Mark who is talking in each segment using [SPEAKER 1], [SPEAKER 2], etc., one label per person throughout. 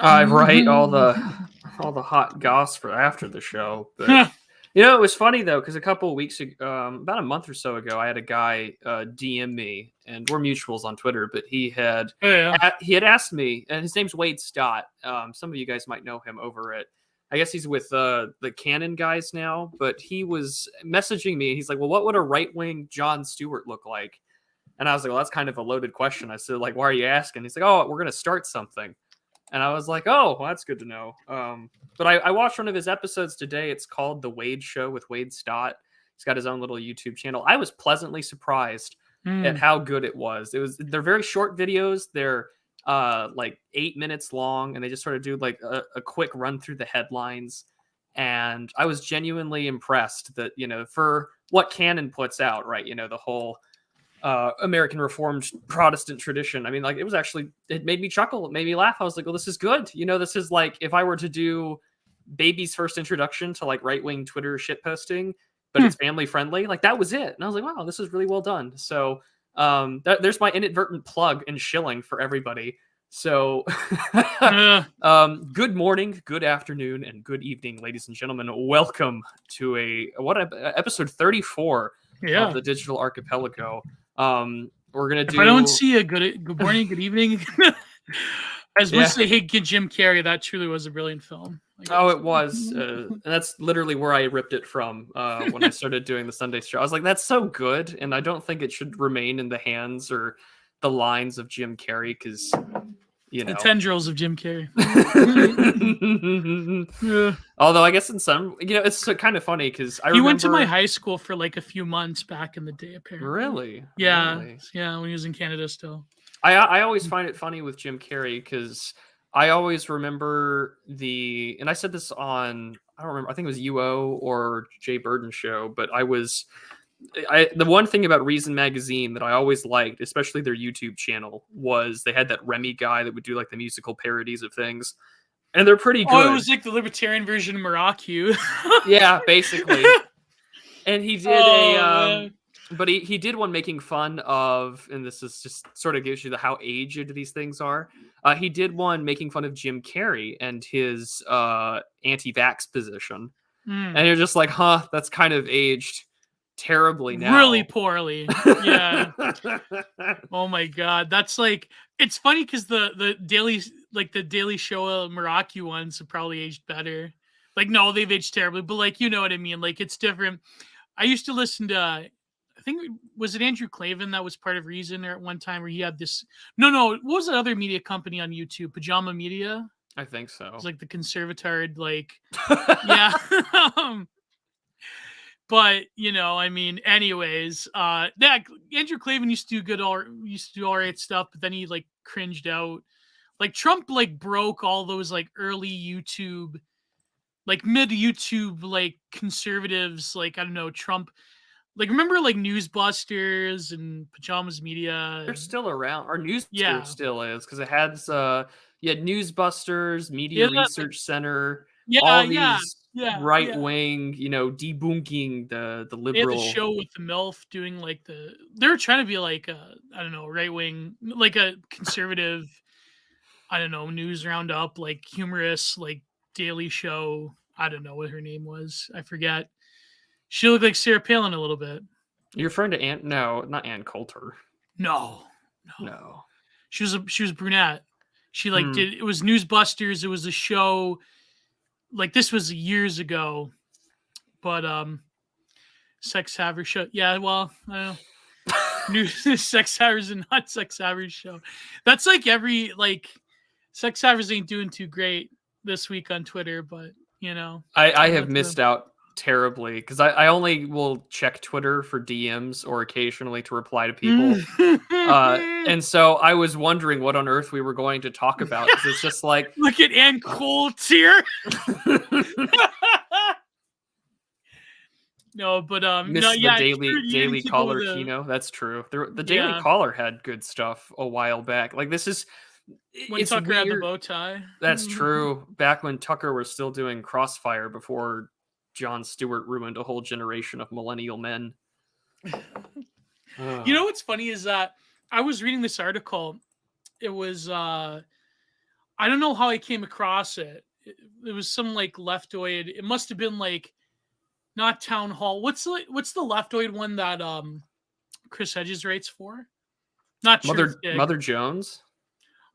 [SPEAKER 1] Right, all the hot goss for after the show. But it was funny though because a couple of weeks ago, about a month or so ago, I had a guy DM me, and we're mutuals on Twitter. But he had asked me, and his name's Wade Stott. Some of you guys might know him over at. I guess he's with the Canon guys now. But he was messaging me. He's like, "Well, what would a right wing Jon Stewart look like?" And I was like, "Well, that's kind of a loaded question." I said, "Like, why are you asking?" He's like, "Oh, we're gonna start something." And I was like, oh, well, that's good to know. But I watched one of his episodes today. It's called The Wade Show with Wade Stott. He's got his own little YouTube channel. I was pleasantly surprised at how good it was. They're very short videos. They're like 8 minutes long, and they just sort of do like a quick run through the headlines. And I was genuinely impressed that, for what Canon puts out, right? The whole American Reformed Protestant tradition. I mean, like, it made me chuckle. It made me laugh. I was like, well, this is good. This is like, if I were to do baby's first introduction to like right-wing Twitter shitposting, but it's family friendly, like that was it. And I was like, wow, this is really well done. So there's my inadvertent plug and shilling for everybody. So good morning, good afternoon, and good evening, ladies and gentlemen. Welcome to episode 34 of the Digital Archipelago. We're gonna do.
[SPEAKER 2] If I don't see a good morning, good evening. As much as I hate Jim Carrey, that truly was a brilliant film.
[SPEAKER 1] Oh, it was, and that's literally where I ripped it from when I started doing the Sunday show. I was like, "That's so good," and I don't think it should remain in the hands or the lines of Jim Carrey because.
[SPEAKER 2] The tendrils of Jim Carrey.
[SPEAKER 1] Although I guess in some, it's kind of funny because
[SPEAKER 2] he went to my high school for like a few months back in the day, apparently.
[SPEAKER 1] Really?
[SPEAKER 2] Yeah. Really? Yeah, when he was in Canada still.
[SPEAKER 1] I always find it funny with Jim Carrey because I always remember and I said this on, I don't remember, I think it was UO or Jay Burden show, but the one thing about Reason Magazine that I always liked, especially their YouTube channel, was they had that Remy guy that would do like the musical parodies of things. And they're pretty good.
[SPEAKER 2] Oh, it was like the libertarian version of Morocco.
[SPEAKER 1] Yeah, basically. And he did but he did one making fun of, and this is just sort of gives you how aged these things are. He did one making fun of Jim Carrey and his anti-vax position. And you're just like, that's kind of aged terribly now.
[SPEAKER 2] Really poorly. Yeah. Oh my god. That's like, it's funny because the Daily Show Morocco ones have probably aged better. Like, no, they've aged terribly, but like, you know what I mean? Like, it's different. I used to listen to, I think, was it Andrew Clavin that was part of Reason at one time where he had this, no, what was that other media company on YouTube? Pajama Media?
[SPEAKER 1] I think so.
[SPEAKER 2] It was like the conservatard, like, yeah. But I mean, anyways, that Andrew Clavin used to do all right stuff, but then he like cringed out. Like Trump like broke all those like early YouTube, like mid YouTube like conservatives, like I don't know, Trump. Like remember like Newsbusters and Pajamas Media?
[SPEAKER 1] They're still around. Our Newsbusters still is because it had Newsbusters, Media Research Center, all these right wing, debunking the liberal.
[SPEAKER 2] They had the show with the MILF doing like they were trying to be like I don't know, right wing, like a conservative, I don't know, news roundup, like humorous, like Daily Show. I don't know what her name was. I forget. She looked like Sarah Palin a little bit.
[SPEAKER 1] You're referring to not Ann Coulter.
[SPEAKER 2] No. She was brunette. She like did, it was Newsbusters. It was a show. Like this was years ago, but Sex Havers show. Yeah, well, I don't know. News Sex Havers and not Sex Havers show. That's like every like Sex Havers ain't doing too great this week on Twitter, but
[SPEAKER 1] I have missed out terribly because I only will check Twitter for DMs or occasionally to reply to people. And so I was wondering what on earth we were going to talk about because it's just like
[SPEAKER 2] look at Ann Coulter. No, but
[SPEAKER 1] Daily Caller Kino. That's true. The Daily Caller had good stuff a while back. Like this is
[SPEAKER 2] when Tucker had the bow tie.
[SPEAKER 1] That's true. Back when Tucker was still doing Crossfire before Jon Stewart ruined a whole generation of millennial men.
[SPEAKER 2] You know what's funny is that I was reading this article. It was I I don't know how I came across it. It was some like leftoid. It must have been like not Town Hall. What's the leftoid one that Chris Hedges writes for? Not
[SPEAKER 1] Mother Jones.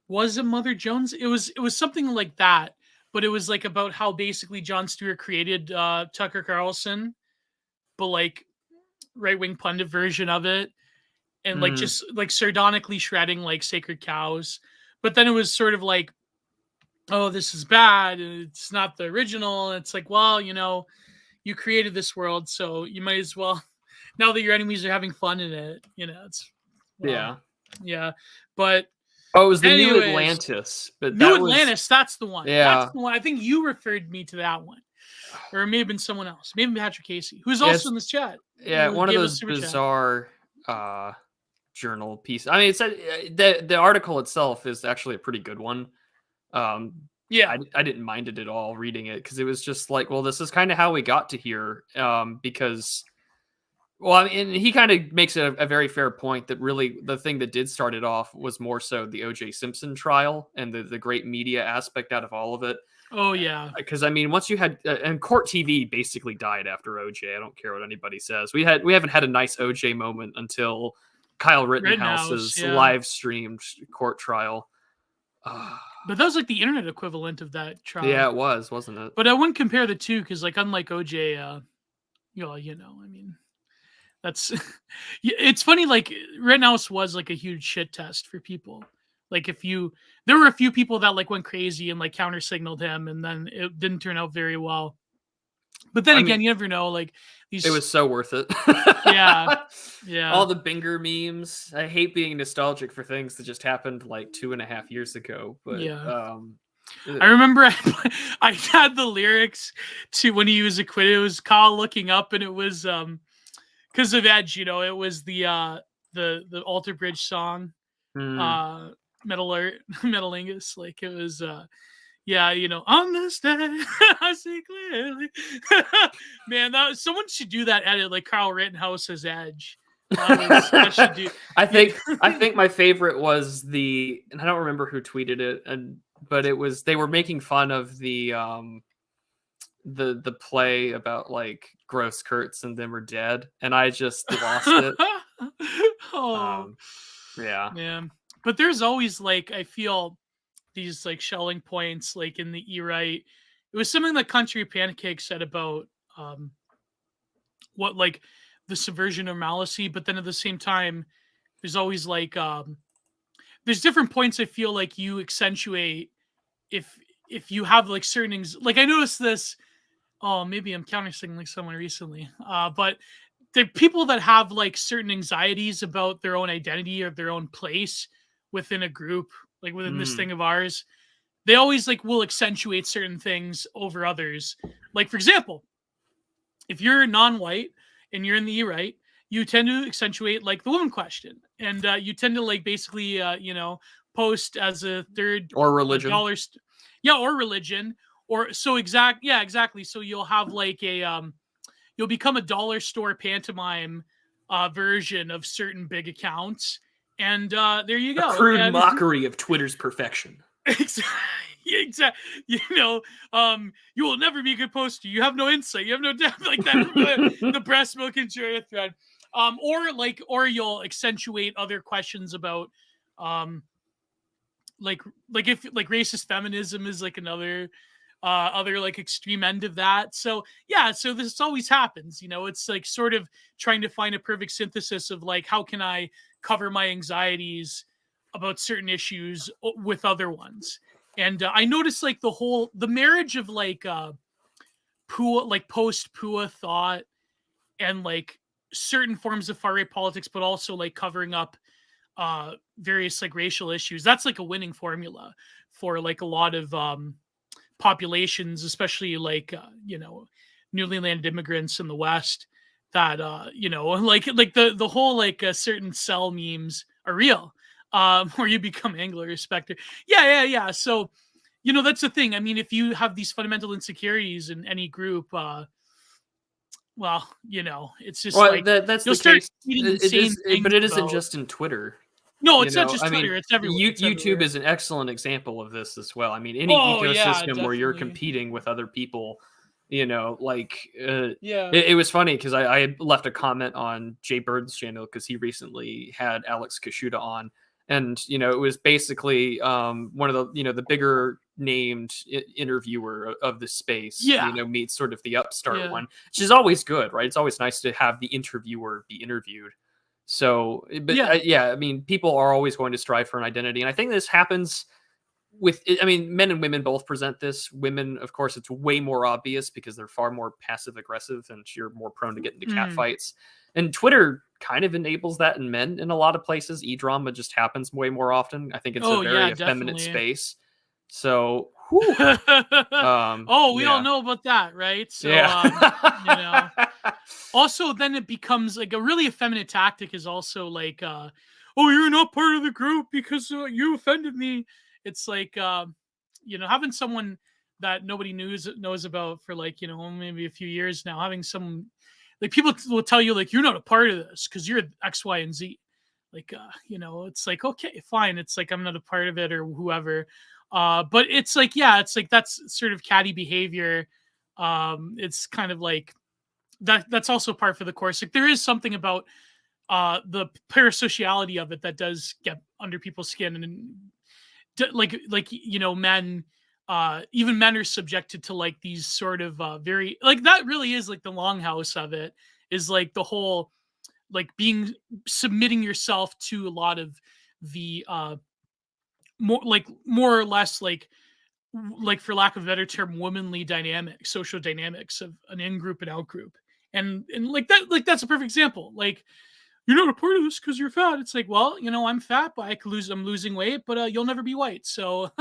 [SPEAKER 2] Was it Mother Jones? It was something like that, but it was like about how basically Jon Stewart created Tucker Carlson, but like right-wing pundit version of it, and like just like sardonically shredding like sacred cows. But then it was sort of like, oh, this is bad, it's not the original. And it's like, well, you created this world, so you might as well, now that your enemies are having fun in it, it's yeah. But
[SPEAKER 1] it was the New Atlantis. But
[SPEAKER 2] New Atlantis, that's the one.
[SPEAKER 1] Yeah,
[SPEAKER 2] that's the one. I think you referred me to that one, or it may have been someone else, maybe Patrick Casey, who's also in this chat.
[SPEAKER 1] Yeah, one of those bizarre journal pieces. I mean, it's the article itself is actually a pretty good one. I didn't mind it at all reading it, because it was just like, well, this is kind of how we got to here. Because, well, I mean, he kind of makes a very fair point that really the thing that did start it off was more so the O.J. Simpson trial and the great media aspect out of all of it.
[SPEAKER 2] Oh yeah,
[SPEAKER 1] because I mean, once you had and Court TV basically died after OJ. I don't care what anybody says. We haven't had a nice OJ moment until Kyle Rittenhouse's live streamed court trial.
[SPEAKER 2] But that was like the internet equivalent of that trial.
[SPEAKER 1] Yeah, it was, wasn't it?
[SPEAKER 2] But I wouldn't compare the two, because like unlike OJ, I mean, that's it's funny. Like Rittenhouse was like a huge shit test for people. Like there were a few people that like went crazy and like counter signaled him, and then it didn't turn out very well. But then again, you never know. Like
[SPEAKER 1] it was so worth it.
[SPEAKER 2] yeah.
[SPEAKER 1] All the Binger memes. I hate being nostalgic for things that just happened like 2.5 years ago. But
[SPEAKER 2] I remember I had the lyrics to when he was acquitted. It was Kyle looking up, and it was because of Edge. It was the Alter Bridge song. Metalingus, like it was on this day I see clearly. Man, someone should do that edit like Carl Rittenhouse as Edge. I should do.
[SPEAKER 1] I think my favorite was and I don't remember who tweeted it, but it was, they were making fun of the play about like gross Kurtz and them are dead, and I just lost it.
[SPEAKER 2] Yeah. But there's always like, I feel these like shelling points like in the E-Right. It was something that Country Pancake said about what like the subversion of malaise, but then at the same time there's always like there's different points I feel like you accentuate if you have like certain things. Like I noticed this, maybe I'm counter signaling someone recently, but the people that have like certain anxieties about their own identity or their own place within a group, like within this thing of ours, they always like will accentuate certain things over others. Like for example, if you're non-white and you're in the E-Right, you tend to accentuate like the woman question, and you tend to like basically post as a third
[SPEAKER 1] or religion,
[SPEAKER 2] or religion, or so exactly. So you'll have like a you'll become a dollar store pantomime version of certain big accounts. And there you go.
[SPEAKER 1] A crude mockery of Twitter's perfection.
[SPEAKER 2] Exactly. You will never be a good poster. You have no insight. You have no depth, like that. The breast milk and joy thread. Or you'll accentuate other questions about, like if like racist feminism is like another, other like extreme end of that. So this always happens. It's like sort of trying to find a perfect synthesis of like, how can I cover my anxieties about certain issues with other ones. And I noticed like the marriage of like Pua, like post Pua thought, and like certain forms of far right politics, but also like covering up various like racial issues. That's like a winning formula for like a lot of populations, especially like newly landed immigrants in the West. That like the whole like certain cell memes are real, where you become Angler specter. Yeah. So that's the thing. I mean, if you have these fundamental insecurities in any group, it's just like
[SPEAKER 1] that's
[SPEAKER 2] you'll
[SPEAKER 1] the
[SPEAKER 2] start
[SPEAKER 1] case. But it isn't just in Twitter.
[SPEAKER 2] No,
[SPEAKER 1] You
[SPEAKER 2] it's not
[SPEAKER 1] know,
[SPEAKER 2] just
[SPEAKER 1] I
[SPEAKER 2] Twitter.
[SPEAKER 1] mean,
[SPEAKER 2] It's everywhere. It's
[SPEAKER 1] YouTube
[SPEAKER 2] everywhere.
[SPEAKER 1] is an excellent example of this as well. I mean, any
[SPEAKER 2] Oh yeah,
[SPEAKER 1] ecosystem where you're
[SPEAKER 2] definitely.
[SPEAKER 1] competing with other people, you know, like
[SPEAKER 2] Yeah.
[SPEAKER 1] it was funny because I had left a comment on Jay Bird's channel because he recently had Alex Kashuta on, and you know, it was basically one of the the bigger named interviewer of the space,
[SPEAKER 2] Yeah.
[SPEAKER 1] meets sort of the upstart
[SPEAKER 2] Yeah.
[SPEAKER 1] one, which is always good, right? It's always nice to have the interviewer be interviewed. So, but
[SPEAKER 2] Yeah.
[SPEAKER 1] yeah, I mean, people are always going to strive for an identity, and I think this happens with. I mean, men and women both present this. Women, of course, it's way more obvious because they're far more passive aggressive, and you're more prone to get into cat
[SPEAKER 2] Mm.
[SPEAKER 1] fights. And Twitter kind of enables that in men in a lot of places. E-drama just happens way more often. I think it's a
[SPEAKER 2] Oh
[SPEAKER 1] very
[SPEAKER 2] yeah,
[SPEAKER 1] effeminate
[SPEAKER 2] definitely.
[SPEAKER 1] space. So, whew,
[SPEAKER 2] Oh, we all
[SPEAKER 1] yeah,
[SPEAKER 2] know about that, right? So, you know,
[SPEAKER 1] yeah.
[SPEAKER 2] also then it becomes like a really effeminate tactic is also like, oh, you're not part of the group because you offended me. It's like, having someone that nobody knows about for like, maybe a few years now, having some like people will tell you like, you're not a part of this because you're X, Y, and Z. Like, it's like, okay, fine. It's like, I'm not a part of it or whoever. But it's like, yeah, it's like, that's sort of catty behavior. It's kind of like, that's also part for the course. Like there is something about the parasociality of it that does get under people's skin, and men, even men are subjected to like these sort of very like that really is like the longhouse of it is like the whole like being submitting yourself to a lot of the more or less like for lack of a better term, womanly dynamics, social dynamics of an in-group and out-group. And like that, like that's a perfect example. Like, you're not a part of this because you're fat. It's like, well, I'm fat, but I'm losing weight, but you'll never be white. So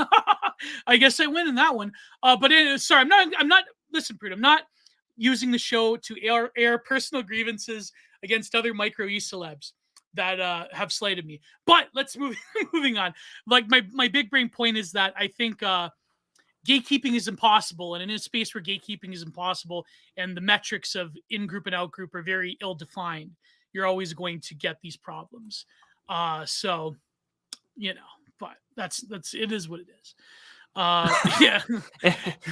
[SPEAKER 2] I guess I win in that one. Sorry, I'm not, listen, Prude, I'm not using the show to air personal grievances against other micro e-celebs that have slighted me. But let's move moving on. Like my big brain point is that I think gatekeeping is impossible, and in a space where gatekeeping is impossible and the metrics of in-group and out-group are very ill-defined, you're always going to get these problems. So but that's it is what it is. Yeah.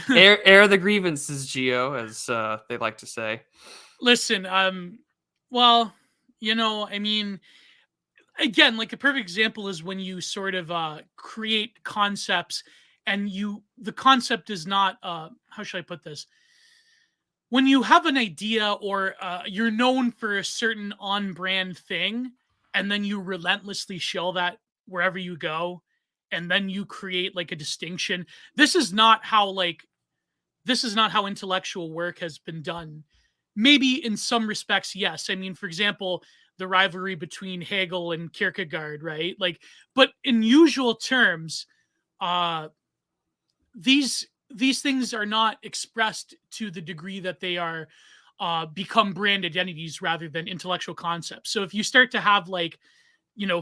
[SPEAKER 1] air the grievances, Geo, as they like to say.
[SPEAKER 2] Listen, well, I mean, again, like a perfect example is when you sort of create concepts and the concept is not how should I put this? When you have an idea or you're known for a certain on-brand thing, and then you relentlessly shill that wherever you go, and then you create like a distinction. This is not how intellectual work has been done. Maybe in some respects, yes. I mean, for example, the rivalry between Hegel and Kierkegaard, right? Like, but in usual terms, uh, these things are not expressed to the degree that they are become brand identities rather than intellectual concepts. So if you start to have like,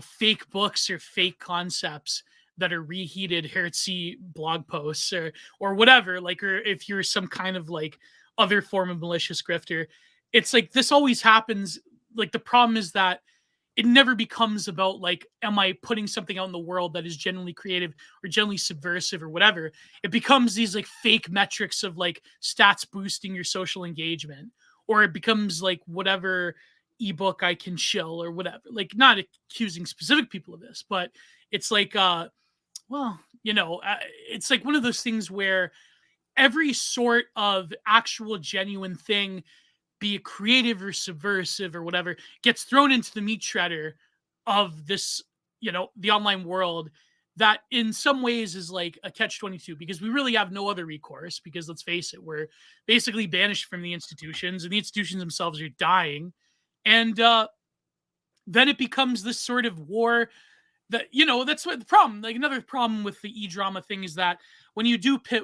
[SPEAKER 2] fake books or fake concepts that are reheated Hertzy blog posts or whatever, like, or if you're some kind of like other form of malicious grifter, it's like this always happens. Like the problem is that it never becomes about like, am I putting something out in the world that is genuinely creative or genuinely subversive or whatever? It becomes these like fake metrics of like stats boosting your social engagement, or it becomes like whatever ebook I can shill or whatever. Like not accusing specific people of this, but it's like, it's like one of those things where every sort of actual genuine thing, be it creative or subversive or whatever, gets thrown into the meat shredder of this, the online world that in some ways is like a catch-22 because we really have no other recourse because let's face it, we're basically banished from the institutions and the institutions themselves are dying. And then it becomes this sort of war that, that's what the problem, like another problem with the e-drama thing is that when you do pit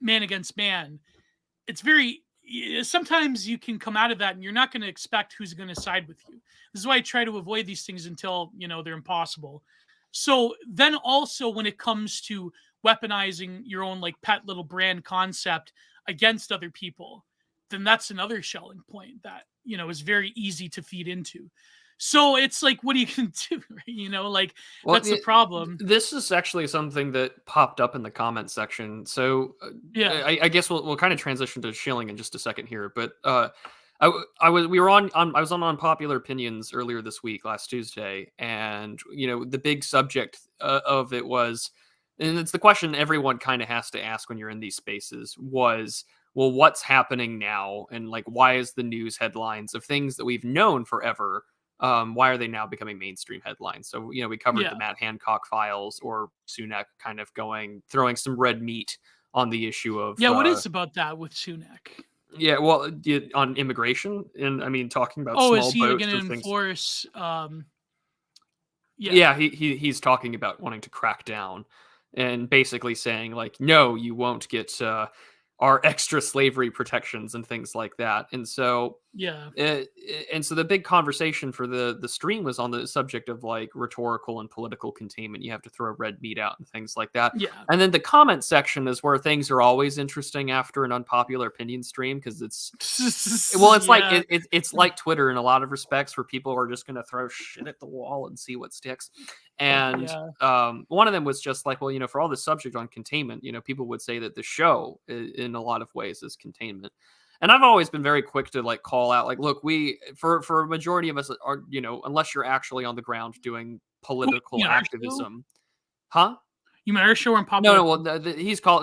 [SPEAKER 2] man against man, it's very sometimes you can come out of that and you're not going to expect who's going to side with you. This is why I try to avoid these things until they're impossible. So then also when it comes to weaponizing your own like pet little brand concept against other people, then that's another shelling point that is very easy to feed into. So it's like, what are you gonna do? You know, like
[SPEAKER 1] Well,
[SPEAKER 2] that's the problem.
[SPEAKER 1] this is actually something that popped up in the comment section. So
[SPEAKER 2] Yeah.
[SPEAKER 1] I guess we'll kind of transition to shilling in just a second here. But I was we were on I was on Unpopular Opinions earlier this week, last Tuesday, and the big subject of it was, and it's the question everyone kind of has to ask when you're in these spaces was, well, what's happening now, and like why is the news headlines of things that we've known forever, why are they now becoming mainstream headlines? So, we covered the
[SPEAKER 2] Yeah.
[SPEAKER 1] Matt Hancock files, or Sunak kind of throwing some red meat on the issue of,
[SPEAKER 2] Yeah. What is about that with Sunak?
[SPEAKER 1] yeah, well, on immigration, and I mean, talking about
[SPEAKER 2] Oh, is
[SPEAKER 1] small
[SPEAKER 2] he
[SPEAKER 1] boats
[SPEAKER 2] going to
[SPEAKER 1] or things.
[SPEAKER 2] enforce? Yeah.
[SPEAKER 1] Yeah, he's talking about wanting to crack down, and basically saying like, no, you won't get our extra slavery protections and things like that.
[SPEAKER 2] Yeah.
[SPEAKER 1] Uh, and so the big conversation for the stream was on the subject of like rhetorical and political containment. You have to throw red meat out and things like that.
[SPEAKER 2] Yeah.
[SPEAKER 1] And then the comment section is where things are always interesting after an unpopular opinion stream, because it's like
[SPEAKER 2] Yeah.
[SPEAKER 1] it's like Twitter in a lot of respects, where people are just going to throw shit at the wall and see what sticks. And
[SPEAKER 2] Yeah.
[SPEAKER 1] one of them was just like, well, for all this subject on containment, people would say that the show in a lot of ways is containment. And I've always been very quick to like call out, like, look, for a majority of us are, unless you're actually on the ground doing political
[SPEAKER 2] You know, our show?
[SPEAKER 1] activism, huh?
[SPEAKER 2] You mean our show on
[SPEAKER 1] No,
[SPEAKER 2] popular?
[SPEAKER 1] no. Well,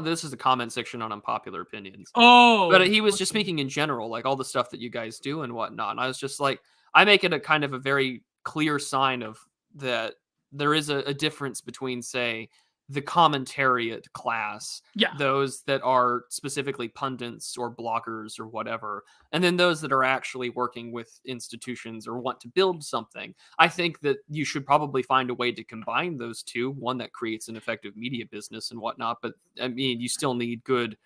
[SPEAKER 1] this is the comment section on Unpopular Opinions, but
[SPEAKER 2] Oh,
[SPEAKER 1] he was just
[SPEAKER 2] okay.
[SPEAKER 1] speaking in general, like all the stuff that you guys do and whatnot. And I was just like, I make it a kind of a very clear sign of that there is a difference between, say, the commentariat class,
[SPEAKER 2] Yeah.
[SPEAKER 1] those that are specifically pundits or bloggers or whatever, and then those that are actually working with institutions or want to build something. I think that you should probably find a way to combine those two, one that creates an effective media business and whatnot. But I mean, you still need good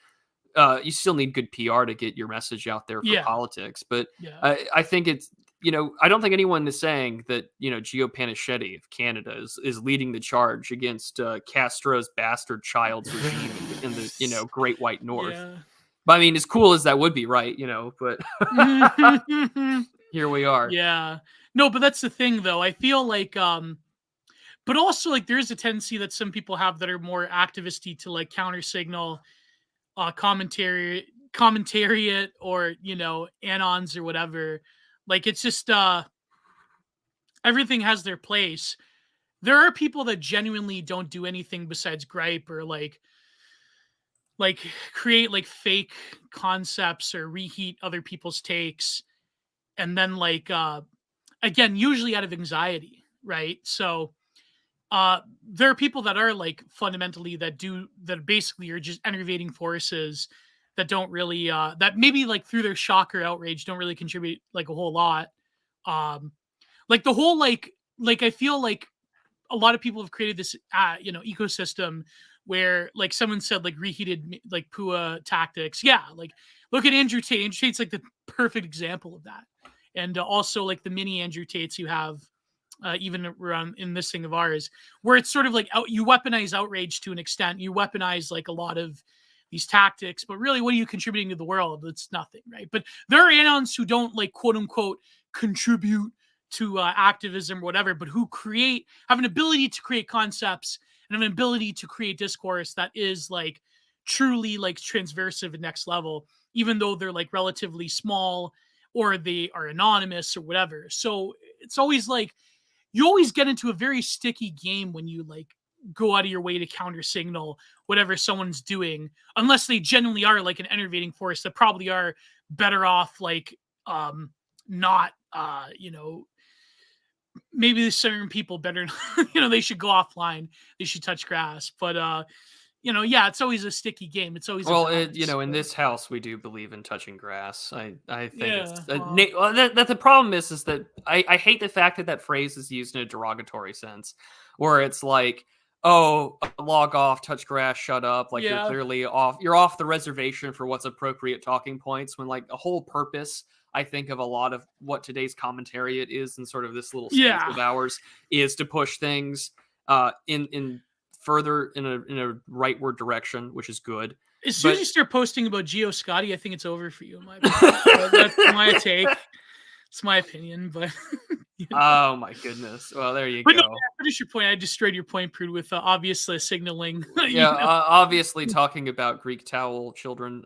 [SPEAKER 1] PR to get your message out there for
[SPEAKER 2] Yeah.
[SPEAKER 1] politics. But
[SPEAKER 2] Yeah.
[SPEAKER 1] I think it's, I don't think anyone is saying that, Gio Panischetti of Canada is leading the charge against Castro's bastard child's regime in the Great White North.
[SPEAKER 2] Yeah.
[SPEAKER 1] But I mean, as cool as that would be, right? But here we are.
[SPEAKER 2] Yeah. No, but that's the thing though. I feel like but also like there's a tendency that some people have that are more activisty to like counter signal commentariat or anons or whatever. Like it's just everything has their place. There are people that genuinely don't do anything besides gripe or like create like fake concepts or reheat other people's takes, and then like again, usually out of anxiety, right? So there are people that are like fundamentally that basically are just enervating forces that don't really that maybe like through their shock or outrage don't really contribute like a whole lot. Like the whole like I feel like a lot of people have created this ecosystem where like someone said like reheated like PUA tactics. Yeah, like look at Andrew Tate. Andrew Tate's like the perfect example of that. And also like the mini Andrew Tates you have even around in this thing of ours, where it's sort of like you weaponize outrage to an extent. You weaponize like a lot of these tactics, but really, what are you contributing to the world? It's nothing, right? But there are anons who don't like quote unquote contribute to activism or whatever, but who have an ability to create concepts and have an ability to create discourse that is like truly like transversive and next level, even though they're like relatively small or they are anonymous or whatever. So it's always like you always get into a very sticky game when you like go out of your way to counter signal whatever someone's doing, unless they genuinely are like an enervating force that probably are better off like not maybe there's certain people better they should go offline, they should touch grass, but yeah, it's always a sticky game. It's always
[SPEAKER 1] in this house we do believe in touching grass. I think
[SPEAKER 2] yeah.
[SPEAKER 1] it's that the problem is that I hate the fact that phrase is used in a derogatory sense, where it's like, oh, log off, touch grass, shut up, like you're clearly off the reservation for what's appropriate talking points, when like the whole purpose, I think, of a lot of what today's commentariat is, and sort of this little space of ours, is to push things in further in a rightward direction, which is good.
[SPEAKER 2] As soon as you start posting about Geo Scotty, I think it's over for you. In my opinion. That's my take. It's my opinion, but
[SPEAKER 1] Oh my goodness. Well, there you
[SPEAKER 2] but
[SPEAKER 1] go.
[SPEAKER 2] no, finish your point. I destroyed your point, Prude, with obvious signaling.
[SPEAKER 1] Yeah, obviously talking about Greek towel children.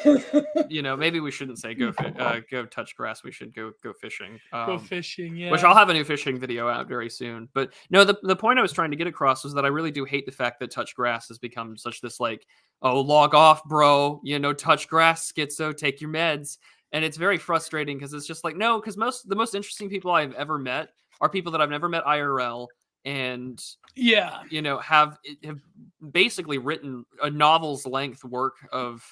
[SPEAKER 1] Maybe we shouldn't say go touch grass. We should go fishing.
[SPEAKER 2] Go fishing, yeah.
[SPEAKER 1] Which I'll have a new fishing video out very soon. But no, the point I was trying to get across was that I really do hate the fact that touch grass has become such this like, oh, log off, bro. Touch grass, schizo, take your meds. And it's very frustrating because it's just like, no, because the most interesting people I've ever met are people that I've never met IRL and have basically written a novel's length work of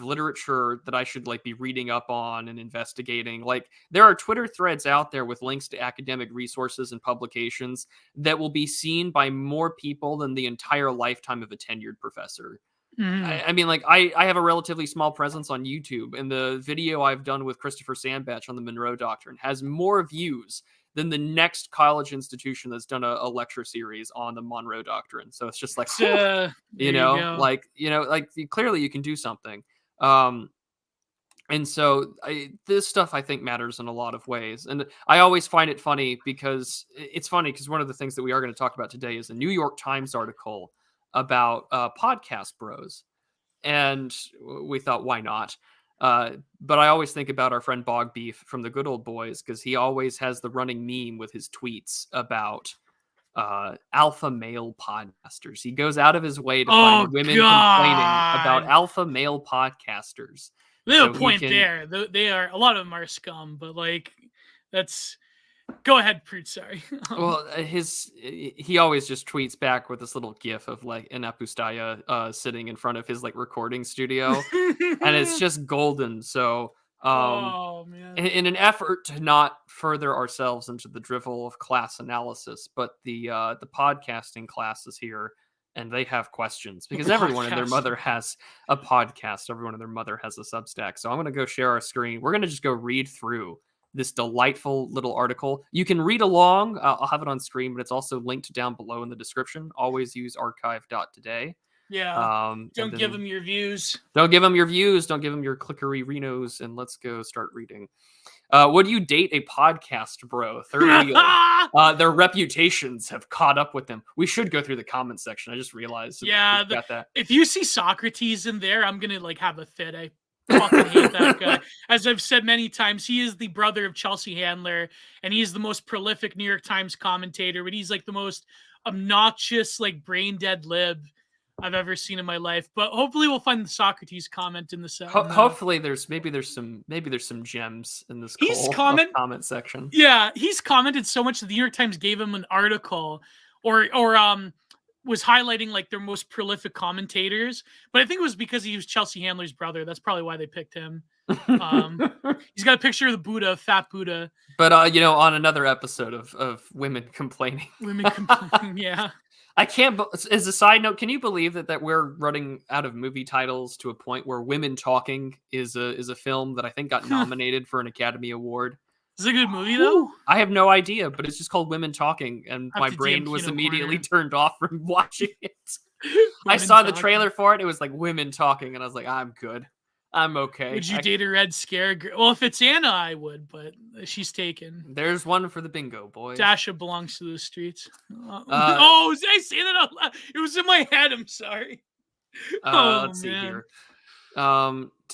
[SPEAKER 1] literature that I should like be reading up on and investigating. Like there are Twitter threads out there with links to academic resources and publications that will be seen by more people than the entire lifetime of a tenured professor. I mean, like I have a relatively small presence on YouTube, and the video I've done with Christopher Sandbach on the Monroe Doctrine has more views than the next college institution that's done a lecture series on the Monroe Doctrine. So it's just like, clearly you can do something. And so this stuff I think matters in a lot of ways. And I always find it funny because one of the things that we are going to talk about today is a New York Times article about podcast bros. And we thought, why not? But I always think about our friend Bog Beef from the Good Old Boys because he always has the running meme with his tweets about alpha male podcasters. He goes out of his way to find women complaining about alpha male podcasters.
[SPEAKER 2] They have a point there. They are, a lot of them are scum, but like that's. Go ahead, Prude. Sorry.
[SPEAKER 1] Well, he always just tweets back with this little gif of like an Apustaya sitting in front of his like recording studio, and it's just golden. So, man. In an effort to not further ourselves into the drivel of class analysis, but the podcasting class is here, and they have questions because everyone and their mother has a podcast. Everyone and their mother has a Substack. So I'm going to go share our screen. We're going to just go read through this delightful little article. You can read along. I'll have it on screen, but it's also linked down below in the description. Always use archive.today.
[SPEAKER 2] Yeah. Don't give them your views.
[SPEAKER 1] Don't give them your views. Don't give them your clickery renos. And let's go start reading. Would you date a podcast bro? Third wheel. Their reputations have caught up with them. We should go through the comment section. I just realized.
[SPEAKER 2] Yeah. Got that. If you see Socrates in there, I'm going to like have a fit. I fucking hate that guy. As I've said many times, he is the brother of Chelsea Handler, and he's the most prolific New York Times commentator, but he's like the most obnoxious, like brain dead lib I've ever seen in my life. But hopefully we'll find the Socrates comment in the set.
[SPEAKER 1] Hopefully there's some gems in this comment section.
[SPEAKER 2] Yeah, he's commented so much that the New York Times gave him an article or was highlighting like their most prolific commentators, but I think it was because he was Chelsea Handler's brother. That's probably why they picked him. He's got a picture of the Buddha, Fat Buddha.
[SPEAKER 1] But on another episode of women complaining,
[SPEAKER 2] yeah.
[SPEAKER 1] I can't. As a side note, can you believe that we're running out of movie titles to a point where Women Talking is a film that I think got nominated for an Academy Award?
[SPEAKER 2] Is it a good movie, though?
[SPEAKER 1] I have no idea, but it's just called Women Talking, and my brain was immediately turned off from watching it. I saw the trailer for it. It was like Women Talking, and I was like, I'm good. I'm okay.
[SPEAKER 2] Would you date a Red Scare girl? Well, if it's Anna, I would, but she's taken.
[SPEAKER 1] There's one for the bingo, boys.
[SPEAKER 2] Dasha belongs to the streets. Did I say that out loud? It was in my head. I'm sorry.
[SPEAKER 1] Let's see here.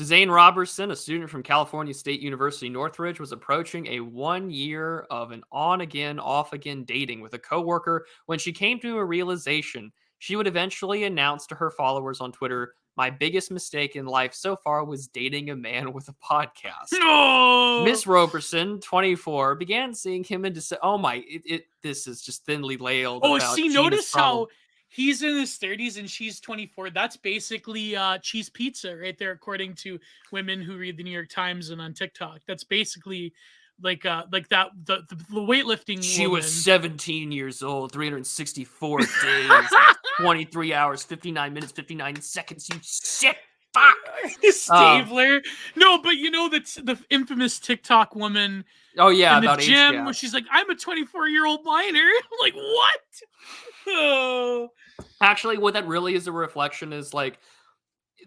[SPEAKER 1] Zane Robertson, a student from California State University Northridge, was approaching a 1 year of an on-again, off-again dating with a coworker when she came to a realization. She would eventually announce to her followers on Twitter, "My biggest mistake in life so far was dating a man with a podcast."
[SPEAKER 2] No!
[SPEAKER 1] Miss Roberson, 24, began seeing him in December. This is just thinly veiled.
[SPEAKER 2] Notice how he's in his 30s and she's 24. That's basically cheese pizza right there, according to women who read the New York Times and on TikTok. That's basically like that the weightlifting.
[SPEAKER 1] She
[SPEAKER 2] woman.
[SPEAKER 1] Was 17 years old, 364 days, 23 hours, 59 minutes, 59 seconds. You sick fuck.
[SPEAKER 2] Stabler. No, but you know that's the infamous TikTok woman.
[SPEAKER 1] Oh yeah,
[SPEAKER 2] in the gym where she's like, "I'm a 24-year-old minor." I'm like, what? Oh.
[SPEAKER 1] Actually, what that really is a reflection is like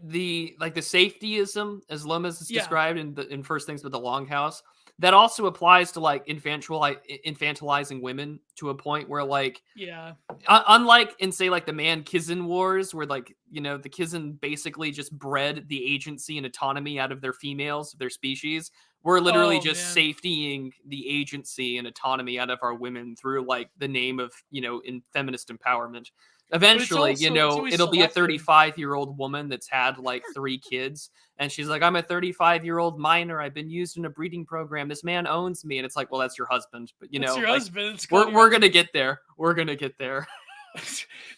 [SPEAKER 1] the safetyism, as Lomas is described in First Things with the Longhouse. that also applies to like infantilizing women to a point where like,
[SPEAKER 2] yeah,
[SPEAKER 1] unlike in say like the man Kizin wars, where like, you know, the Kizin basically just bred the agency and autonomy out of their females, their species. We're literally just safetying the agency and autonomy out of our women through like the name of, you know, in feminist empowerment. Eventually, you know, it'll be a 35-year-old woman that's had like 3 kids. And she's like, I'm a 35-year-old minor. I've been used in a breeding program. This man owns me. And it's like, well, that's your husband. But, you know,
[SPEAKER 2] your
[SPEAKER 1] like,
[SPEAKER 2] husband.
[SPEAKER 1] we're going to get there. We're going to get there.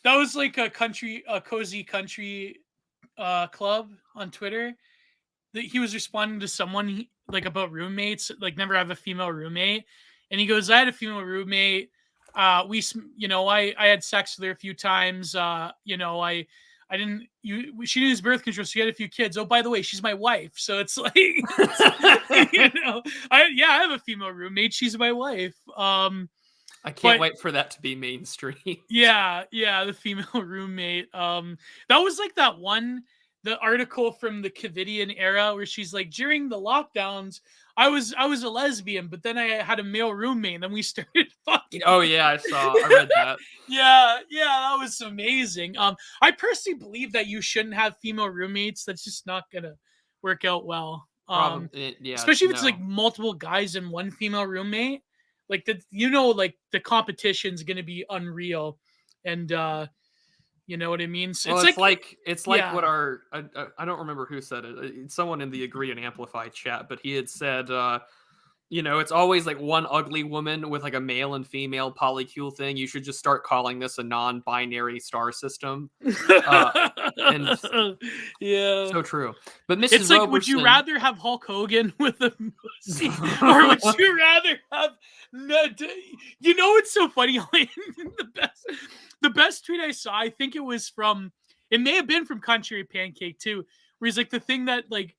[SPEAKER 2] That was like a cozy country club on Twitter. That he was responding to someone like about roommates, like never have a female roommate. And he goes, I had a female roommate. I had sex with her a few times. She didn't use birth control. She had a few kids. Oh, by the way, she's my wife. So it's like, I have a female roommate. She's my wife.
[SPEAKER 1] I can't wait for that to be mainstream.
[SPEAKER 2] Yeah. The female roommate. That was like the article from the Covidian era where she's like, during the lockdowns, I was a lesbian, but then I had a male roommate, and then we started fucking.
[SPEAKER 1] Oh yeah, I read that.
[SPEAKER 2] yeah, that was amazing. I personally believe that you shouldn't have female roommates. That's just not gonna work out well. Especially if it's like multiple guys and one female roommate. Like like the competition's gonna be unreal, and you know what I mean? So
[SPEAKER 1] it's like what I don't remember who said it. It's someone in the Agree and Amplify chat, but he had said, it's always like one ugly woman with like a male and female polycule thing. You should just start calling this a non-binary star system. And
[SPEAKER 2] yeah,
[SPEAKER 1] so true. But Mrs.
[SPEAKER 2] It's like,
[SPEAKER 1] Roberson,
[SPEAKER 2] would you rather have Hulk Hogan with a pussy, or would you rather have? You know, it's so funny. The best tweet I saw, I think it may have been from Country Pancake too, where he's like, the thing that like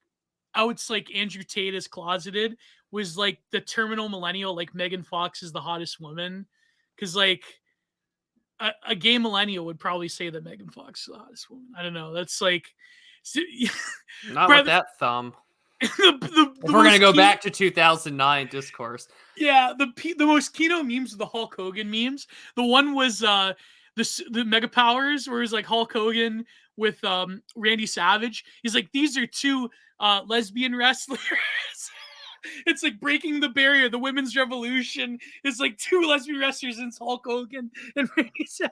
[SPEAKER 2] outs like Andrew Tate is closeted was like the terminal millennial, like Megan Fox is the hottest woman, because like a gay millennial would probably say that Megan Fox is the hottest woman. I don't know. That's like
[SPEAKER 1] not with that thumb. If we're gonna go back to 2009 discourse.
[SPEAKER 2] Yeah, the most keynote memes are the Hulk Hogan memes. The one was the Mega Powers, where it's like Hulk Hogan with Randy Savage. He's like, these are 2 lesbian wrestlers. It's like breaking the barrier. The women's revolution is like 2 lesbian wrestlers, and it's Hulk Hogan and Randy Savage.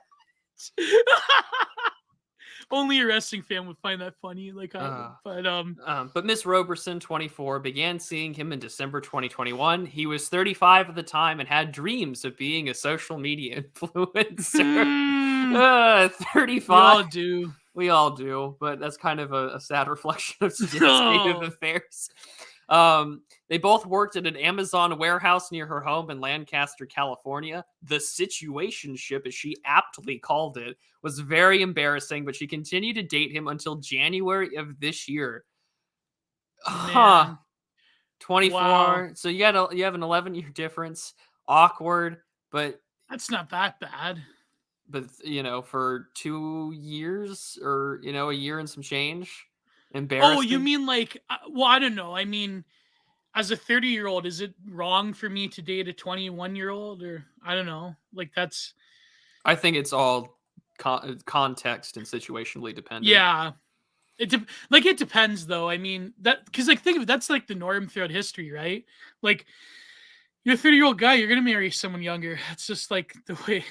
[SPEAKER 2] Only a wrestling fan would find that funny. But
[SPEAKER 1] Miss Roberson, 24, began seeing him in December 2021. He was 35 at the time and had dreams of being a social media influencer. 35. We all do, but that's kind of a sad reflection of today's state of affairs. They both worked at an Amazon warehouse near her home in Lancaster, California. The situationship, as she aptly called it, was very embarrassing, but she continued to date him until January of this year. 24. Wow. So you have an 11-year difference. Awkward, but
[SPEAKER 2] that's not that bad.
[SPEAKER 1] But for 2 years, or a year and some change. Embarrassing.
[SPEAKER 2] Oh, you mean like? Well, I don't know. I mean, as a 30-year-old, is it wrong for me to date a 21-year-old, or I don't know? Like that's.
[SPEAKER 1] I think it's all context and situationally dependent.
[SPEAKER 2] Yeah, it depends though. I mean that because like think of it, that's like the norm throughout history, right? Like you're a 30-year-old guy, you're gonna marry someone younger. That's just like the way.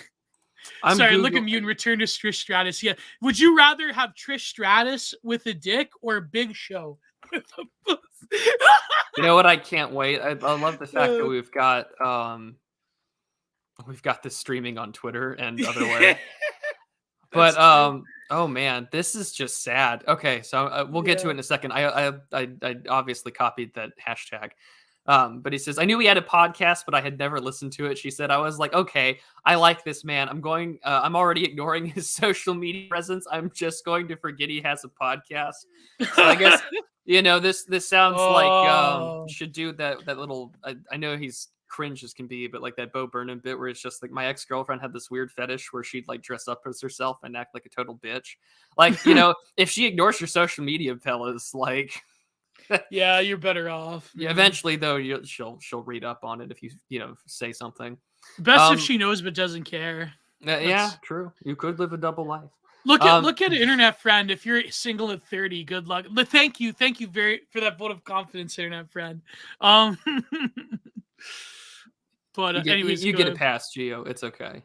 [SPEAKER 2] Look at you and return to Trish Stratus. Yeah. Would you rather have Trish Stratus with a dick or Big Show with a pussy?
[SPEAKER 1] You know what? I can't wait. I love the fact that we've got this streaming on Twitter and otherwise. But oh man, this is just sad. Okay, so we'll get to it in a second. I obviously copied that hashtag. But he says, I knew he had a podcast, but I had never listened to it. She said, I was like, okay, I like this man. I'm already ignoring his social media presence. I'm just going to forget he has a podcast. So I guess, this sounds like, should do that little, I know he's cringe as can be, but like that Bo Burnham bit where it's just like my ex-girlfriend had this weird fetish where she'd like dress up as herself and act like a total bitch. Like, if she ignores your social media, fellas, like,
[SPEAKER 2] Yeah, you're better off.
[SPEAKER 1] Yeah,
[SPEAKER 2] Man.
[SPEAKER 1] eventually though, she'll read up on it if you say something.
[SPEAKER 2] Best if she knows but doesn't care.
[SPEAKER 1] Yeah, true. You could live a double life.
[SPEAKER 2] Look at internet friend. If you're single at 30, good luck. Thank you very for that vote of confidence, internet friend. But anyways,
[SPEAKER 1] you get it past Geo. It's okay.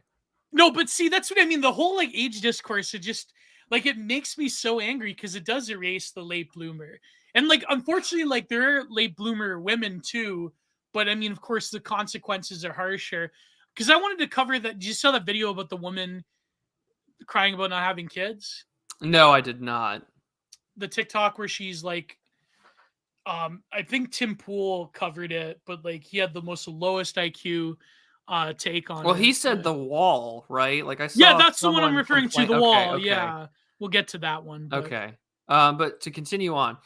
[SPEAKER 2] No, but see, that's what I mean. The whole like age discourse, it just like it makes me so angry because it does erase the late bloomer. And like unfortunately, like there are late bloomer women too. But I mean, of course, the consequences are harsher. Because I wanted to cover that. Did you saw that video about the woman crying about not having kids?
[SPEAKER 1] No, I did not.
[SPEAKER 2] The TikTok where she's like, I think Tim Pool covered it, but like he had the most lowest IQ take on it.
[SPEAKER 1] Well, he said The Wall, right? Like I saw.
[SPEAKER 2] Yeah, that's the one I'm referring to. The Wall. Okay. Yeah, we'll get to that one. But...
[SPEAKER 1] Okay. But to continue on,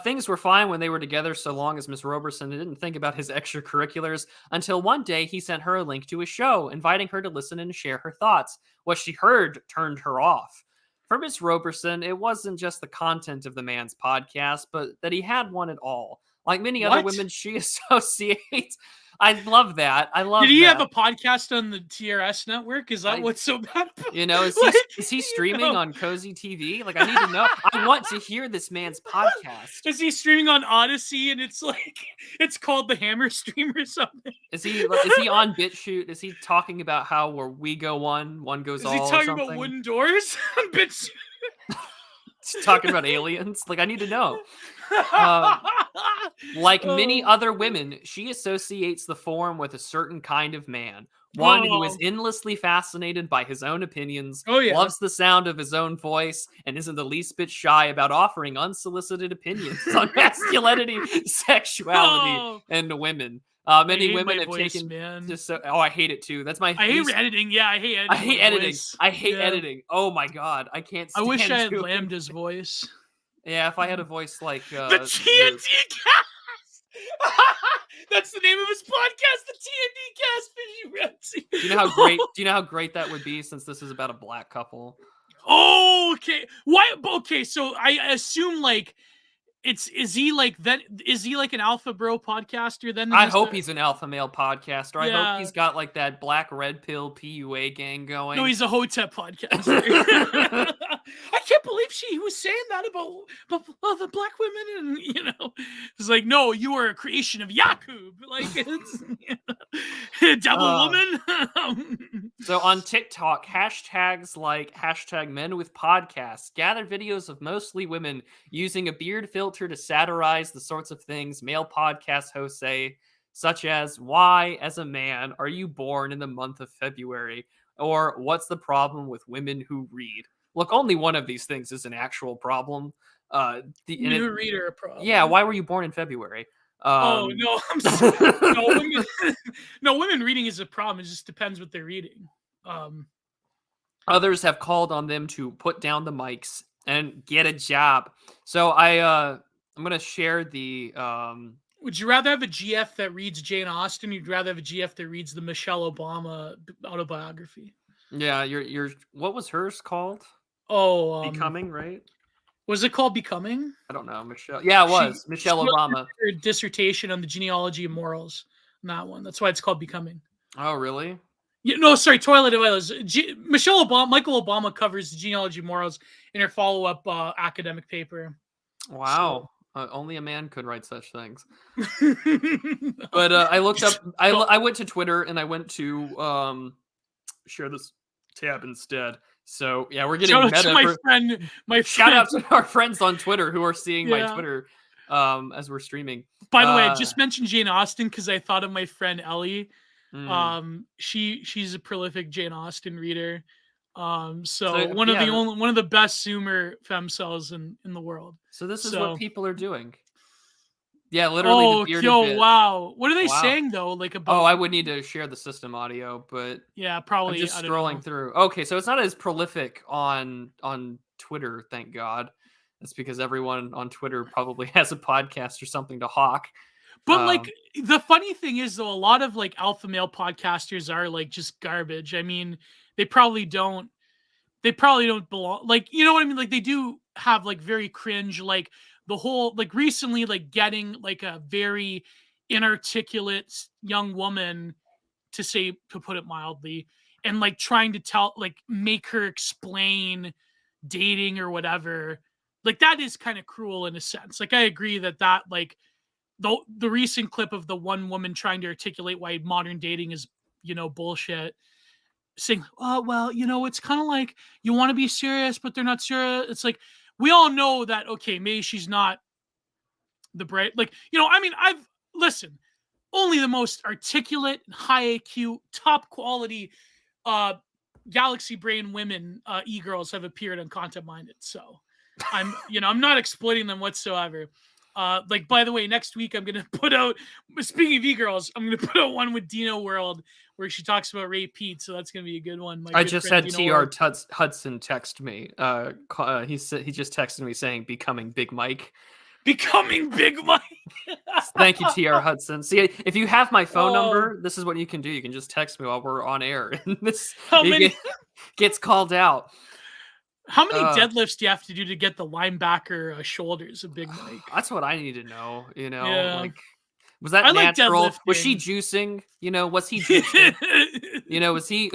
[SPEAKER 1] things were fine when they were together so long as Miss Roberson didn't think about his extracurriculars until one day he sent her a link to his show, inviting her to listen and share her thoughts. What she heard turned her off. For Miss Roberson, it wasn't just the content of the man's podcast, but that he had one at all. Like many other women she associates. I love that. Did
[SPEAKER 2] he have a podcast on the TRS network? Is that what's so bad?
[SPEAKER 1] Is he streaming on Cozy TV? Like, I need to know. I want to hear this man's podcast.
[SPEAKER 2] Is he streaming on Odyssey and it's like it's called the Hammer Stream or something?
[SPEAKER 1] Is he on BitChute? Is he talking about how where we go one goes all? Is he
[SPEAKER 2] talking about wooden doors on BitChute?
[SPEAKER 1] Talking about aliens? Like, I need to know. Like many other women, she associates the forum with a certain kind of man. One who is endlessly fascinated by his own opinions, loves the sound of his own voice, and isn't the least bit shy about offering unsolicited opinions on masculinity, sexuality, and women. Many women have taken just I hate it too. That's my.
[SPEAKER 2] I hate editing. Yeah, I hate editing.
[SPEAKER 1] I hate editing. I hate editing. Oh my god, I can't. Stand
[SPEAKER 2] I wish I had Lambda's voice.
[SPEAKER 1] Yeah, if I had a voice like
[SPEAKER 2] the TNT Cast. That's the name of his podcast, the TNT Cast.
[SPEAKER 1] Do you know how great that would be since this is about a black couple?
[SPEAKER 2] Oh, okay. Why? Okay, so I assume like. Is he like an alpha bro podcaster then?
[SPEAKER 1] I hope he's an alpha male podcaster. I hope he's got like that black red pill PUA gang going.
[SPEAKER 2] No, he's a Hotep podcaster. I can't believe he was saying that about the black women, and it's like, no, you are a creation of Yakub, like it's devil woman.
[SPEAKER 1] So on TikTok, hashtags like #MenWithPodcasts gather videos of mostly women using a beard filter to satirize the sorts of things male podcast hosts say, such as, why, as a man, are you born in the month of February? Or what's the problem with women who read? Look, only one of these things is an actual problem.
[SPEAKER 2] New reader a problem.
[SPEAKER 1] Yeah, why were you born in February?
[SPEAKER 2] No, I'm sorry. Women reading is a problem. It just depends what they're reading.
[SPEAKER 1] Others have called on them to put down the mics and get a job. So I'm gonna share the.
[SPEAKER 2] Would you rather have a GF that reads Jane Austen? Or you'd rather have a GF that reads the Michelle Obama autobiography?
[SPEAKER 1] Yeah, your what was hers called? Becoming, right?
[SPEAKER 2] Was it called Becoming?
[SPEAKER 1] I don't know, Michelle. Yeah, it was Michelle Obama.
[SPEAKER 2] Her dissertation on the genealogy of morals. Not one. That's why it's called Becoming.
[SPEAKER 1] Oh, really?
[SPEAKER 2] Yeah, no, sorry, Twilight of Wales. Michelle Obama, Michael Obama covers the genealogy of morals in her follow-up academic paper.
[SPEAKER 1] Wow. So. Only a man could write such things. But I looked up. I went to Twitter and I went to share this tab instead. So yeah, we're getting
[SPEAKER 2] shout out to my friend.
[SPEAKER 1] Shout out to our friends on Twitter who are seeing my Twitter as we're streaming.
[SPEAKER 2] By the way, I just mentioned Jane Austen because I thought of my friend Ellie. She's a prolific Jane Austen reader. So one of the best Zoomer femcells in the world.
[SPEAKER 1] So this is what people are doing. Yeah, literally.
[SPEAKER 2] Wow. What are they saying though? Like about?
[SPEAKER 1] Oh, I would need to share the system audio, but
[SPEAKER 2] yeah, probably.
[SPEAKER 1] I'm just scrolling through. Okay, so it's not as prolific on Twitter, thank God. That's because everyone on Twitter probably has a podcast or something to hawk.
[SPEAKER 2] But like the funny thing is though, a lot of like alpha male podcasters are like just garbage. I mean, they probably don't belong. Like, you know what I mean? Like they do have like very cringe, like the whole, like recently, like getting like a very inarticulate young woman, to put it mildly, and like trying to make her explain dating or whatever. Like that is kind of cruel in a sense. Like I agree that like the recent clip of the one woman trying to articulate why modern dating is, bullshit, saying, oh, well, it's kind of like you want to be serious, but they're not serious. It's like, we all know that, okay, maybe she's not the bright, like, listen, only the most articulate, high IQ, top quality, galaxy brain women, e-girls have appeared on Content Minded. So I'm not exploiting them whatsoever. Like, by the way, next week I'm gonna put out, speaking of e-girls, I'm gonna put out one with Dino World where she talks about Ray Pete, so that's gonna be a good one.
[SPEAKER 1] I just had TR Hudson text me. He just texted me saying becoming Big Mike.
[SPEAKER 2] Becoming Big Mike.
[SPEAKER 1] Thank you, TR Hudson. See, if you have my phone number, this is what you can do. You can just text me while we're on air, and this gets called out.
[SPEAKER 2] How many deadlifts do you have to do to get the linebacker shoulders of Big Mike?
[SPEAKER 1] That's what I need to know.
[SPEAKER 2] Yeah.
[SPEAKER 1] Like, was that natural? Was she juicing? Was he juicing? Was he?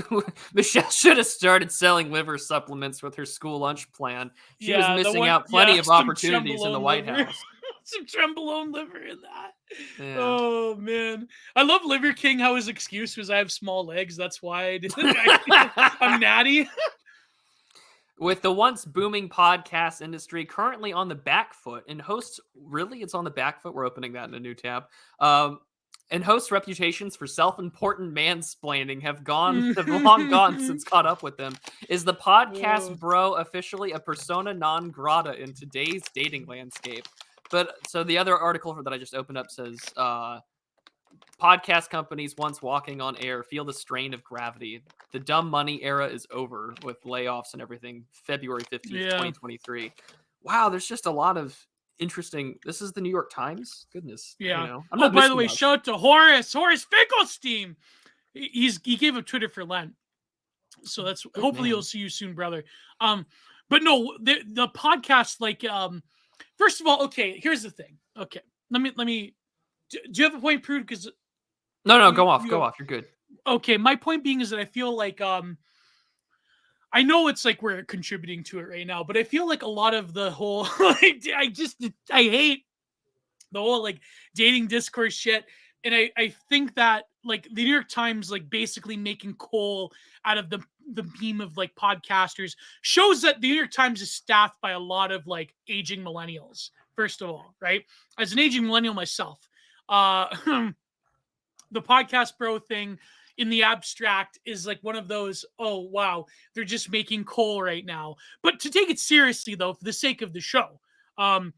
[SPEAKER 1] Michelle should have started selling liver supplements with her school lunch plan. She was missing out plenty of opportunities in the White House.
[SPEAKER 2] Some Trembolone liver in that. Yeah. Oh man, I love Liver King. How his excuse was, I have small legs. That's why I didn't. I'm natty.
[SPEAKER 1] With the once booming podcast industry currently on the back foot, and hosts, really, it's on the back foot. We're opening that in a new tab. And hosts' reputations for self-important mansplaining have long gone since caught up with them. Is the podcast bro officially a persona non grata in today's dating landscape? But so the other article that I just opened up says, podcast companies once walking on air feel the strain of gravity. The dumb money era is over with layoffs and everything. February 15th, 2023. Wow, there's just a lot of interesting. This is the New York Times. Goodness.
[SPEAKER 2] Yeah. By the way, shout out to Horace Finkelstein. He gave up Twitter for Lent, so that's good, hopefully he'll see you soon, brother. But no, the podcast, like, first of all, okay, here's the thing. Okay, let me. Do you have a point, Prude? Because
[SPEAKER 1] no, go off. You're good.
[SPEAKER 2] Okay, my point being is that I feel like I know it's like we're contributing to it right now, but I feel like a lot of the whole I hate the whole like dating discourse shit, and I think that like the New York Times like basically making coal out of the beam of like podcasters shows that the New York Times is staffed by a lot of like aging millennials. First of all, right? As an aging millennial myself. The podcast bro thing in the abstract is like one of those, oh wow, they're just making coal right now. But to take it seriously though, for the sake of the show, oh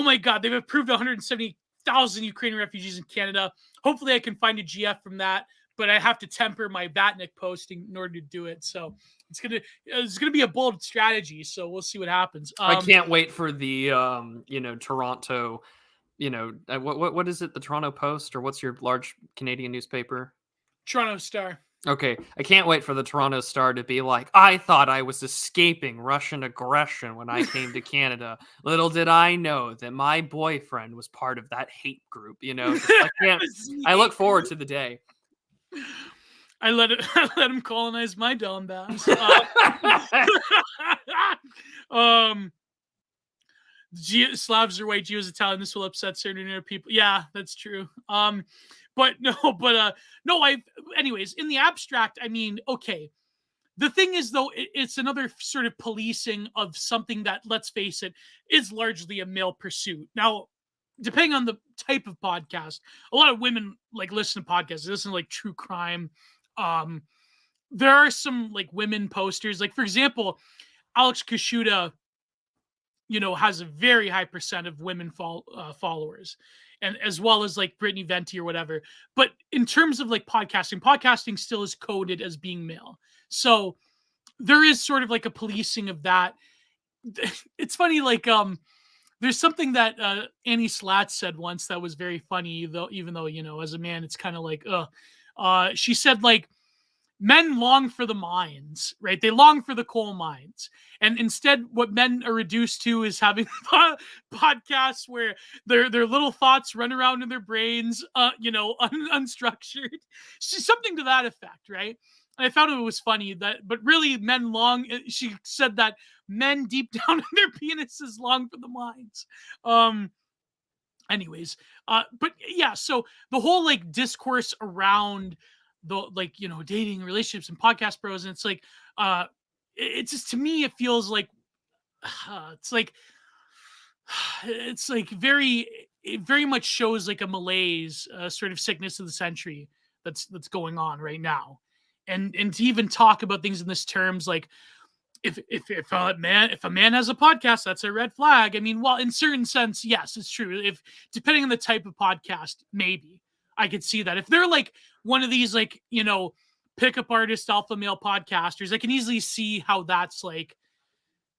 [SPEAKER 2] my god, they've approved 170,000 Ukrainian refugees in Canada. Hopefully I can find a GF from that, but I have to temper my Batnik posting in order to do it. So it's gonna be a bold strategy. So we'll see what happens.
[SPEAKER 1] I can't wait for the Toronto. What is it? The Toronto Post, or what's your large Canadian newspaper?
[SPEAKER 2] Toronto Star.
[SPEAKER 1] Okay, I can't wait for the Toronto Star to be like, I thought I was escaping Russian aggression when I came to Canada. Little did I know that my boyfriend was part of that hate group. I look forward to the day.
[SPEAKER 2] I let him colonize my Donbass. Slavs are white, Jews Italian. This will upset certain inner people. Yeah, that's true. Anyways, in the abstract, I mean, okay. The thing is, though, it's another sort of policing of something that, let's face it, is largely a male pursuit. Now, depending on the type of podcast, a lot of women like listen to podcasts. They listen to like true crime. There are some like women posters. Like, for example, Alex Kashuta, has a very high percent of women followers, and as well as like Brittany Venti or whatever. But in terms of like podcasting still is coded as being male. So there is sort of like a policing of that. It's funny, like, there's something that Annie Slatz said once that was very funny, though, even though, as a man, it's kind of like, she said, like, men long for the mines, right? They long for the coal mines. And instead, what men are reduced to is having podcasts where their little thoughts run around in their brains, unstructured. Something to that effect, right? And I found it was funny but really men long, she said that men deep down in their penises long for the mines. Anyways, but yeah, so the whole like discourse around the dating, relationships, and podcast bros, and it's like it's just, to me it feels like it's like it very much shows like a malaise, sort of sickness of the century that's going on right now. And to even talk about things in this terms, like if a man has a podcast, that's a red flag. I mean, well, in certain sense, yes, it's true. If depending on the type of podcast, maybe I could see that. If they're like one of these like, pickup artist alpha male podcasters, I can easily see how that's like,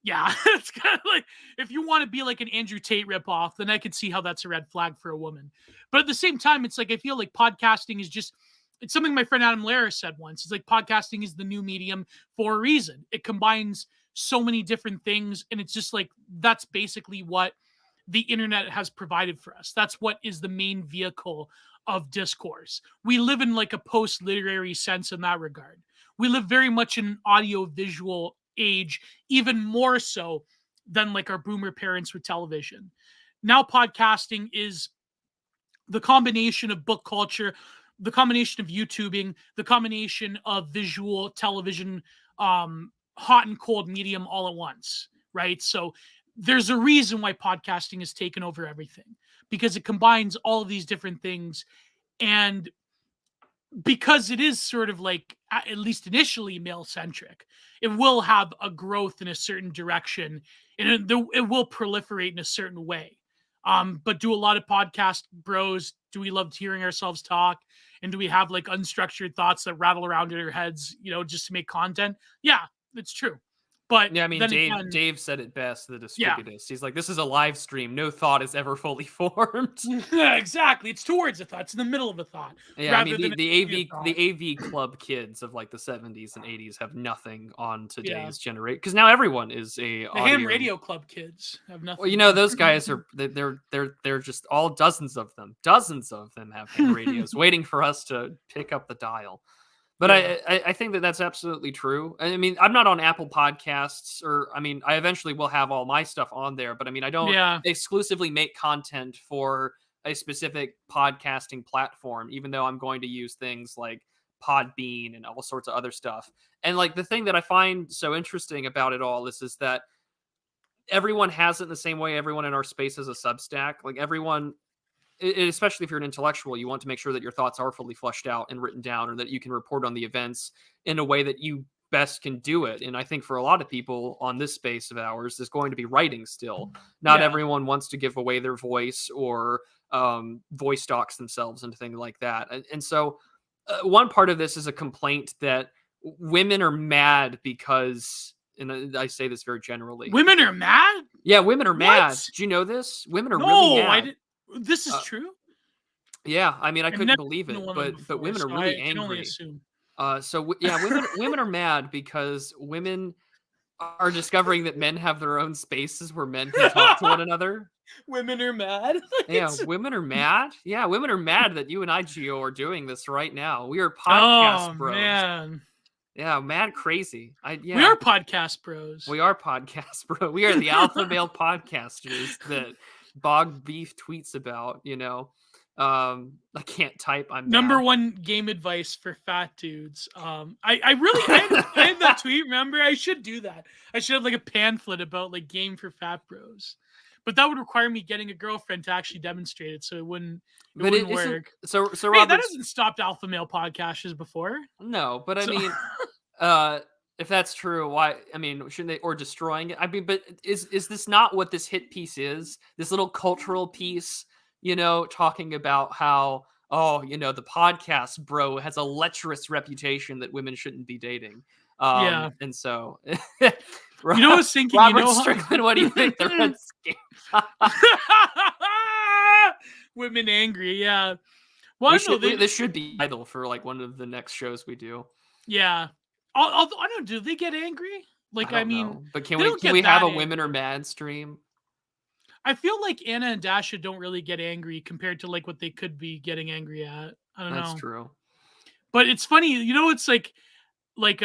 [SPEAKER 2] yeah, it's kind of like if you want to be like an Andrew Tate ripoff, then I could see how that's a red flag for a woman. But at the same time, it's like I feel like podcasting is just, it's something my friend Adam Lehrer said once. It's like podcasting is the new medium for a reason. It combines so many different things, and it's just like that's basically what the internet has provided for us. That's what is the main vehicle of discourse. We live in like a post-literary sense in that regard. We live very much in an audio-visual age, even more so than like our boomer parents with television. Now podcasting is the combination of book culture, the combination of YouTubing, the combination of visual television, hot and cold medium all at once, right? So there's a reason why podcasting has taken over everything, because it combines all of these different things. And because it is sort of like, at least initially, male-centric, it will have a growth in a certain direction, and it will proliferate in a certain way. But do a lot of podcast bros, do we love hearing ourselves talk? And do we have like unstructured thoughts that rattle around in our heads, just to make content? Yeah, it's true. But
[SPEAKER 1] yeah, I mean, Dave said it best, the distributist. Yeah. He's like, this is a live stream. No thought is ever fully formed.
[SPEAKER 2] Yeah, exactly. It's towards a thought. It's in the middle of a thought.
[SPEAKER 1] Yeah, I mean, the AV club kids of like the 70s and 80s have nothing on today's generation, because now everyone is the
[SPEAKER 2] ham radio club kids have nothing.
[SPEAKER 1] Well, those guys are they're just all dozens of them have ham radios waiting for us to pick up the dial. But yeah. I think that's absolutely true. I mean, I'm not on Apple Podcasts, or I mean, I eventually will have all my stuff on there, but I mean, I don't exclusively make content for a specific podcasting platform, even though I'm going to use things like Podbean and all sorts of other stuff. And like the thing that I find so interesting about it all is that everyone has it in the same way. Everyone in our space has a Substack. Like everyone, especially if you're an intellectual, you want to make sure that your thoughts are fully fleshed out and written down, or that you can report on the events in a way that you best can do it. And I think for a lot of people on this space of ours, there's going to be writing still. Not everyone wants to give away their voice or voice docs themselves and things like that. And so one part of this is a complaint that women are mad because, and I say this very generally.
[SPEAKER 2] Women are mad?
[SPEAKER 1] Yeah, women are mad. Do you know this? Women are really mad.
[SPEAKER 2] This is true?
[SPEAKER 1] Yeah, I mean, I couldn't believe it, but women are really angry.
[SPEAKER 2] I can only assume.
[SPEAKER 1] Women are mad because women are discovering that men have their own spaces where men can talk to one another.
[SPEAKER 2] Women are mad?
[SPEAKER 1] Yeah, women are mad. Yeah, women are mad that you and I, Gio, are doing this right now. We are podcast bros. Man. Yeah, mad crazy. We
[SPEAKER 2] are podcast bros.
[SPEAKER 1] We are podcast bros. We are the alpha male podcasters that Bog Beef tweets about, I can't type. I'm
[SPEAKER 2] number one game advice for fat dudes. I had that tweet. Remember, I should do that. I should have like a pamphlet about like game for fat bros, but that would require me getting a girlfriend to actually demonstrate it, so it wouldn't work.
[SPEAKER 1] So
[SPEAKER 2] hey, that hasn't stopped alpha male podcasters before.
[SPEAKER 1] No, but I mean, if that's true, why? I mean, shouldn't they, or destroying it? I mean, but is this not what this hit piece is? This little cultural piece, talking about how, the podcast bro has a lecherous reputation that women shouldn't be dating. And so,
[SPEAKER 2] I was thinking,
[SPEAKER 1] Robert Strickland, what do you think? The Red Scare.
[SPEAKER 2] Women angry, yeah. Well,
[SPEAKER 1] this should be idle for like one of the next shows we do.
[SPEAKER 2] Yeah. Although I don't. Do they get angry? Like,
[SPEAKER 1] I
[SPEAKER 2] I
[SPEAKER 1] don't
[SPEAKER 2] mean,
[SPEAKER 1] know. But
[SPEAKER 2] they don't
[SPEAKER 1] can
[SPEAKER 2] get
[SPEAKER 1] we have
[SPEAKER 2] that
[SPEAKER 1] a women are
[SPEAKER 2] angry.
[SPEAKER 1] mad stream?
[SPEAKER 2] I feel like Anna and Dasha don't really get angry compared to like what they could be getting angry at. I don't
[SPEAKER 1] That's
[SPEAKER 2] know.
[SPEAKER 1] true.
[SPEAKER 2] But it's funny, it's like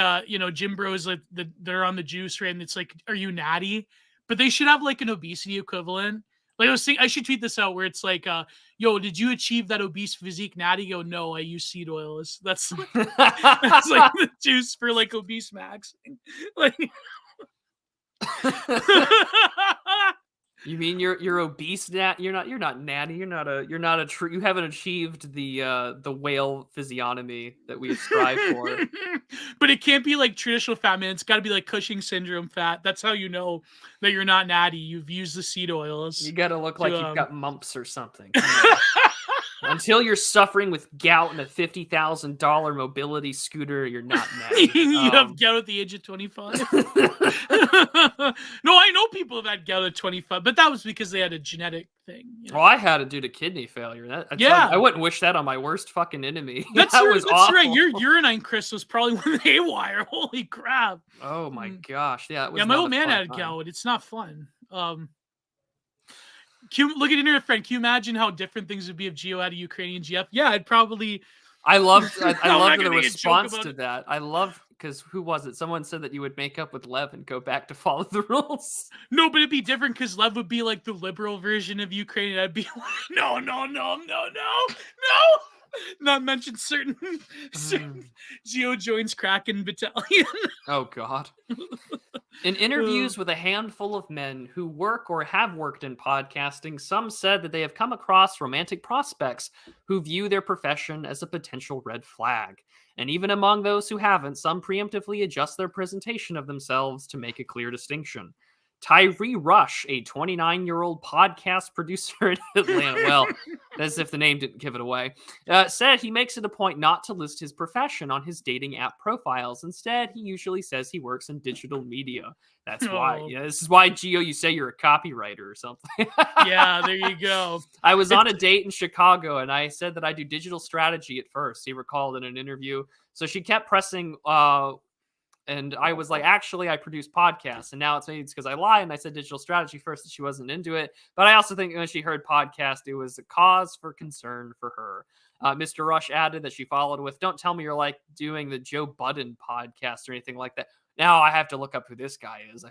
[SPEAKER 2] Jim Bros like they're on the juice, right? And it's like, are you natty? But they should have like an obesity equivalent. Like I was thinking, I should tweet this out where it's like, yo, did you achieve that obese physique, natty? Go, no, I use seed oils. That's like the juice for like obese max. Like
[SPEAKER 1] You mean you're obese, Nat? You're not natty. You're not a true. You haven't achieved the whale physiognomy that we strive for.
[SPEAKER 2] But it can't be like traditional fat, man. It's got to be like Cushing syndrome fat. That's how you know that you're not natty. You've used the seed oils.
[SPEAKER 1] You got to look like you've got mumps or something. Until you're suffering with gout and a $50,000 mobility scooter, you're not natty.
[SPEAKER 2] You have gout at the age of 25. No, I know people have had gout at 25, but that was because they had a genetic thing.
[SPEAKER 1] Well, I had it due to kidney failure. I wouldn't wish that on my worst fucking enemy.
[SPEAKER 2] That's
[SPEAKER 1] awful.
[SPEAKER 2] right. Your urinine crystals probably went haywire. Holy crap!
[SPEAKER 1] Oh my gosh! Yeah, it was.
[SPEAKER 2] Yeah, my old man had gout. It's not fun. Look at internet friend. Can you imagine how different things would be if Geo had a Ukrainian GF? Yeah, I'd probably.
[SPEAKER 1] I loved the response to that. I loved because who was it? Someone said that you would make up with Lev and go back to follow the rules.
[SPEAKER 2] No, but it'd be different because Lev would be like the liberal version of Ukraine. I'd be like, no. Not mention certain Geo joins Kraken battalion.
[SPEAKER 1] Oh God. In interviews with a handful of men who work or have worked in podcasting, some said that they have come across romantic prospects who view their profession as a potential red flag. And even among those who haven't, some preemptively adjust their presentation of themselves to make a clear distinction. Tyree Rush, a 29-year-old podcast producer in Atlanta, well, as if the name didn't give it away, said he makes it a point not to list his profession on his dating app profiles. Instead, he usually says he works in digital media. That's why. Yeah, this is why, Geo, you say you're a copywriter or something.
[SPEAKER 2] Yeah, there you go.
[SPEAKER 1] I was on a date in Chicago, and I said that I do digital strategy at first, he recalled in an interview. So she kept pressing... and I was like, actually, I produce podcasts. And now it's because I lie. And I said digital strategy first, and she wasn't into it. But I also think when she heard podcast, it was a cause for concern for her. Mr. Rush added that she followed with, don't tell me you're like doing the Joe Budden podcast or anything like that. Now I have to look up who this guy is.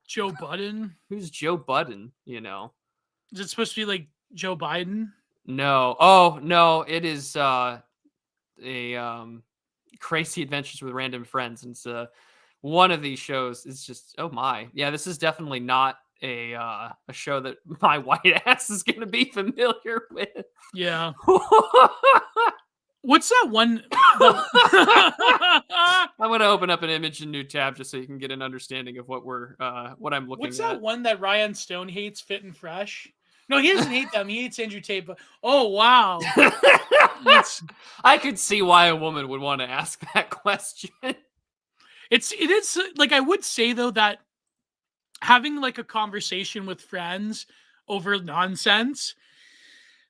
[SPEAKER 2] Joe Budden?
[SPEAKER 1] Who's Joe Budden?
[SPEAKER 2] Is it supposed to be like Joe Biden?
[SPEAKER 1] No. Oh, no. It is Crazy Adventures with Random Friends. And it's one of these shows is just, oh my. Yeah, this is definitely not a show that my white ass is going to be familiar with.
[SPEAKER 2] Yeah. What's that one?
[SPEAKER 1] I'm going to open up an image in new tab just so you can get an understanding of what I'm looking at.
[SPEAKER 2] What's that one that Ryan Stone hates, Fit and Fresh? No, he doesn't hate them. He hates Andrew Tate. But oh wow,
[SPEAKER 1] I could see why a woman would want to ask that question.
[SPEAKER 2] It is like, I would say though that having like a conversation with friends over nonsense,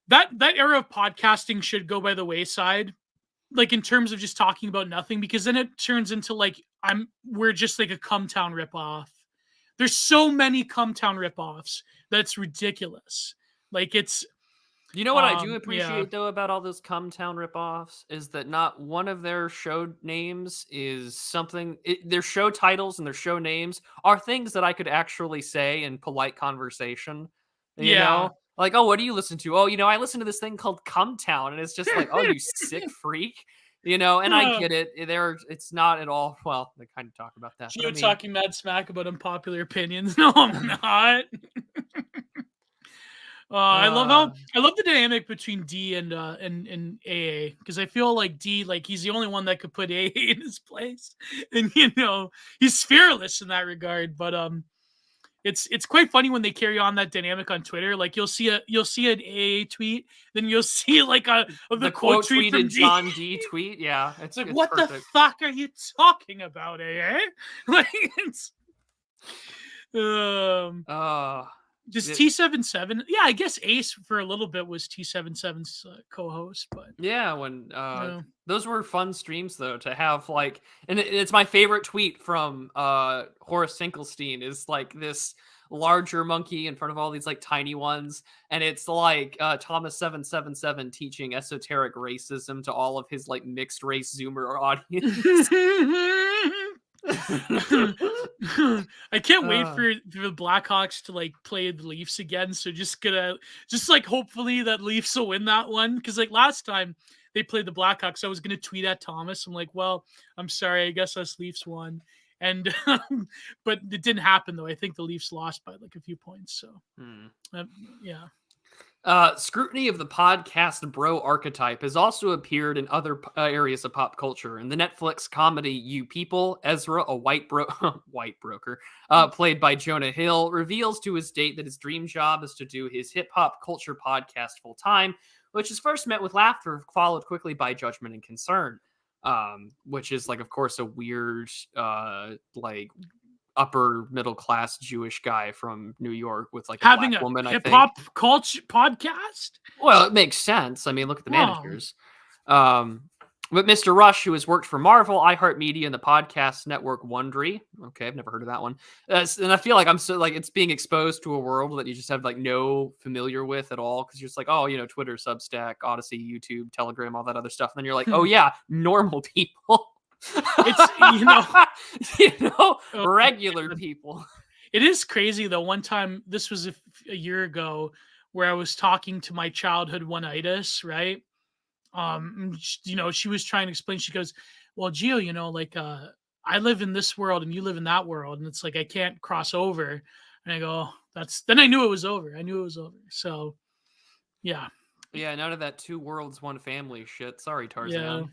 [SPEAKER 2] that era of podcasting should go by the wayside. Like in terms of just talking about nothing, because then it turns into like we're just like a Cumtown ripoff. There's so many Cumtown ripoffs that's ridiculous. Like it's,
[SPEAKER 1] you know what I do appreciate though about all those Cumtown ripoffs is that not one of their show names is something. Their show titles and their show names are things that I could actually say in polite conversation. You know? Like, oh, what do you listen to? Oh, I listen to this thing called Cumtown, and it's just like, oh, you sick freak. And I get it. It's not at all. Well, they kind of talk about that.
[SPEAKER 2] You're talking mad smack about unpopular opinions. No, I'm not. I love the dynamic between D and AA, because I feel like D, like he's the only one that could put AA in his place, and he's fearless in that regard. But it's quite funny when they carry on that dynamic on Twitter. Like you'll see an AA tweet, then you'll see like the quote tweet from
[SPEAKER 1] John D tweet. Yeah,
[SPEAKER 2] it's like, what perfect. The fuck are you talking about, AA? Like it's Does T77? Yeah, I guess Ace for a little bit was T77's co-host, but
[SPEAKER 1] yeah, when those were fun streams though to have, like, and it's my favorite tweet from Horace Finkelstein is like this larger monkey in front of all these like tiny ones, and it's like Thomas 777 teaching esoteric racism to all of his like mixed race Zoomer audience.
[SPEAKER 2] I can't wait for the Blackhawks to like play the Leafs again. So just like hopefully that Leafs will win that one, because like last time they played the Blackhawks, I was gonna tweet at Thomas. I'm like, well, I'm sorry, I guess us Leafs won. And but it didn't happen though. I think the Leafs lost by like a few points. So yeah.
[SPEAKER 1] Scrutiny of the podcast bro archetype has also appeared in other areas of pop culture. In the Netflix comedy You People, Ezra, a white broker, played by Jonah Hill, reveals to his date that his dream job is to do his hip hop culture podcast full time, which is first met with laughter, followed quickly by judgment and concern. Which is like, of course, a weird, like upper middle class Jewish guy from New York with like
[SPEAKER 2] having
[SPEAKER 1] black woman,
[SPEAKER 2] a hip hop culture podcast.
[SPEAKER 1] Well, it makes sense. I mean, look at the managers. But Mr. Rush, who has worked for Marvel, iHeartMedia, and the podcast network Wondery. Okay, I've never heard of that one. And I feel like I'm so like it's being exposed to a world that you just have like no familiar with at all, because you're just like, oh, you know, Twitter, Substack, Odyssey, YouTube, Telegram, all that other stuff. And then you're like, oh yeah, normal people. It's regular people.
[SPEAKER 2] It is crazy though. One time, this was a year ago, where I was talking to my childhood one-itis, right? She was trying to explain. She goes, well, Gio, like I live in this world and you live in that world, and it's like I can't cross over. And I go, then I knew it was over. So yeah,
[SPEAKER 1] none of that 2 worlds 1 family shit. Sorry, Tarzan.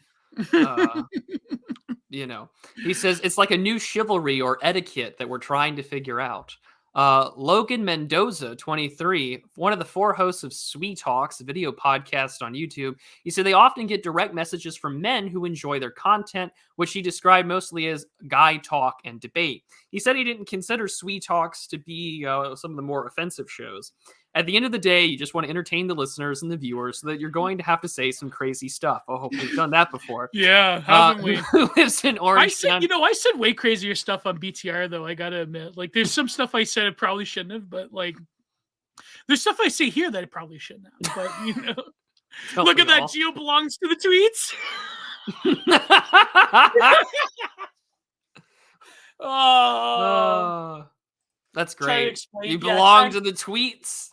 [SPEAKER 1] He says it's like a new chivalry or etiquette that we're trying to figure out. Logan Mendoza, 23, one of the 4 hosts of Sweet Talks, a video podcast on YouTube. He said they often get direct messages from men who enjoy their content, which he described mostly as guy talk and debate. He said he didn't consider Sweet Talks to be some of the more offensive shows. At the end of the day, you just want to entertain the listeners and the viewers, so that you're going to have to say some crazy stuff. I hope we've done that before.
[SPEAKER 2] Yeah, haven't we?
[SPEAKER 1] Who lives in Orange County?
[SPEAKER 2] I said way crazier stuff on BTR, though, I gotta admit. Like, there's some stuff I said I probably shouldn't have, but, like, theres stuff I say here that I probably shouldn't have. But, look at that. Gio belongs to the tweets.
[SPEAKER 1] That's great. You belong to the tweets.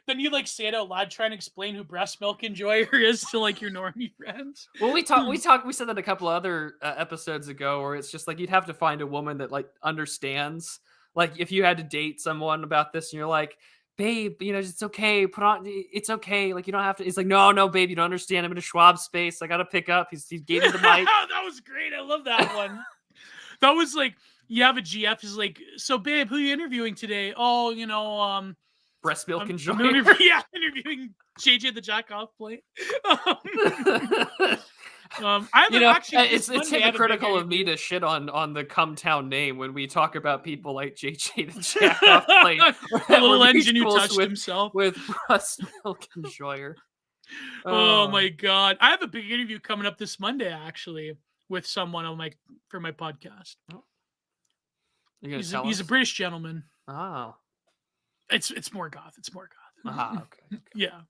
[SPEAKER 2] Then you like say it out loud, trying to explain who breast milk enjoyer is to like your normie friends.
[SPEAKER 1] Well, we said that a couple other episodes ago, where it's just like you'd have to find a woman that like understands. Like if you had to date someone about this, and you're like, babe, it's okay. It's okay. Like you don't have to. It's like, no, babe, you don't understand. I'm in a Schwab space. I got to pick up. He gave me the mic.
[SPEAKER 2] That was great. I love that one. That was like, you have a GF is like, so babe, who are you interviewing today? Oh,
[SPEAKER 1] breast milk enjoyer.
[SPEAKER 2] Interviewing JJ the jack off plate.
[SPEAKER 1] It's hypocritical of me to shit on the Cumtown name when we talk about people like JJ the jack off plate.
[SPEAKER 2] The little engine who touched himself
[SPEAKER 1] with breast milk enjoyer.
[SPEAKER 2] Oh my god! I have a big interview coming up this Monday, actually, with someone for my podcast. He's a British gentleman.
[SPEAKER 1] Oh,
[SPEAKER 2] it's Morgoth. It's Morgoth.
[SPEAKER 1] Okay.
[SPEAKER 2] Yeah.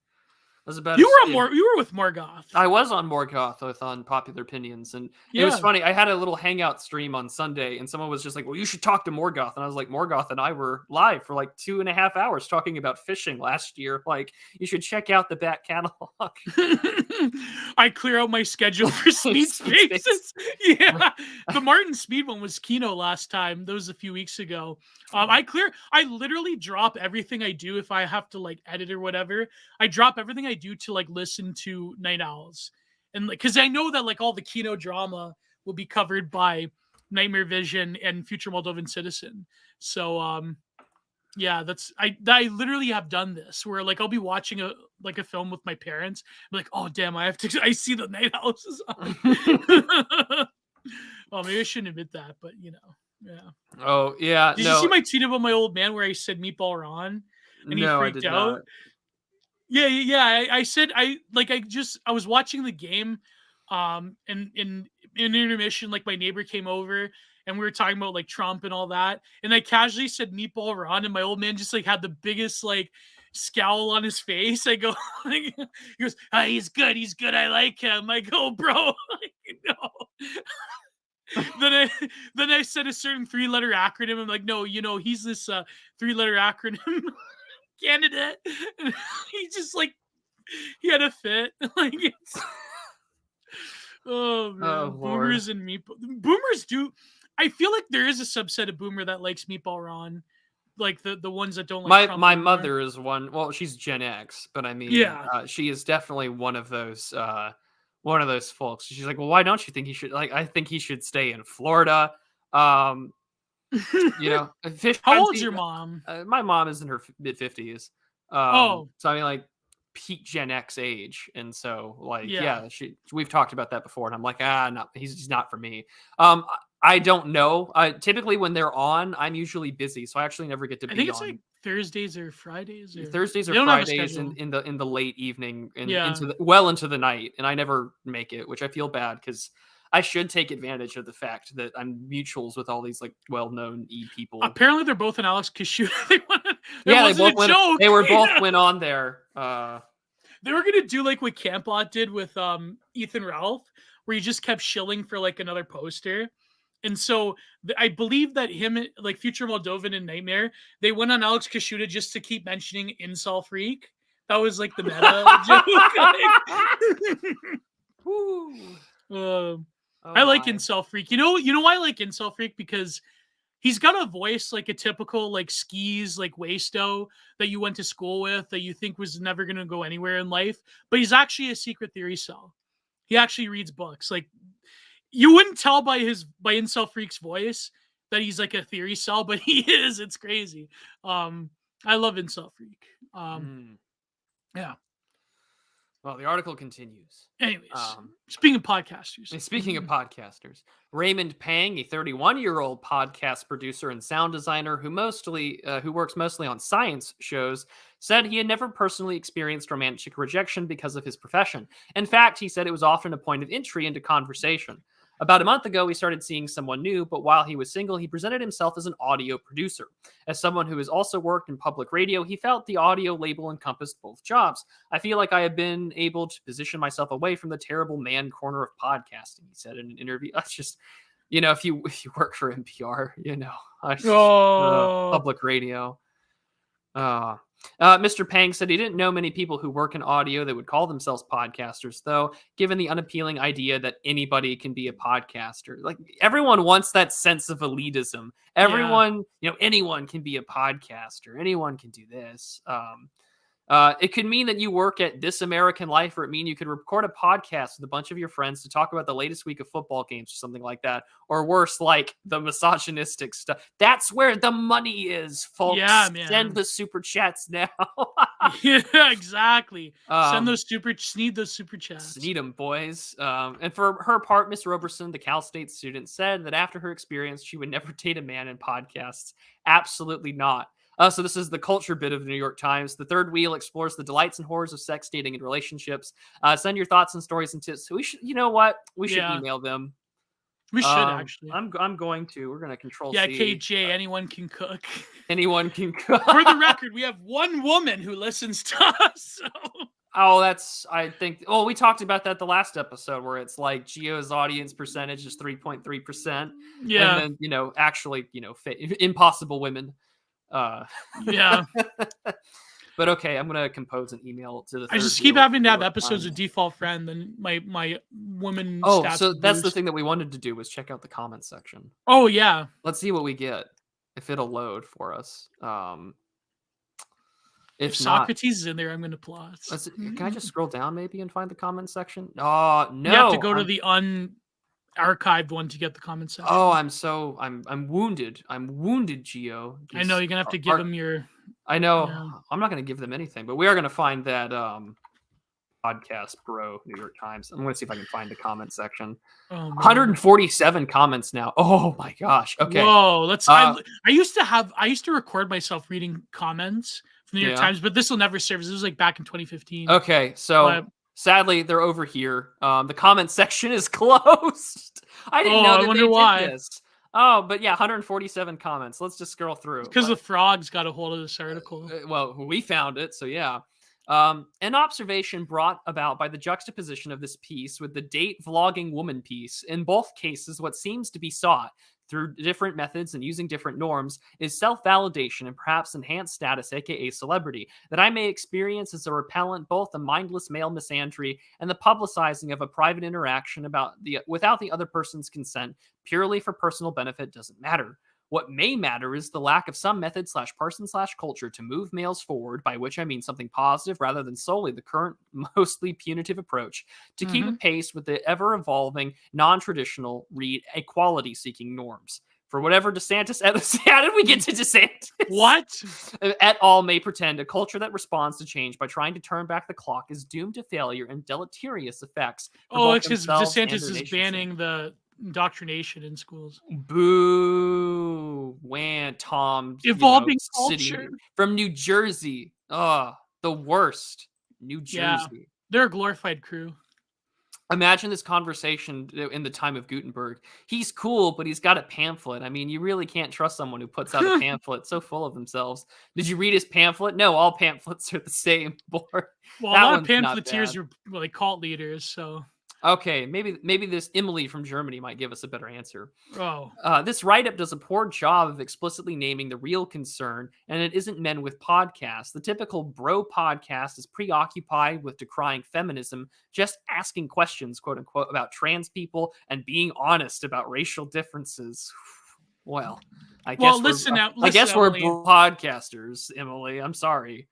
[SPEAKER 1] Was about
[SPEAKER 2] you were with Morgoth.
[SPEAKER 1] I was on Morgoth with Unpopular Opinions, and it was funny. I had a little hangout stream on Sunday, and someone was just like, well, you should talk to Morgoth. And I was like, Morgoth and I were live for like 2.5 hours talking about fishing last year. Like, you should check out the back catalog.
[SPEAKER 2] I clear out my schedule for Speed Spaces. Yeah. The Martin Speed one was Kino last time. That was a few weeks ago. I literally drop everything I do if I have to like edit or whatever. I drop everything I do to like listen to Night Owls, and like because I know that like all the Kino drama will be covered by Nightmare Vision and Future Moldovan Citizen. So I literally have done this where like I'll be watching a film with my parents. I'm like, oh damn, I see the Night Owls is on. Well, maybe I shouldn't admit that, but yeah.
[SPEAKER 1] Oh yeah.
[SPEAKER 2] Did you see my tweet about my old man where I said Meatball Ron? and he
[SPEAKER 1] No, I
[SPEAKER 2] freaked
[SPEAKER 1] did
[SPEAKER 2] out.
[SPEAKER 1] not.
[SPEAKER 2] Yeah. I said I was watching the game, and in intermission, like my neighbor came over and we were talking about like Trump and all that, and I casually said Meatball Ron, and my old man just like had the biggest like scowl on his face. I go, he goes, he's good, I like him. I go, bro, no. then I said a certain 3-letter acronym. I'm like, no, he's this 3-letter acronym candidate. And he just like he had a fit. Like it's oh man,
[SPEAKER 1] Oh, Lord.
[SPEAKER 2] boomers and meatball. Boomers do. I feel like there is a subset of boomer that likes Meatball Ron, like the ones that don't like Trump
[SPEAKER 1] My
[SPEAKER 2] anymore.
[SPEAKER 1] mother is one. Well, she's Gen X, but I mean,
[SPEAKER 2] Yeah.
[SPEAKER 1] she is definitely one of those folks. She's like, well, why don't you think he should? Like, I think he should stay in Florida. You know,
[SPEAKER 2] How old's your mom?
[SPEAKER 1] My mom is in her mid-50s.
[SPEAKER 2] Oh.
[SPEAKER 1] So I mean, like peak Gen X age, and so like,
[SPEAKER 2] Yeah.
[SPEAKER 1] we've talked about that before, and I'm like, no, he's not for me. I don't know. Typically when they're on, I'm usually busy, so I actually never get to be on.
[SPEAKER 2] I think it's like Thursdays or Fridays. Or...
[SPEAKER 1] Thursdays or
[SPEAKER 2] They don't have a
[SPEAKER 1] Fridays
[SPEAKER 2] schedule.
[SPEAKER 1] in the late evening and
[SPEAKER 2] Yeah.
[SPEAKER 1] into the night, and I never make it, which I feel bad because I should take advantage of the fact that I'm mutuals with all these like well-known people.
[SPEAKER 2] Apparently, they're both in Alex Kashuta.
[SPEAKER 1] They both went on there.
[SPEAKER 2] They were gonna do like what Camplot did with Ethan Ralph, where he just kept shilling for like another poster. And so I believe that him, like Future Moldovan and Nightmare, they went on Alex Kashuta just to keep mentioning Incel Freak. That was like the meta joke. I like Incel Freak. You know why I like Incel Freak? Because he's got a voice like a typical like skis, like Waisto that you went to school with that you think was never going to go anywhere in life. But he's actually a secret theory cell. He actually reads books. Like you wouldn't tell by Incel Freak's voice that he's like a theory cell, but he is. It's crazy. I love Incel Freak. Yeah.
[SPEAKER 1] Well, the article continues.
[SPEAKER 2] Anyways, speaking of podcasters.
[SPEAKER 1] Raymond Pang, a 31-year-old podcast producer and sound designer who works mostly on science shows, said he had never personally experienced romantic rejection because of his profession. In fact, he said it was often a point of entry into conversation. About a month ago, he started seeing someone new, but while he was single, he presented himself as an audio producer. As someone who has also worked in public radio, he felt the audio label encompassed both jobs. I feel like I have been able to position myself away from the terrible man corner of podcasting, he said in an interview. That's just, if you work for NPR, public radio. Mr. Pang said he didn't know many people who work in audio that would call themselves podcasters, though, given the unappealing idea that anybody can be a podcaster. Like, everyone wants that sense of elitism. Everyone, anyone can be a podcaster. Anyone can do this. It could mean that you work at This American Life, or it mean you could record a podcast with a bunch of your friends to talk about the latest week of football games or something like that. Or worse, like the misogynistic stuff. That's where the money is, folks.
[SPEAKER 2] Yeah, man.
[SPEAKER 1] Send the super chats now.
[SPEAKER 2] Yeah, exactly. Need those super chats.
[SPEAKER 1] Need them, boys. And for her part, Miss Roberson, the Cal State student, said that after her experience, she would never date a man in podcasts. Absolutely not. So this is the culture bit of the New York Times. The third wheel explores the delights and horrors of sex, dating, and relationships. Send your thoughts and stories and tips. We should, We should email them.
[SPEAKER 2] We should actually.
[SPEAKER 1] I'm going to. We're going to control.
[SPEAKER 2] Yeah,
[SPEAKER 1] C.
[SPEAKER 2] KJ. Anyone can cook.
[SPEAKER 1] Anyone can cook.
[SPEAKER 2] For the record, we have one woman who listens to us. So.
[SPEAKER 1] I think. Oh, we talked about that the last episode where it's like Geo's audience percentage is 3.3%.
[SPEAKER 2] Yeah.
[SPEAKER 1] And then actually impossible women.
[SPEAKER 2] Yeah.
[SPEAKER 1] But okay, I'm gonna compose an email to the.
[SPEAKER 2] I just keep having to have episodes with default friend, and my woman.
[SPEAKER 1] Oh, so that's the thing that we wanted to do was check out the comments section.
[SPEAKER 2] Oh yeah.
[SPEAKER 1] Let's see what we get if it'll load for us. If
[SPEAKER 2] Socrates is in there, I'm gonna plot.
[SPEAKER 1] Can I just scroll down maybe and find the comments section? No.
[SPEAKER 2] You have to go to the archived one to get the comment section.
[SPEAKER 1] Oh, I'm wounded. I'm wounded, Geo.
[SPEAKER 2] I know you're gonna have to give them your.
[SPEAKER 1] I know. Yeah. I'm not gonna give them anything, but we are gonna find that podcast bro, New York Times. I'm going to see if I can find the comment section.
[SPEAKER 2] Oh,
[SPEAKER 1] 147 comments now. Oh my gosh. Okay.
[SPEAKER 2] Whoa, I used to record myself reading comments from the New York Times, but this will never serve. This was like back in 2015.
[SPEAKER 1] Okay, so sadly they're over here. The comment section is closed. I didn't know that I wonder why. This. Oh, but yeah, 147 comments. Let's just scroll through.
[SPEAKER 2] Because the frogs got a hold of this article.
[SPEAKER 1] Well, we found it, so yeah. An observation brought about by the juxtaposition of this piece with the date vlogging woman piece. In both cases, what seems to be sought through different methods and using different norms is self-validation and perhaps enhanced status, aka celebrity, that I may experience as a repellent both the mindless male misandry and the publicizing of a private interaction without the other person's consent, purely for personal benefit, doesn't matter. What may matter is the lack of some method /person/culture to move males forward, by which I mean something positive rather than solely the current mostly punitive approach, to keep pace with the ever-evolving, non-traditional, equality-seeking norms. For whatever DeSantis, how did we get to DeSantis?
[SPEAKER 2] What?
[SPEAKER 1] Et al. May pretend a culture that responds to change by trying to turn back the clock is doomed to failure and deleterious effects.
[SPEAKER 2] Oh, it's because DeSantis is banning the indoctrination in schools.
[SPEAKER 1] Boo! Wham! Tom.
[SPEAKER 2] Evolving culture.
[SPEAKER 1] From New Jersey. The worst. New Jersey.
[SPEAKER 2] Yeah, they're a glorified crew.
[SPEAKER 1] Imagine this conversation in the time of Gutenberg. He's cool, but he's got a pamphlet. I mean, you really can't trust someone who puts out a pamphlet so full of themselves. Did you read his pamphlet? No, all pamphlets are the same.
[SPEAKER 2] Well, a lot of pamphleteers are like cult leaders, so...
[SPEAKER 1] Okay, maybe this Emily from Germany might give us a better answer.
[SPEAKER 2] Oh.
[SPEAKER 1] This write-up does a poor job of explicitly naming the real concern, and it isn't men with podcasts. The typical bro podcast is preoccupied with decrying feminism, just asking questions, quote unquote, about trans people and being honest about racial differences. Well, I guess we're podcasters, Emily. I'm sorry.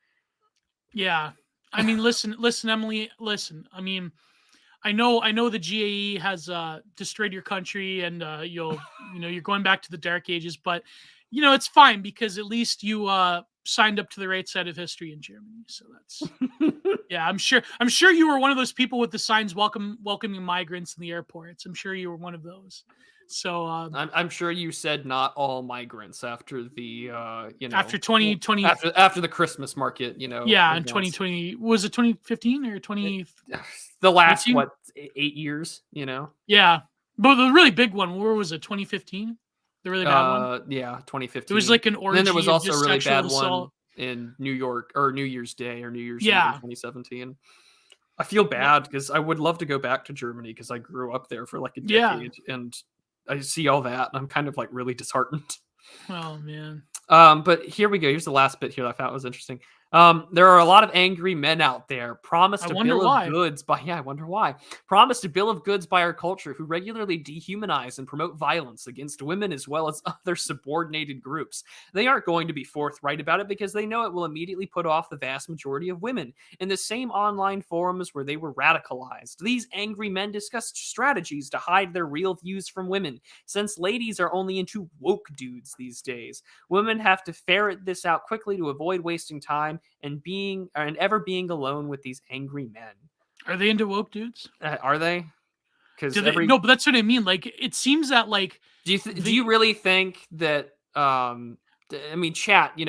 [SPEAKER 2] Yeah. I mean, listen, Emily, listen. I mean, I know the GAE has destroyed your country, and you're going back to the dark ages, but it's fine because at least you signed up to the right side of history in Germany. So that's yeah, I'm sure you were one of those people with the signs welcoming migrants in the airports. I'm sure you were one of those. So
[SPEAKER 1] I'm sure you said not all migrants after the
[SPEAKER 2] after 2020
[SPEAKER 1] after the Christmas market,
[SPEAKER 2] yeah, in 2020. Was it 2015 or 20?
[SPEAKER 1] The last 8 years,
[SPEAKER 2] Yeah, but the really big one, where was it? 2015. The really bad one.
[SPEAKER 1] Yeah, 2015.
[SPEAKER 2] It was like an orgy.
[SPEAKER 1] And then there was also
[SPEAKER 2] a
[SPEAKER 1] really bad
[SPEAKER 2] assault.
[SPEAKER 1] One in New York or New Year's Day or New Year's Eve in 2017. I feel bad because I would love to go back to Germany because I grew up there for like a decade, and I see all that, and I'm kind of like really disheartened.
[SPEAKER 2] Oh man.
[SPEAKER 1] But here we go. Here's the last bit here that I found was interesting. There are a lot of angry men out there. Promised a bill of goods by I wonder why. Promised a bill of goods by our culture who regularly dehumanize and promote violence against women as well as other subordinated groups. They aren't going to be forthright about it because they know it will immediately put off the vast majority of women. In the same online forums where they were radicalized, these angry men discussed strategies to hide their real views from women, since ladies are only into woke dudes these days. Women have to ferret this out quickly to avoid wasting time and ever being alone with these angry men.
[SPEAKER 2] Are they into woke dudes?
[SPEAKER 1] Are they? Because
[SPEAKER 2] no, but that's what I mean. Like, it seems that like.
[SPEAKER 1] Do you really think that? I mean, chat.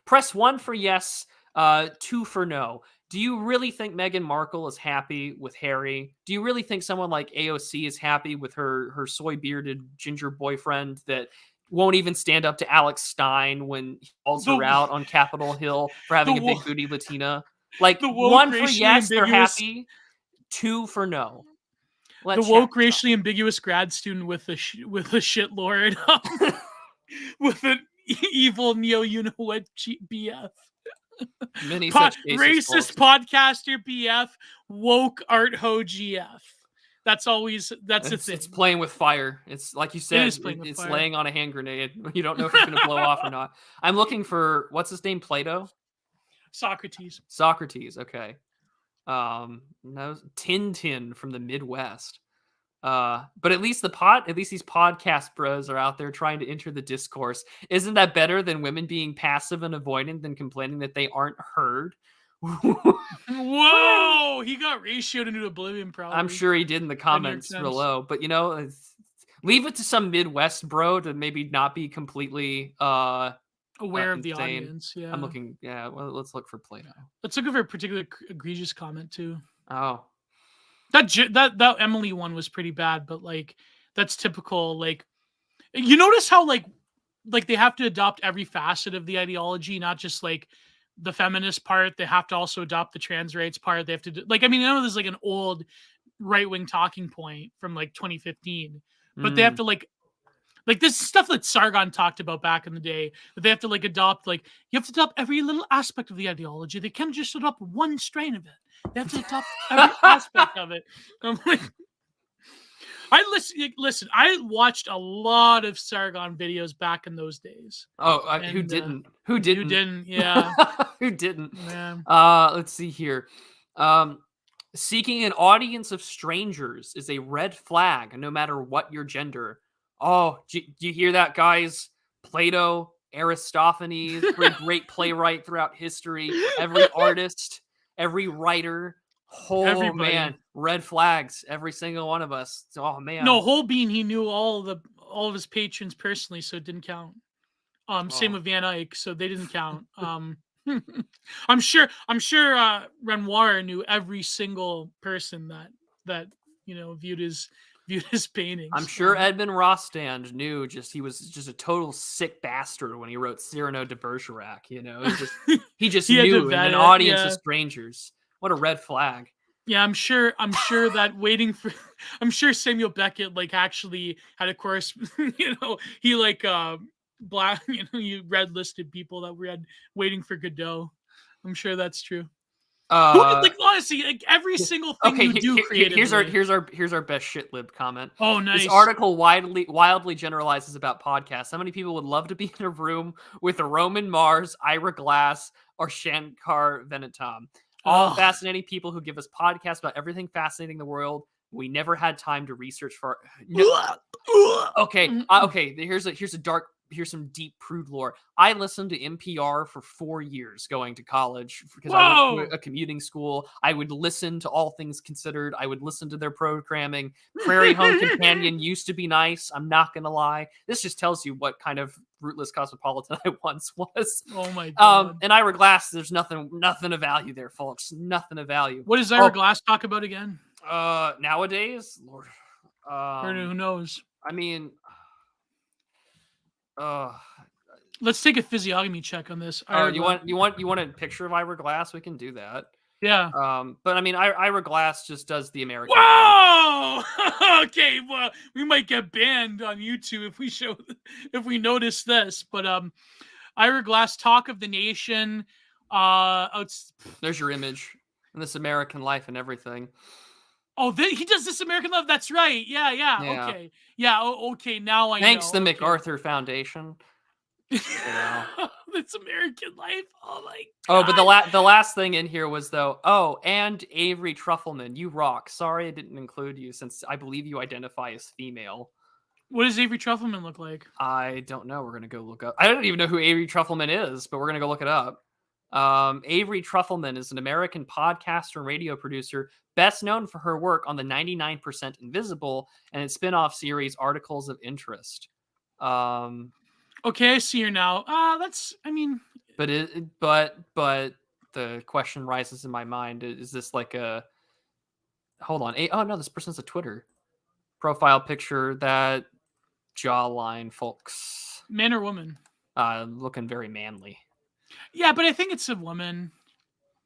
[SPEAKER 1] Press 1 for yes, 2 for no. Do you really think Meghan Markle is happy with Harry? Do you really think someone like AOC is happy with her soy bearded ginger boyfriend that won't even stand up to Alex Stein when he calls her out on Capitol Hill for having a big booty Latina? Like, 1 for yes, they're happy. 2 for no.
[SPEAKER 2] The woke, racially ambiguous grad student with a shitlord, with an evil neo-you-know-what BF. Racist podcaster BF, woke art ho GF. That's a thing.
[SPEAKER 1] It's playing with fire. It's like you said, it's laying on a hand grenade. You don't know if it's going to blow off or not. I'm looking for, what's his name? Plato?
[SPEAKER 2] Socrates.
[SPEAKER 1] Okay. No, Tintin from the Midwest. But at least these podcast bros are out there trying to enter the discourse. Isn't that better than women being passive and avoidant than complaining that they aren't heard?
[SPEAKER 2] Whoa! He got ratioed into oblivion, probably.
[SPEAKER 1] I'm sure he did in the comments below. But leave it to some Midwest bro to maybe not be completely
[SPEAKER 2] aware of the
[SPEAKER 1] insane.
[SPEAKER 2] audience. Yeah,
[SPEAKER 1] I'm looking. Yeah, well, let's look for Plato.
[SPEAKER 2] Let's look for a particular egregious comment too.
[SPEAKER 1] Oh,
[SPEAKER 2] that Emily one was pretty bad, but like that's typical. Like, you notice how like they have to adopt every facet of the ideology, not just like the feminist part. They have to also adopt the trans rights part. They have to I know there's like an old right-wing talking point from like 2015, but they have to like this stuff that Sargon talked about back in the day, that they have to like adopt, like you have to adopt every little aspect of the ideology. They can't just adopt one strain of it. They have to adopt every aspect of it. I'm like, listen. I watched a lot of Sargon videos back in those days.
[SPEAKER 1] Oh, who didn't? Who didn't?
[SPEAKER 2] Who didn't? Yeah.
[SPEAKER 1] Who didn't?
[SPEAKER 2] Yeah.
[SPEAKER 1] Let's see here. Seeking an audience of strangers is a red flag, no matter what your gender. Oh, do you hear that, guys? Plato, Aristophanes, great playwright throughout history. Every artist, every writer. Oh, everybody. Man, red flags. Every single one of us. Oh man.
[SPEAKER 2] No, Holbein, he knew all of his patrons personally, so it didn't count. Same with Van Eyck, so they didn't count. I'm sure Renoir knew every single person that viewed his paintings.
[SPEAKER 1] I'm sure Edmond Rostand knew he was just a total sick bastard when he wrote Cyrano de Bergerac. He knew in an audience of strangers. What a red flag.
[SPEAKER 2] Yeah, I'm sure that I'm sure Samuel Beckett like actually had a course, he like black, you red listed people that were waiting for Godot. I'm sure that's true. Honestly, like every single thing you do creatively.
[SPEAKER 1] Here's our best shit lib comment.
[SPEAKER 2] Oh, nice.
[SPEAKER 1] This article wildly generalizes about podcasts. How many people would love to be in a room with a Roman Mars, Ira Glass, or Shankar Vedantam? All fascinating people who give us podcasts about everything fascinating in the world. We never had time to research for. Okay. Here's some deep prude lore. I listened to NPR for 4 years going to college because I went to a commuting school. I would listen to All Things Considered. I would listen to their programming. Prairie Home Companion used to be nice. I'm not going to lie. This just tells you what kind of rootless cosmopolitan I once was.
[SPEAKER 2] Oh my God.
[SPEAKER 1] And Ira Glass, there's nothing of value there, folks. Nothing of value.
[SPEAKER 2] What does Ira Glass talk about again?
[SPEAKER 1] Nowadays, Lord.
[SPEAKER 2] Who knows?
[SPEAKER 1] I mean,
[SPEAKER 2] let's take a physiognomy check on this.
[SPEAKER 1] You want a picture of Ira Glass? We can do that.
[SPEAKER 2] Yeah.
[SPEAKER 1] But I mean, Ira Glass just does the American.
[SPEAKER 2] Whoa! Okay, well, we might get banned on YouTube if we notice this. But Ira Glass, Talk of the Nation.
[SPEAKER 1] There's your image and This American Life and everything.
[SPEAKER 2] Oh, he does This American Life. That's right. Yeah. Okay. Yeah. Okay. Now I know.
[SPEAKER 1] Thanks the MacArthur Foundation.
[SPEAKER 2] This American Life. Oh my
[SPEAKER 1] God. Oh, but the last thing in here was though. Oh, and Avery Trufelman, you rock. Sorry I didn't include you since I believe you identify as female.
[SPEAKER 2] What does Avery Trufelman look like?
[SPEAKER 1] I don't know. We're gonna go look up. I don't even know who Avery Trufelman is, but we're gonna go look it up. Avery Trufelman is an American podcaster and radio producer, best known for her work on the 99% Invisible and its spin-off series Articles of Interest.
[SPEAKER 2] Okay, I see her now.
[SPEAKER 1] But the question rises in my mind: is this like a? Hold on. Oh no, this person's a Twitter profile picture. That jawline, folks.
[SPEAKER 2] Man or woman?
[SPEAKER 1] Looking very manly.
[SPEAKER 2] Yeah, but I think it's a woman.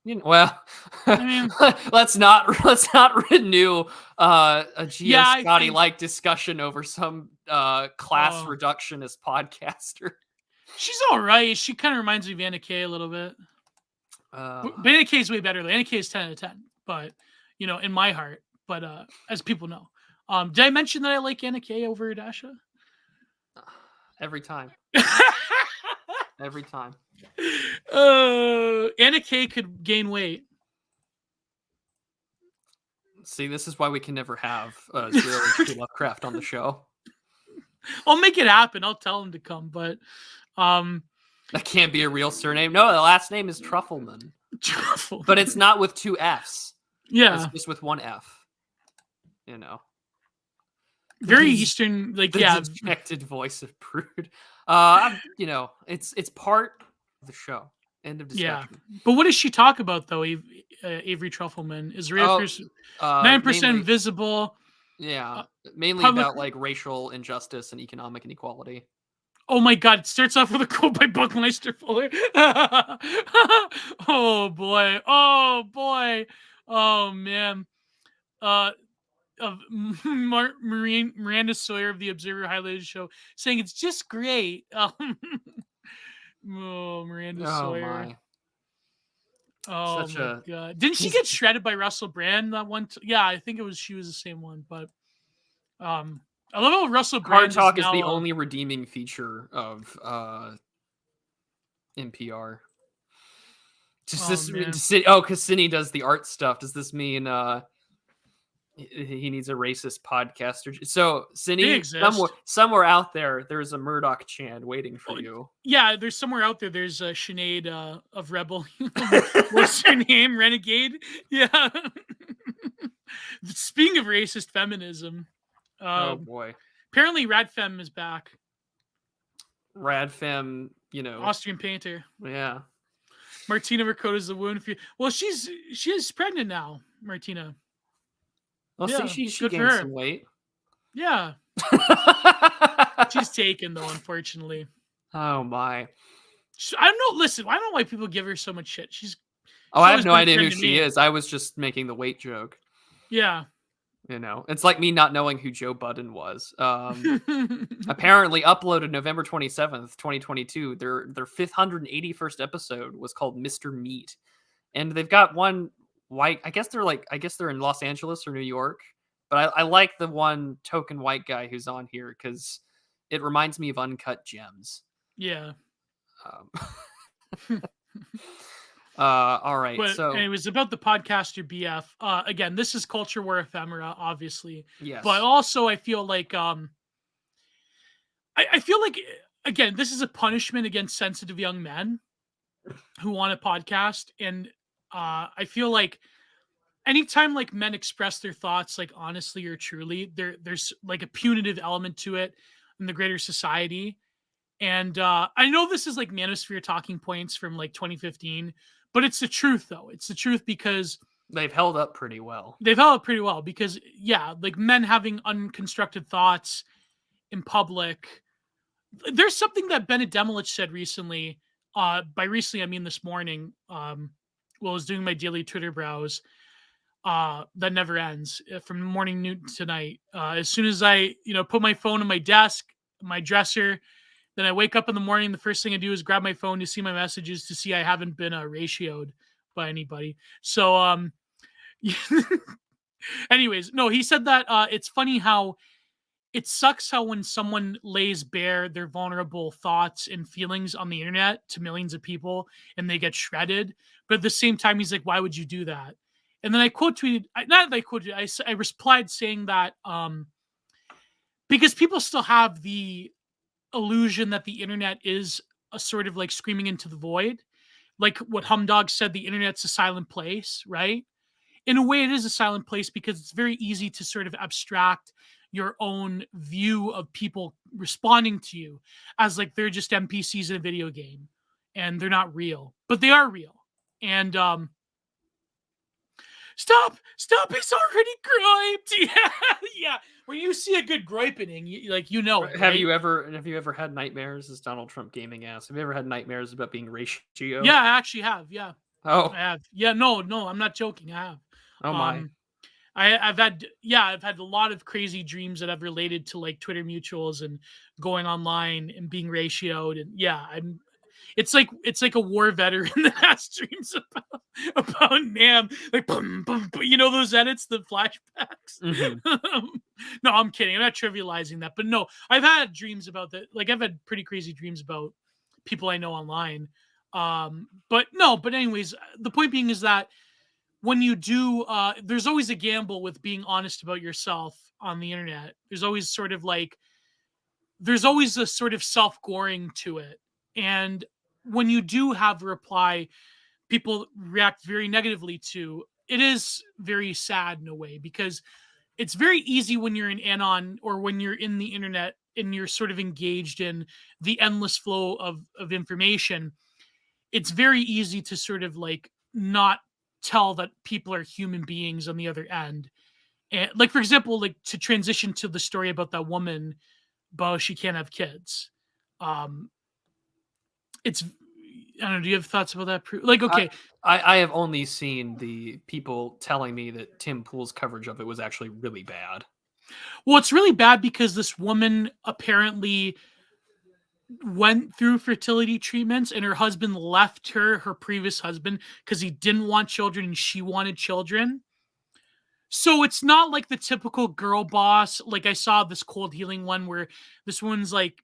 [SPEAKER 1] Well, I mean, let's not renew a Scotty-like discussion over some class reductionist podcaster.
[SPEAKER 2] She's all right. She kind of reminds me of Anna Kay a little bit. But Anna Kay is way better. Anna Kay is 10 out of 10. But in my heart. But as people know, did I mention that I like Anna Kay over Dasha?
[SPEAKER 1] Every time. Every time.
[SPEAKER 2] Anna Kay could gain weight.
[SPEAKER 1] See, this is why we can never have Zero H.P. Lovecraft on the show.
[SPEAKER 2] I'll make it happen. I'll tell him to come, but
[SPEAKER 1] that can't be a real surname. No, the last name is Trufelman.
[SPEAKER 2] Truffle.
[SPEAKER 1] But it's not with 2 Fs.
[SPEAKER 2] Yeah.
[SPEAKER 1] It's just with 1 F. You know.
[SPEAKER 2] Very Eastern, like,
[SPEAKER 1] the
[SPEAKER 2] yeah.
[SPEAKER 1] dejected voice of Prude. You know, it's part of the show. End of discussion.
[SPEAKER 2] Yeah. But what does she talk about, though, Avery Trufelman? Is 9%
[SPEAKER 1] mainly,
[SPEAKER 2] invisible.
[SPEAKER 1] Yeah. Mainly about, like, racial injustice and economic inequality.
[SPEAKER 2] Oh my God! It starts off with a quote by Buckminster Fuller. Oh boy! Oh boy! Oh man! Of Miranda Sawyer of the Observer highlighted show saying it's just great. Oh, Miranda Sawyer.
[SPEAKER 1] My.
[SPEAKER 2] Oh my God! Didn't she get shredded by Russell Brand that one? Yeah, I think she was the same one, but I love how Russell Brand
[SPEAKER 1] Hard Talk is the only redeeming feature of NPR. Because Cine does the art stuff. Does this mean he needs a racist podcaster? So Cine, somewhere out there's a Murdoch Chan waiting for you.
[SPEAKER 2] Yeah, there's somewhere out there. There's a Sinead of Rebel. What's her name? Renegade. Yeah. Speaking of racist feminism.
[SPEAKER 1] Oh boy.
[SPEAKER 2] Apparently Radfem is back.
[SPEAKER 1] Radfem, you know.
[SPEAKER 2] Austrian painter.
[SPEAKER 1] Yeah.
[SPEAKER 2] Martina Mercota's the wound. Well, she is pregnant now, Martina.
[SPEAKER 1] Well, yeah, see, she gained some weight.
[SPEAKER 2] Yeah. She's taken, though, unfortunately.
[SPEAKER 1] Oh, my.
[SPEAKER 2] I don't know. Listen, I don't know why people give her so much shit.
[SPEAKER 1] I have no idea who she is. I was just making the weight joke.
[SPEAKER 2] Yeah.
[SPEAKER 1] You know, it's like me not knowing who Joe Budden was. Apparently uploaded November 27th, 2022. Their 581st episode was called Mr. Meat. And they've got one white, I guess they're in Los Angeles or New York. But I like the one token white guy who's on here because it reminds me of Uncut Gems.
[SPEAKER 2] Yeah.
[SPEAKER 1] All right.
[SPEAKER 2] But it was about the podcaster BF. Again, this is culture war ephemera, obviously.
[SPEAKER 1] Yes.
[SPEAKER 2] But also, I feel like I feel like, again, this is a punishment against sensitive young men who want a podcast, and I feel like anytime like men express their thoughts like honestly or truly, there's like a punitive element to it in the greater society. And I know this is like Manosphere talking points from like 2015. But it's the truth, though. It's the truth because
[SPEAKER 1] they've held up pretty well.
[SPEAKER 2] Because, yeah, like men having unconstructed thoughts in public. There's something that Bennett Demelich said recently. By recently, I mean this morning. While I was doing my daily Twitter browse. That never ends from morning, noon to night. As soon as I, put my phone on my desk, my dresser. Then I wake up in the morning. The first thing I do is grab my phone to see my messages to see I haven't been ratioed by anybody. So, anyways, no, he said that it's funny how it sucks how when someone lays bare their vulnerable thoughts and feelings on the internet to millions of people and they get shredded. But at the same time, he's like, why would you do that? And then I I replied saying that because people still have the illusion that the internet is a sort of like screaming into the void, like what Humdog said, the internet's a silent place, right? In a way, it is a silent place because it's very easy to sort of abstract your own view of people responding to you as like they're just NPCs in a video game and they're not real, but they are real. And Stop! He's already griped. Yeah. When you see a good griping, it.
[SPEAKER 1] Have you ever had nightmares? As Donald Trump gaming ass, have you ever had nightmares about being ratio?
[SPEAKER 2] Yeah, I actually have. Yeah.
[SPEAKER 1] Oh.
[SPEAKER 2] I have. Yeah. No, I'm not joking. I have.
[SPEAKER 1] Oh my.
[SPEAKER 2] I've had a lot of crazy dreams that have related to like Twitter mutuals and going online and being ratioed, and yeah, It's like a war veteran that has dreams about Nam, like boom, boom, boom, those edits, the flashbacks.
[SPEAKER 1] Mm-hmm.
[SPEAKER 2] No, I'm kidding. I'm not trivializing that, but no, I've had dreams about that. Like I've had pretty crazy dreams about people I know online. But anyways, the point being is that when you do, there's always a gamble with being honest about yourself on the internet. There's always a sort of self-goring to it, and when you do have a reply people react very negatively to. It is very sad in a way, because it's very easy when you're in Anon or when you're in the internet and you're sort of engaged in the endless flow of information. It's very easy to sort of like not tell that people are human beings on the other end. And like, for example, like to transition to the story about that woman, Bo, she can't have kids. It's, I don't know. Do you have thoughts about that? Like, okay.
[SPEAKER 1] I have only seen the people telling me that Tim Pool's coverage of it was actually really bad.
[SPEAKER 2] Well, it's really bad because this woman apparently went through fertility treatments and her husband left her previous husband because he didn't want children and she wanted children. So it's not like the typical girl boss. Like I saw this cold healing one where this woman's like,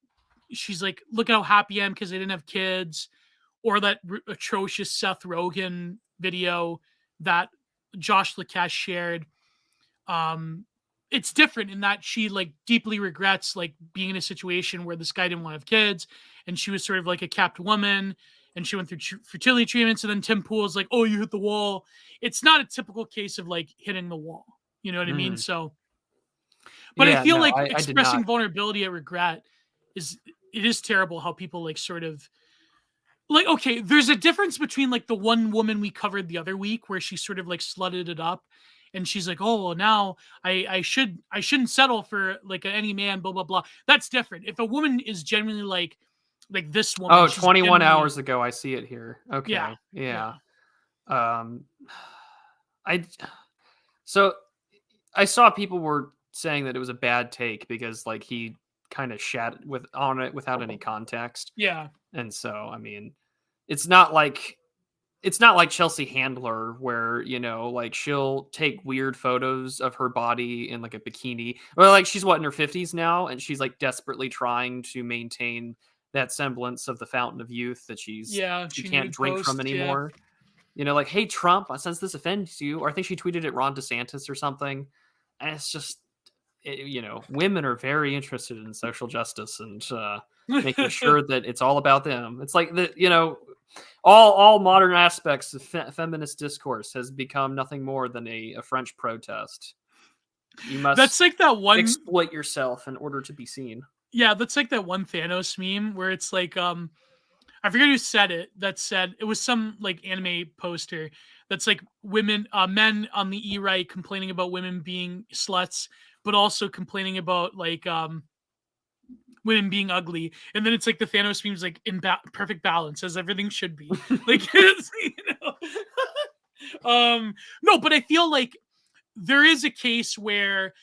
[SPEAKER 2] she's like, look how happy I am because I didn't have kids. Or that atrocious Seth Rogen video that Josh Lacasse shared. It's different in that she like deeply regrets like being in a situation where this guy didn't want to have kids, and she was sort of like a capped woman, and she went through fertility treatments, and then Tim Pool is like, oh, you hit the wall. It's not a typical case of like hitting the wall. You know what I mean? So, but I feel like expressing vulnerability at regret it is terrible how people like sort of like, okay, there's a difference between like the one woman we covered the other week where she sort of like slutted it up and she's like, oh, well, now I shouldn't settle for like any man, blah, blah, blah. That's different. If a woman is genuinely like this woman.
[SPEAKER 1] Oh, 21 hours ago. I see it here. Okay. Yeah. So I saw people were saying that it was a bad take because like he kind of shat on it without any context.
[SPEAKER 2] Yeah.
[SPEAKER 1] And so, I mean, it's not like Chelsea Handler where, you know, like she'll take weird photos of her body in like a bikini. Well, like she's in her 50s now, and she's like desperately trying to maintain that semblance of the fountain of youth that she can't drink from anymore. Yeah. You know, like, hey, Trump, since this offends you, or I think she tweeted at Ron DeSantis or something. And it's just, you know, women are very interested in social justice and making sure that it's all about them. It's like you know, all modern aspects of feminist discourse has become nothing more than a French protest. You must
[SPEAKER 2] that's like that one
[SPEAKER 1] exploit yourself in order to be seen.
[SPEAKER 2] Yeah, that's like that one Thanos meme where it's like I forget who said it. That said it was some like anime poster that's like men on the right complaining about women being sluts, but also complaining about like women being ugly, and then it's like the Thanos meme's like in perfect balance as everything should be. Like it's, you know. No, but I feel like there is a case where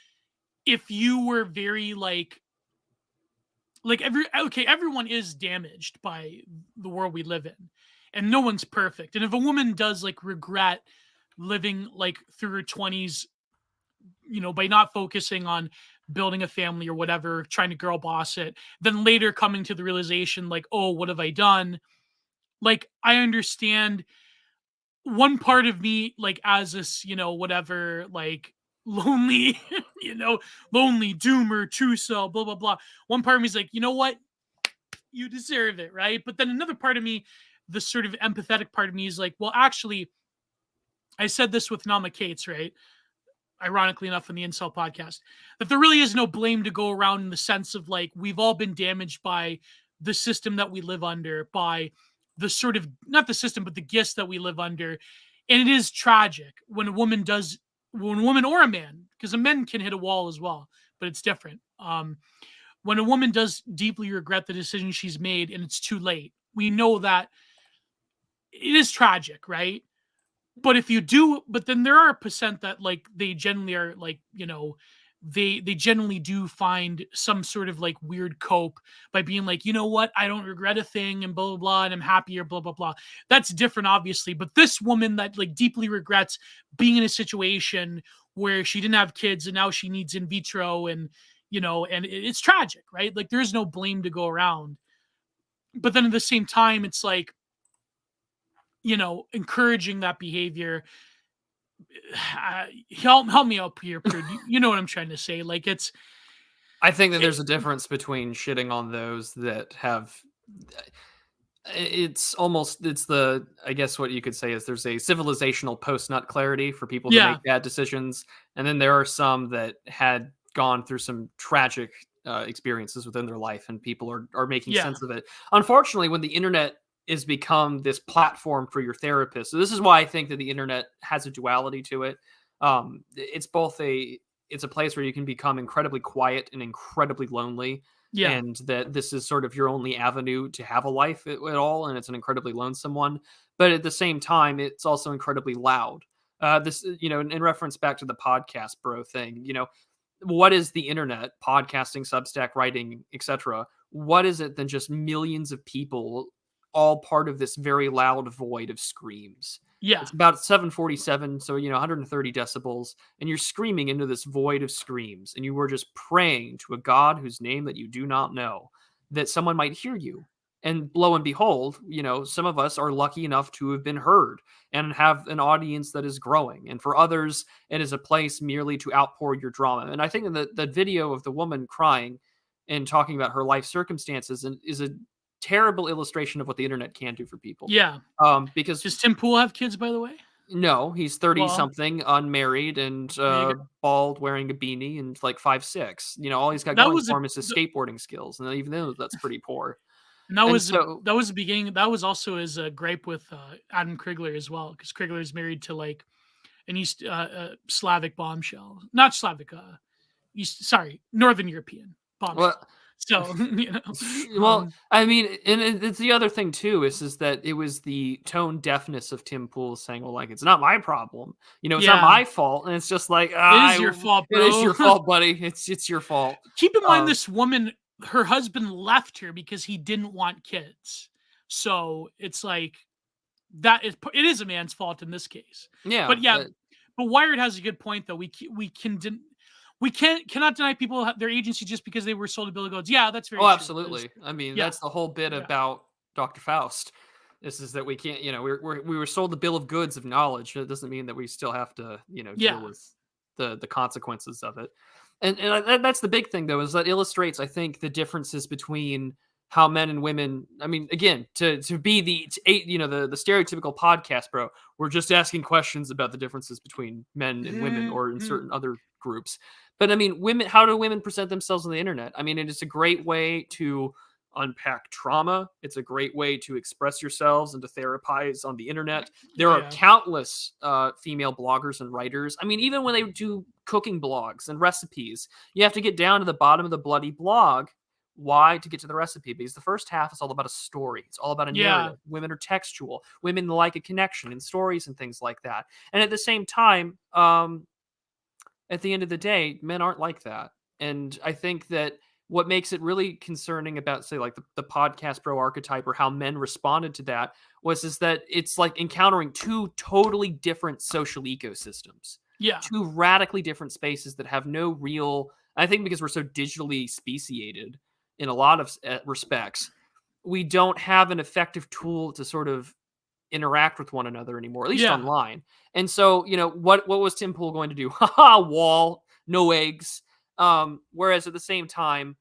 [SPEAKER 2] if you were very like everyone is damaged by the world we live in, and no one's perfect. And if a woman does like regret living like through her 20s, you know, by not focusing on building a family or whatever, trying to girl boss it, then later coming to the realization like, oh, what have I done? Like, I understand one part of me, like as this, you know, whatever, like lonely, you know, lonely doomer, true self, blah, blah, blah. One part of me is like, you know what? You deserve it, right? But then another part of me, the sort of empathetic part of me is like, well, actually, I said this with Nama Cates, right? Ironically enough, in the Incel podcast, that there really is no blame to go around in the sense of like, we've all been damaged by the system that we live under, by the sort of, not the system, but the gifts that we live under. And it is tragic when a woman or a man, because a man can hit a wall as well, but it's different. When a woman does deeply regret the decision she's made and it's too late, we know that it is tragic, right? But if you do, but then there are a percent that like they generally are like, you know, they generally do find some sort of like weird cope by being like, you know what, I don't regret a thing and blah, blah, blah, and I'm happier, blah, blah, blah. That's different, obviously. But this woman that like deeply regrets being in a situation where she didn't have kids and now she needs in vitro, and, you know, and it's tragic, right? Like there's no blame to go around. But then at the same time, it's like, you know, encouraging that behavior. Help me up here, Prude. You know what I'm trying to say. Like
[SPEAKER 1] I think that there's a difference between shitting on those that have. It's I guess what you could say is there's a civilizational post-nut clarity for people who
[SPEAKER 2] Yeah.
[SPEAKER 1] make bad decisions, and then there are some that had gone through some tragic experiences within their life, and people are making
[SPEAKER 2] Yeah.
[SPEAKER 1] sense of it. Unfortunately, when the internet is become this platform for your therapist, so this is why I think that the internet has a duality to it. It's both it's a place where you can become incredibly quiet and incredibly lonely,
[SPEAKER 2] Yeah.
[SPEAKER 1] and that this is sort of your only avenue to have a life at all, and it's an incredibly lonesome one. But at the same time, it's also incredibly loud. This, in reference back to the podcast bro thing, what is the internet, podcasting, Substack, writing, etc.? What is it than just millions of people, all part of this very loud void of screams?
[SPEAKER 2] Yeah.
[SPEAKER 1] It's about 747, so 130 decibels, and you're screaming into this void of screams, and you were just praying to a god whose name that you do not know that someone might hear you. And lo and behold, some of us are lucky enough to have been heard and have an audience that is growing. And for others, it is a place merely to outpour your drama. And I think that the video of the woman crying and talking about her life circumstances is a terrible illustration of what the internet can do for people.
[SPEAKER 2] Yeah.
[SPEAKER 1] Because
[SPEAKER 2] Does Tim Pool have kids, by the way?
[SPEAKER 1] no, he's 30
[SPEAKER 2] Well,
[SPEAKER 1] something, unmarried, and
[SPEAKER 2] there you go.
[SPEAKER 1] bald, wearing a beanie, and like 5'6". All he's got
[SPEAKER 2] That
[SPEAKER 1] going
[SPEAKER 2] was
[SPEAKER 1] for him is his skateboarding skills, and even though that's pretty poor.
[SPEAKER 2] and that
[SPEAKER 1] And
[SPEAKER 2] was
[SPEAKER 1] so,
[SPEAKER 2] that was the beginning. That was also his gripe with Adam Krigler as well, because Krigler is married to like an East Slavic bombshell, not Slavic, sorry, Northern European bombshell.
[SPEAKER 1] well,
[SPEAKER 2] So
[SPEAKER 1] well, I mean, and it's the other thing too is that it was the tone deafness of Tim Pool saying, "Well, like it's not my problem, it's not
[SPEAKER 2] yeah,
[SPEAKER 1] my fault," and it's just like,
[SPEAKER 2] it is your fault,
[SPEAKER 1] it is
[SPEAKER 2] bro.
[SPEAKER 1] your fault, buddy. It's your fault.
[SPEAKER 2] Keep in mind,
[SPEAKER 1] Um,
[SPEAKER 2] this woman, her husband left her because he didn't want kids. So it's like it is a man's fault in this case.
[SPEAKER 1] yeah,
[SPEAKER 2] But yeah, but Wired has a good point though. We cannot deny people their agency just because they were sold a bill of goods. Yeah, that's very
[SPEAKER 1] oh,
[SPEAKER 2] true.
[SPEAKER 1] absolutely. I mean,
[SPEAKER 2] Yeah,
[SPEAKER 1] that's the whole bit
[SPEAKER 2] yeah,
[SPEAKER 1] about Dr. Faust. This is that we can't, we were sold the bill of goods of knowledge. It doesn't mean that we still have to, deal
[SPEAKER 2] yeah,
[SPEAKER 1] with the consequences of it. And that's the big thing though, is that illustrates, I think, the differences between how men and women. I mean, again, to be the stereotypical podcast bro, we're just asking questions about the differences between men and women, or in certain other groups. But I mean, women, how do women present themselves on the internet? I mean, it is a great way to unpack trauma. It's a great way to express yourselves and to therapize on the internet. There are
[SPEAKER 2] yeah,
[SPEAKER 1] countless female bloggers and writers. I mean, even when they do cooking blogs and recipes, you have to get down to the bottom of the bloody blog. Why? To get to the recipe, because the first half is all about a story. It's all about a
[SPEAKER 2] yeah,
[SPEAKER 1] narrative. Women are textual. Women like a connection and stories and things like that. And at the same time, at the end of the day, men aren't like that. And I think that what makes it really concerning about, say, like the podcast bro archetype, or how men responded to that, is that it's like encountering two totally different social ecosystems,
[SPEAKER 2] yeah,
[SPEAKER 1] two radically different spaces that have no real. I think because we're so digitally speciated in a lot of respects, we don't have an effective tool to sort of interact with one another anymore, at least
[SPEAKER 2] yeah,
[SPEAKER 1] online. And so, what was Tim Pool going to do? Haha, wall, no eggs. Whereas at the same time,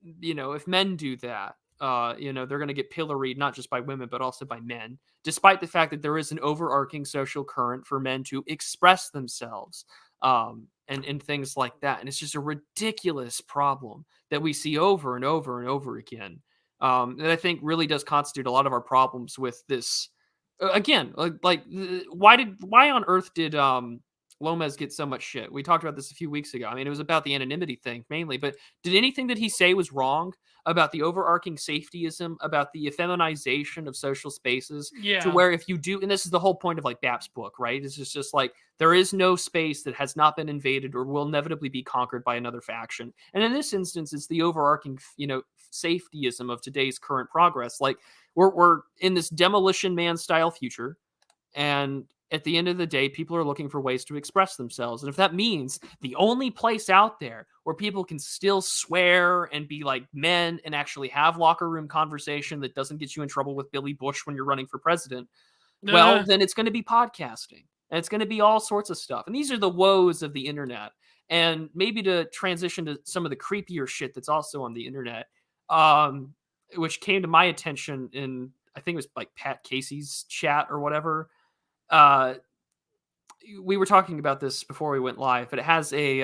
[SPEAKER 1] if men do that, they're going to get pilloried not just by women but also by men, despite the fact that there is an overarching social current for men to express themselves, and things like that. And it's just a ridiculous problem that we see over and over and over again. That I think really does constitute a lot of our problems with this. Again, why on earth did Lomez get so much shit? We talked about this a few weeks ago. I mean, it was about the anonymity thing mainly, but did anything that he say was wrong about the overarching safetyism, about the effeminization of social spaces, to
[SPEAKER 2] yeah,
[SPEAKER 1] where if you do, and this is the whole point of like BAP's book, right? It's just like there is no space that has not been invaded or will inevitably be conquered by another faction. And in this instance, it's the overarching, safetyism of today's current progress. Like we're in this demolition man style future, and at the end of the day, people are looking for ways to express themselves. And if that means the only place out there where people can still swear and be like men and actually have locker room conversation that doesn't get you in trouble with Billy Bush when you're running for president, well, then it's going to be podcasting, and it's going to be all sorts of stuff. And these are the woes of the internet. And maybe to transition to some of the creepier shit that's also on the internet, which came to my attention in, I think it was like Pat Casey's chat or whatever. We were talking about this before we went live, but it has a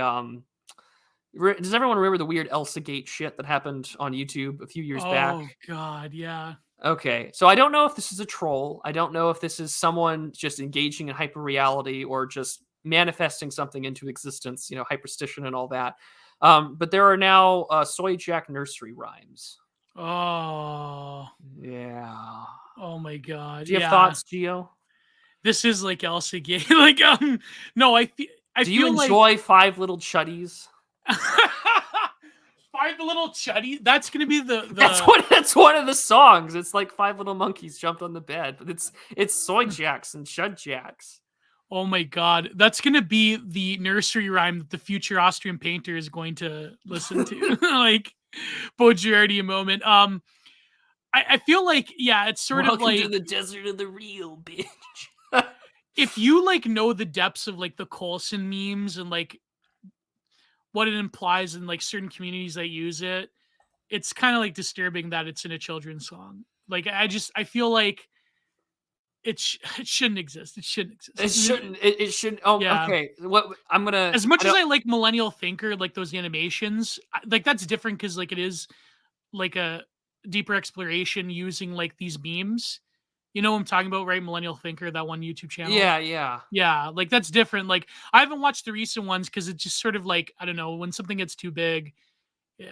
[SPEAKER 1] does everyone remember the weird Elsa Gate shit that happened on YouTube a few years back?
[SPEAKER 2] Oh God, yeah.
[SPEAKER 1] Okay, so I don't know if this is a troll. I don't know if this is someone just engaging in hyperreality or just manifesting something into existence, hyperstition and all that. But there are now Soy Jack nursery rhymes.
[SPEAKER 2] Oh.
[SPEAKER 1] Yeah.
[SPEAKER 2] Oh my God.
[SPEAKER 1] Do you have thoughts, Gio?
[SPEAKER 2] This is like Elsa Gate. Like, no, I
[SPEAKER 1] Do you enjoy Five Little Chuddies?
[SPEAKER 2] Five Little Chuddies. That's gonna be the.
[SPEAKER 1] That's one of the songs. It's like five little monkeys jumped on the bed, but it's Soy Jacks and Chud Jacks.
[SPEAKER 2] Oh my God, that's gonna be the nursery rhyme that the future Austrian painter is going to listen to. Like, Bo Girardi moment. I feel like, yeah, it's sort
[SPEAKER 1] Welcome
[SPEAKER 2] of like
[SPEAKER 1] to the desert of the real, bitch.
[SPEAKER 2] If you like know the depths of like the Coulson memes and like what it implies in like certain communities that use it, it's kind of like disturbing that it's in a children's song. Like, I feel like it shouldn't exist. It shouldn't exist.
[SPEAKER 1] It shouldn't. Oh, yeah. Okay. What I'm gonna.
[SPEAKER 2] As much as I like Millennial Thinker, like those animations, like that's different because like it is like a deeper exploration using like these memes. You know what I'm talking about, right? Millennial Thinker, that one YouTube channel. Yeah. Like that's different. Like I haven't watched the recent ones because it's just sort of like, I don't know, when something gets too big,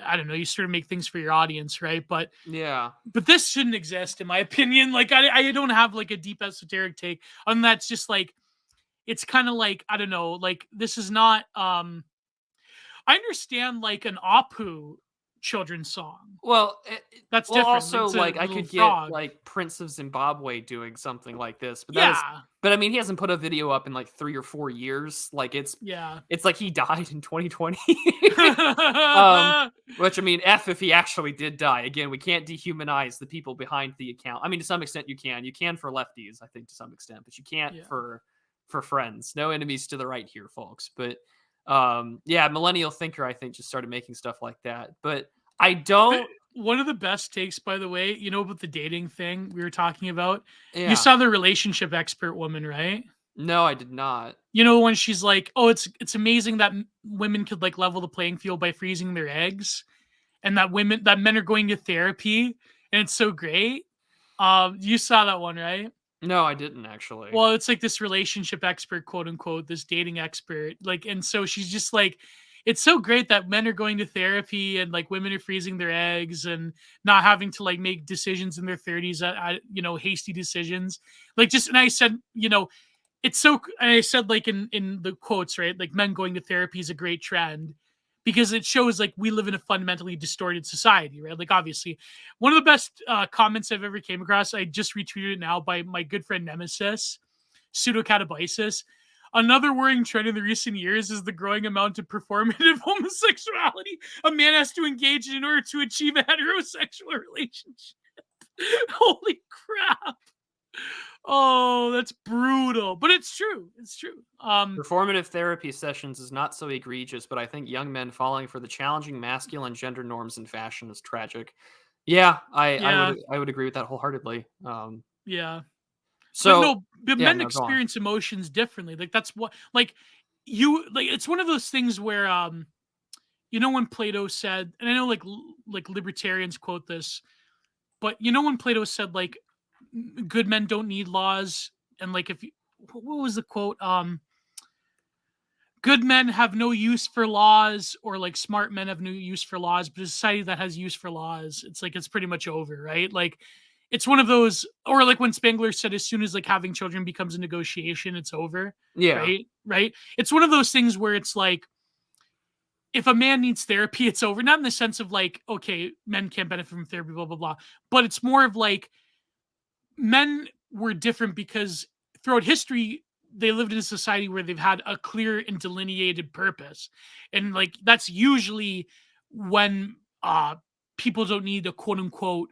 [SPEAKER 2] I don't know, you sort of make things for your audience, right? But this shouldn't exist in my opinion. Like I don't have like a deep esoteric take on that. It's just like, it's kind of like, I don't know, like this is not, I understand like an Apu children's song.
[SPEAKER 1] Well,
[SPEAKER 2] that's different.
[SPEAKER 1] Also, like I could get like Prince of Zimbabwe doing something like this, but but I mean, he hasn't put a video up in like 3 or 4 years. Like it's like he died in 2020. Which I mean, if he actually did die. Again, we can't dehumanize the people behind the account. I mean, to some extent, you can. You can for lefties, I think, to some extent, but you can't for friends. No enemies to the right here, folks. But Millennial Thinker, I think, just started making stuff like that. But I don't.
[SPEAKER 2] One of the best takes, by the way, you know about the dating thing we were talking about? Yeah. You saw the relationship expert woman, right?
[SPEAKER 1] No, I did not.
[SPEAKER 2] You know, when she's like, oh, it's amazing that women could like level the playing field by freezing their eggs, and that men are going to therapy, and it's so great. You saw that one, right?
[SPEAKER 1] No, I didn't actually.
[SPEAKER 2] Well, it's like this relationship expert, quote unquote, this dating expert. Like, and so she's just like, it's so great that men are going to therapy and like women are freezing their eggs and not having to like make decisions in their 30s, hasty decisions. Like just, and I said, it's so, and I said like in the quotes, right? Like men going to therapy is a great trend because it shows like we live in a fundamentally distorted society, right? Like obviously one of the best comments I've ever came across, I just retweeted it now by my good friend Nemesis, Pseudocatabasis. Another worrying trend in the recent years is the growing amount of performative homosexuality a man has to engage in order to achieve a heterosexual relationship. Holy crap. Oh, that's brutal. But it's true. It's true.
[SPEAKER 1] Performative therapy sessions is not so egregious, but I think young men falling for the challenging masculine gender norms in fashion is tragic. Yeah, I would agree with that wholeheartly.
[SPEAKER 2] Yeah.
[SPEAKER 1] So
[SPEAKER 2] but men experience emotions differently. Like that's what, like it's one of those things where, when Plato said, and I know like libertarians quote this, but when Plato said like good men don't need laws, and like what was the quote? Good men have no use for laws, or like smart men have no use for laws, but a society that has use for laws, it's like it's pretty much over, right? Like it's one of those, or like when Spengler said, as soon as like having children becomes a negotiation, it's over.
[SPEAKER 1] Yeah.
[SPEAKER 2] Right. It's one of those things where it's like, if a man needs therapy, it's over. Not in the sense of like, okay, men can't benefit from therapy, blah, blah, blah. But it's more of like men were different because throughout history, they lived in a society where they've had a clear and delineated purpose. And like, that's usually when people don't need a quote unquote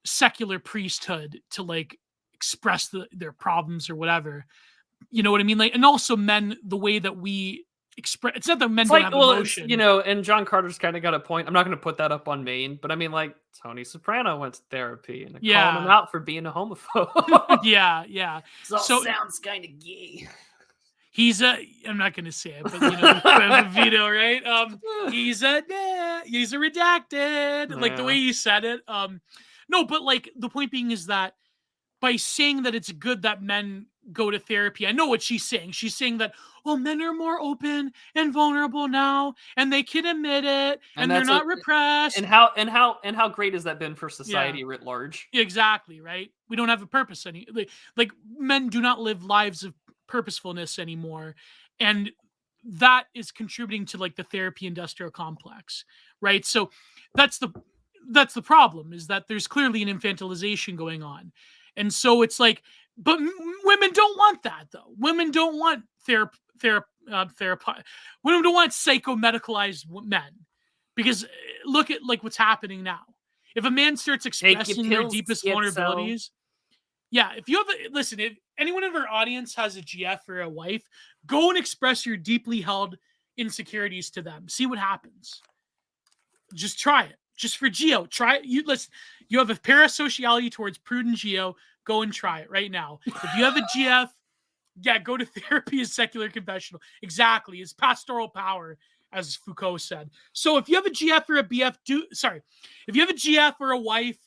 [SPEAKER 2] secular priesthood to like express their problems or whatever. You know what I mean? Like, and also men, the way that we express. It's not that men
[SPEAKER 1] It's
[SPEAKER 2] don't
[SPEAKER 1] like,
[SPEAKER 2] have
[SPEAKER 1] well,
[SPEAKER 2] emotion.
[SPEAKER 1] and John Carter's kind of got a point. I'm not going to put that up on Maine, but I mean, like, Tony Soprano went to therapy and they're calling him out for being a homophobe.
[SPEAKER 2] yeah.
[SPEAKER 1] So sounds kind of gay.
[SPEAKER 2] He's I'm not gonna say it, but the veto, right? He's a redacted, like the way you said it. No, but like the point being is that by saying that it's good that men go to therapy, I know what she's saying. She's saying that, well, men are more open and vulnerable now, and they can admit it, and they're not repressed.
[SPEAKER 1] And how great has that been for society writ large?
[SPEAKER 2] Exactly, right? We don't have a purpose like men do not live lives of purposefulness anymore, and that is contributing to like the therapy industrial complex, right? So that's the problem, is that there's clearly an infantilization going on. And so it's like, but women don't want that, though. Women don't want therapy. Women don't want psychomedicalized men, because look at like what's happening now. If a man starts expressing their deepest vulnerabilities, if you have listen, if anyone in our audience has a GF or a wife, go and express your deeply held insecurities to them. See what happens. Just try it. Just for Geo, try it. You have a parasociality towards Prude and Geo. Go and try it right now. If you have a GF, go to therapy as secular confessional. Exactly. It's pastoral power, as Foucault said. So if you have a GF or a BF, if you have a GF or a wife,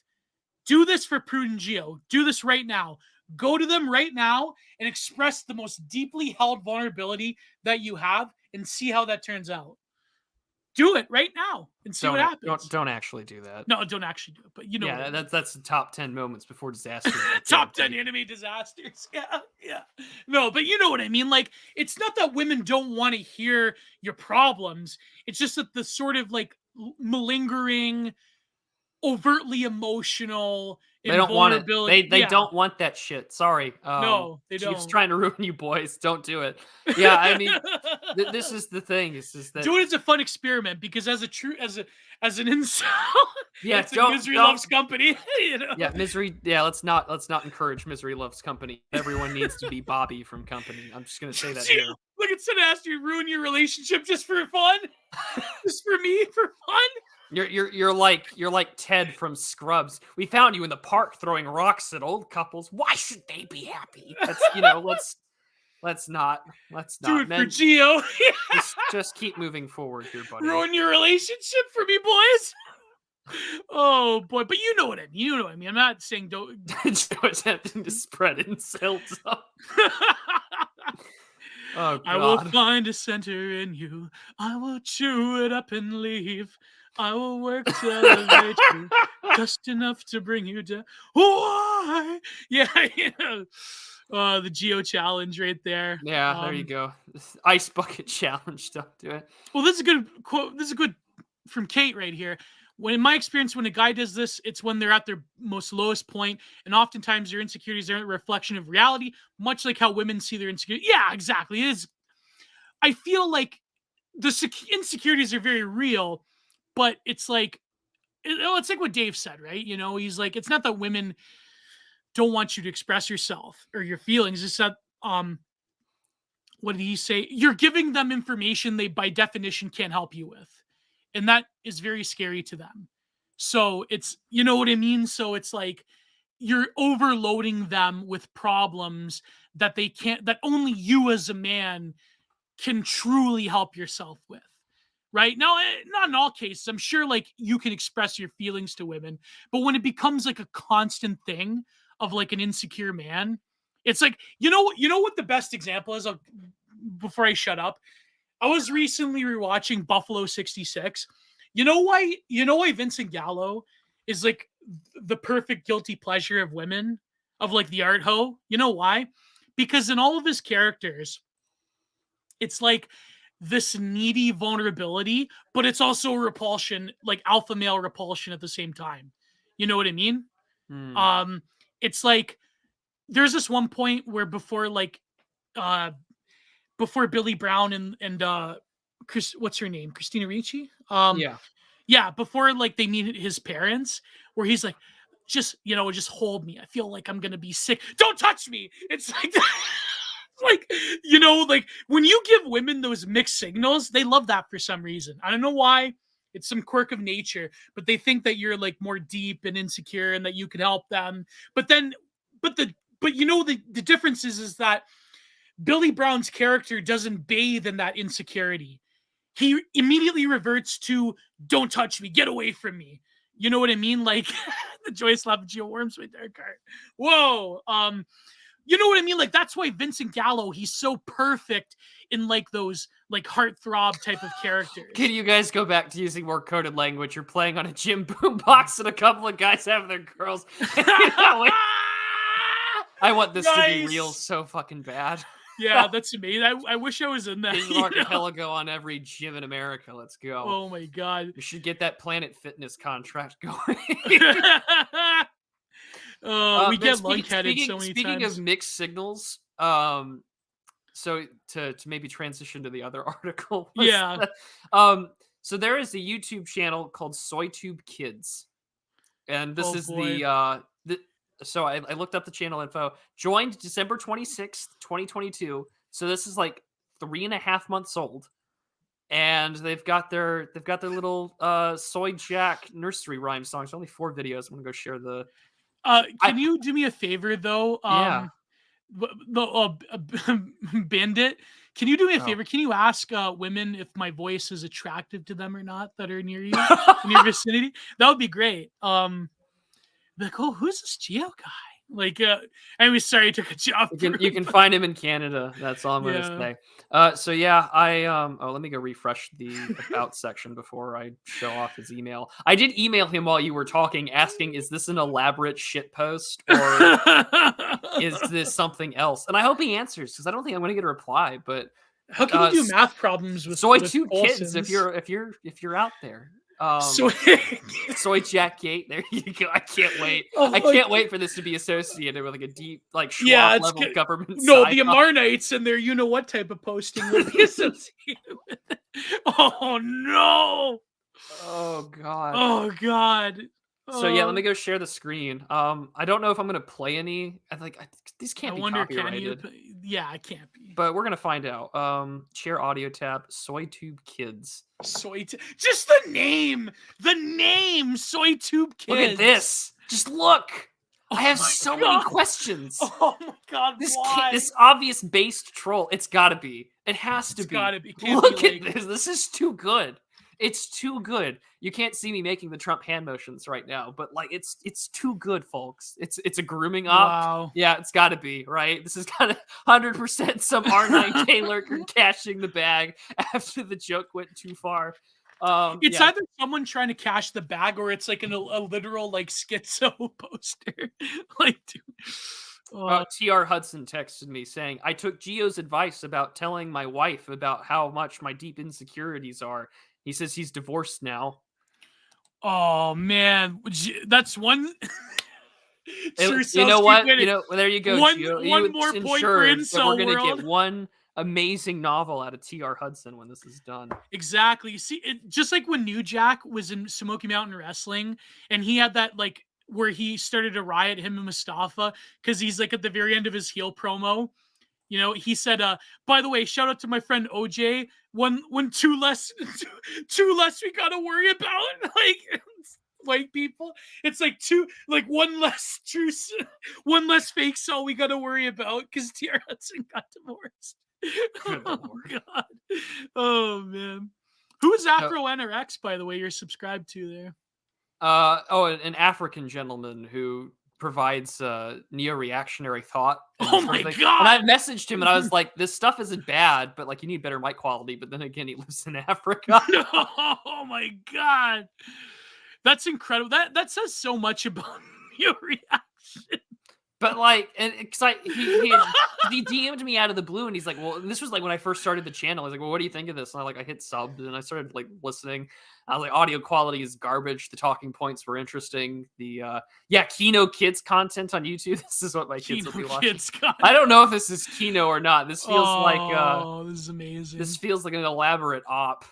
[SPEAKER 2] do this for Prude and Geo. Do this right now. Go to them right now and express the most deeply held vulnerability that you have and see how that turns out. Do it right now and see what happens.
[SPEAKER 1] Don't actually do that.
[SPEAKER 2] No, don't actually do it. But you know,
[SPEAKER 1] that's the top 10 moments before disaster.
[SPEAKER 2] Top 10 enemy disasters. Yeah. No, but you know what I mean. Like, it's not that women don't want to hear your problems. It's just that the sort of like malingering, overtly emotional,
[SPEAKER 1] they don't want it. They don't want that shit. Sorry.
[SPEAKER 2] No, they don't.
[SPEAKER 1] She's trying to ruin you boys. Don't do it. Yeah, I mean, this is the thing. Is that
[SPEAKER 2] do it as a fun experiment, because as an incel, misery loves company.
[SPEAKER 1] Yeah, misery. Yeah, let's not encourage misery loves company. Everyone needs to be Bobby from Company. I'm just gonna say that here.
[SPEAKER 2] Look, instead of asking you to ruin your relationship just for fun, just for me, for fun.
[SPEAKER 1] You're like Ted from Scrubs. We found you in the park throwing rocks at old couples. Why should they be happy? That's let's not
[SPEAKER 2] do it for Geo.
[SPEAKER 1] just keep moving forward here, buddy.
[SPEAKER 2] Ruin your relationship for me, boys. Oh boy, but you know what I mean. I'm not saying don't.
[SPEAKER 1] Joe attempting to spread insults up. Oh, God.
[SPEAKER 2] I will find a center in you. I will chew it up and leave. I will work to elevate you, just enough to bring you down. Why? Yeah, the Geo challenge right there.
[SPEAKER 1] Yeah, there you go. Ice bucket challenge. Don't do it.
[SPEAKER 2] Well, this is a good quote. This is good from Kate right here. In my experience, when a guy does this, it's when they're at their most lowest point, and oftentimes their insecurities aren't a reflection of reality, much like how women see their insecurities. Yeah, exactly. It is. I feel like the insecurities are very real, but it's like what Dave said, right? He's like, it's not that women don't want you to express yourself or your feelings. It's that, what did he say? You're giving them information they, by definition, can't help you with. And that is very scary to them. So it's, you know what I mean? So it's like, you're overloading them with problems that that only you as a man can truly help yourself with. Right now, not in all cases. I'm sure like you can express your feelings to women, but when it becomes like a constant thing of like an insecure man, it's like, you know what the best example is? Before I shut up, I was recently rewatching Buffalo 66. You know why Vincent Gallo is like the perfect guilty pleasure of women, of like the art hoe? You know why? Because in all of his characters, it's like this needy vulnerability, but it's also repulsion, like alpha male repulsion at the same time. You know what I mean? It's like there's this one point where before Billy Brown and Chris, what's her name? Christina Ricci? Yeah, before like they meet his parents, where he's like, just hold me. I feel like I'm gonna be sick. Don't touch me. It's like Like, you know, like when you give women those mixed signals, they love that for some reason. I don't know why. It's some quirk of nature, but they think that you're like more deep and insecure and that you could help them. But then, but you know, the difference is that Billy Brown's character doesn't bathe in that insecurity. He immediately reverts to "Don't touch me, get away from me." You know what I mean? Like the Joyce Lavagio worms with their card. Whoa. You know what I mean? Like that's why Vincent Gallo, he's so perfect in like those like heartthrob type of characters.
[SPEAKER 1] Can you guys go back to using more coded language? You're playing on a gym boombox and a couple of guys having their girls. I want this to be real so fucking bad.
[SPEAKER 2] Yeah, that's amazing. I wish I was in that.
[SPEAKER 1] Digital Archipelago on every gym in America. Let's go.
[SPEAKER 2] Oh my god.
[SPEAKER 1] You should get that Planet Fitness contract going.
[SPEAKER 2] We get lunkheaded so many times.
[SPEAKER 1] Speaking of mixed signals, so to maybe transition to the other article.
[SPEAKER 2] Yeah.
[SPEAKER 1] So there is a YouTube channel called SoyTube Kids. And this is so I looked up the channel info. Joined December 26th, 2022. So this is like 3.5 months old. And they've got their little Soy Jack nursery rhyme songs. Only 4 videos. I'm gonna go share the
[SPEAKER 2] can you do me a favor though?
[SPEAKER 1] Yeah.
[SPEAKER 2] Bandit, can you do me a favor? Can you ask women if my voice is attractive to them or not that are near you in your vicinity? That would be great. Like, oh, who's this Geo guy? Like, anyway, sorry, I took a job.
[SPEAKER 1] You can find him in Canada. That's all I'm gonna say. So yeah, let me go refresh the about section before I show off his email. I did email him while you were talking, asking, "Is this an elaborate shit post or is this something else?" And I hope he answers because I don't think I'm gonna get a reply. But
[SPEAKER 2] how can you do math problems with
[SPEAKER 1] SoyTube Kids? If you're out there. Soy Jack Gate. There you go. I can't wait. I can't wait for this to be associated with like a deep, like Schwab level government.
[SPEAKER 2] No, the Amarnites and their you know what type of posting will be associated with it. Oh no.
[SPEAKER 1] Oh god.
[SPEAKER 2] Oh god.
[SPEAKER 1] So yeah, let me go share the screen. I don't know if I'm gonna play any. These can't be copyrighted.
[SPEAKER 2] Yeah, I can't be.
[SPEAKER 1] But we're gonna find out. Share audio tab. SoyTube Kids.
[SPEAKER 2] Just the name. The name. SoyTube Kids.
[SPEAKER 1] Look at this. Just look. I have so many questions.
[SPEAKER 2] Oh my god.
[SPEAKER 1] This obvious based troll. It's gotta be. It has to be.
[SPEAKER 2] It's gotta be.
[SPEAKER 1] Look at this. This is too good. It's too good. You can't see me making the Trump hand motions right now, but like it's too good, folks. It's a grooming op.
[SPEAKER 2] Wow.
[SPEAKER 1] Yeah, it's got to be, right? This is kind of 100% some R9K lurker cashing the bag after the joke went too far.
[SPEAKER 2] It's either someone trying to cash the bag or it's like a literal like schizo poster. Like, dude.
[SPEAKER 1] TR Hudson texted me saying, "I took Geo's advice about telling my wife about how much my deep insecurities are. He says he's divorced now."
[SPEAKER 2] Oh man, that's one.
[SPEAKER 1] You know what? You know, there you go.
[SPEAKER 2] One more point for Incel
[SPEAKER 1] We're gonna
[SPEAKER 2] World.
[SPEAKER 1] get one amazing novel out of TR Hudson when this is done.
[SPEAKER 2] Exactly. You see, just like when New Jack was in Smoky Mountain Wrestling, and he had that like where he started to riot him and Mustafa because he's like at the very end of his heel promo. You know, he said, by the way, shout out to my friend OJ. One two less we gotta worry about. Like white people. It's like one less fake soul we gotta worry about because TR Hudson got divorced. Oh god. Oh man. Who is Afro NRX, by the way, you're subscribed to there?
[SPEAKER 1] An African gentleman who provides neo-reactionary thought.
[SPEAKER 2] Oh my god!
[SPEAKER 1] And I messaged him and I was like, "This stuff isn't bad, but like you need better mic quality." But then again, he lives in Africa.
[SPEAKER 2] Oh my god, that's incredible. That says so much about your reaction.
[SPEAKER 1] But like, and because he DM'd me out of the blue, and he's like, "Well," and this was like when I first started the channel. He's like, "Well, what do you think of this?" And I hit sub, and I started like listening. I was like, audio quality is garbage. The talking points were interesting. The Kino Kids content on YouTube. This is what my kids will be watching. I don't know if this is Kino or not. This feels
[SPEAKER 2] this is amazing.
[SPEAKER 1] This feels like an elaborate op.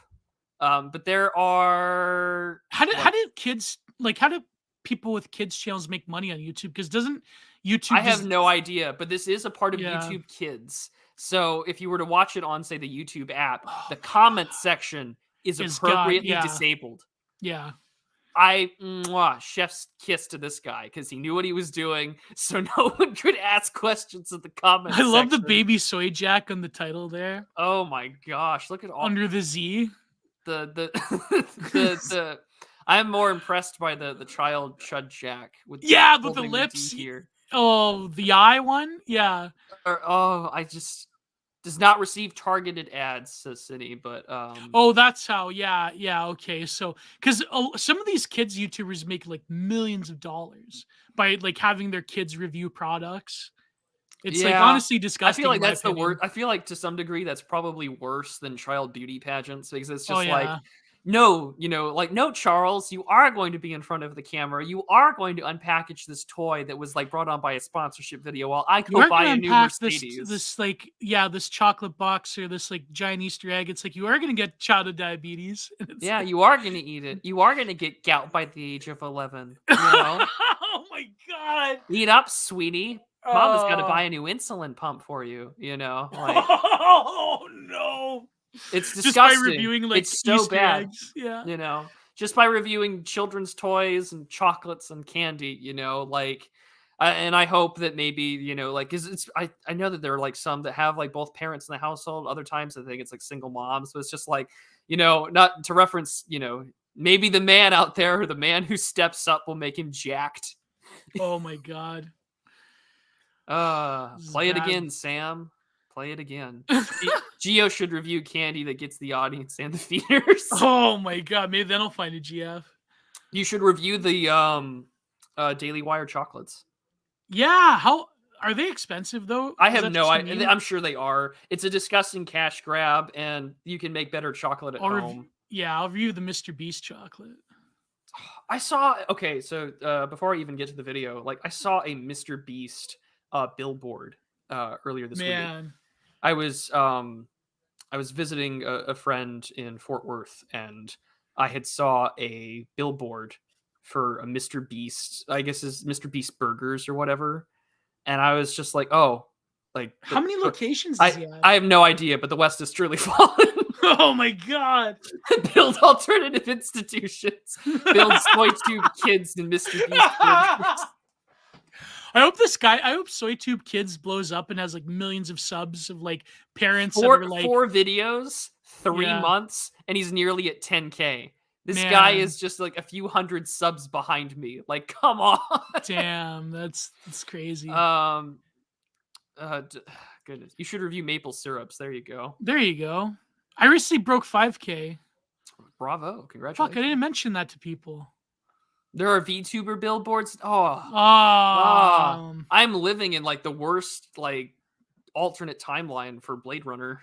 [SPEAKER 1] But there are
[SPEAKER 2] how do people with kids channels make money on YouTube? Because doesn't YouTube?
[SPEAKER 1] I have no idea, but this is a part of YouTube Kids. So if you were to watch it on, say, the YouTube app, the comment section is appropriately disabled.
[SPEAKER 2] Yeah.
[SPEAKER 1] Chef's kiss to this guy because he knew what he was doing, so no one could ask questions in the comments.
[SPEAKER 2] I love the baby soy jack on the title there.
[SPEAKER 1] Oh my gosh! Look at all
[SPEAKER 2] under the Z.
[SPEAKER 1] The I'm more impressed by the child Chud Jack with
[SPEAKER 2] with the lips
[SPEAKER 1] here.
[SPEAKER 2] Oh, the eye one, yeah.
[SPEAKER 1] Does not receive targeted ads, says City, but
[SPEAKER 2] oh, that's how. Yeah, okay. So because some of these kids YouTubers make like millions of dollars by like having their kids review products. It's like honestly disgusting.
[SPEAKER 1] I feel like that's the worst. I feel like to some degree that's probably worse than child beauty pageants because it's just like, no, no, Charles, you are going to be in front of the camera. You are going to unpackage this toy that was like brought on by a sponsorship video while I go buy a new Mercedes.
[SPEAKER 2] This chocolate box or this like giant Easter egg. It's like you are going to get childhood diabetes.
[SPEAKER 1] You are going to eat it. You are going to get gout by the age of 11. You know?
[SPEAKER 2] Oh my God.
[SPEAKER 1] Eat up, sweetie. Mama's got to buy a new insulin pump for you, Like,
[SPEAKER 2] oh no.
[SPEAKER 1] It's disgusting.
[SPEAKER 2] Just by reviewing like
[SPEAKER 1] it's so
[SPEAKER 2] Easter
[SPEAKER 1] bad.
[SPEAKER 2] Eggs. Yeah.
[SPEAKER 1] Just by reviewing children's toys and chocolates and candy, and I hope that maybe, because I know that there are like some that have like both parents in the household. Other times I think it's like single moms. So it's just like, not to reference, maybe the man out there or the man who steps up will make him jacked.
[SPEAKER 2] Oh my God.
[SPEAKER 1] Play it again, Sam. Play it again. Geo should review candy that gets the audience and the feeders.
[SPEAKER 2] Oh my God, maybe then I'll find a GF.
[SPEAKER 1] You should review the Daily Wire chocolates.
[SPEAKER 2] Yeah, how are they expensive though?
[SPEAKER 1] I have no idea. I'm sure they are. It's a disgusting cash grab, and you can make better chocolate at home.
[SPEAKER 2] I'll review the Mr. Beast chocolate.
[SPEAKER 1] I saw. Okay, so before I even get to the video, I saw a Mr. Beast billboard earlier this week. I was visiting a friend in Fort Worth, and I had saw a billboard for a Mr. Beast. I guess is Mr. Beast Burgers or whatever. And I was just like, oh,
[SPEAKER 2] how many locations does he have?
[SPEAKER 1] I have no idea, but the West has truly fallen.
[SPEAKER 2] Oh my God.
[SPEAKER 1] Build alternative institutions. Build SoyTube kids and Mr. Beast Burgers.
[SPEAKER 2] I hope SoyTube Kids blows up and has like millions of subs of like parents.
[SPEAKER 1] Four videos, 3 months, and he's nearly at 10K. This guy is just like a few hundred subs behind me. Like, come on.
[SPEAKER 2] Damn, that's crazy.
[SPEAKER 1] Goodness. You should review maple syrups. There you go.
[SPEAKER 2] I recently broke 5K.
[SPEAKER 1] Bravo. Congratulations.
[SPEAKER 2] Fuck, I didn't mention that to people.
[SPEAKER 1] There are VTuber billboards. I'm living in like the worst alternate timeline for Blade Runner.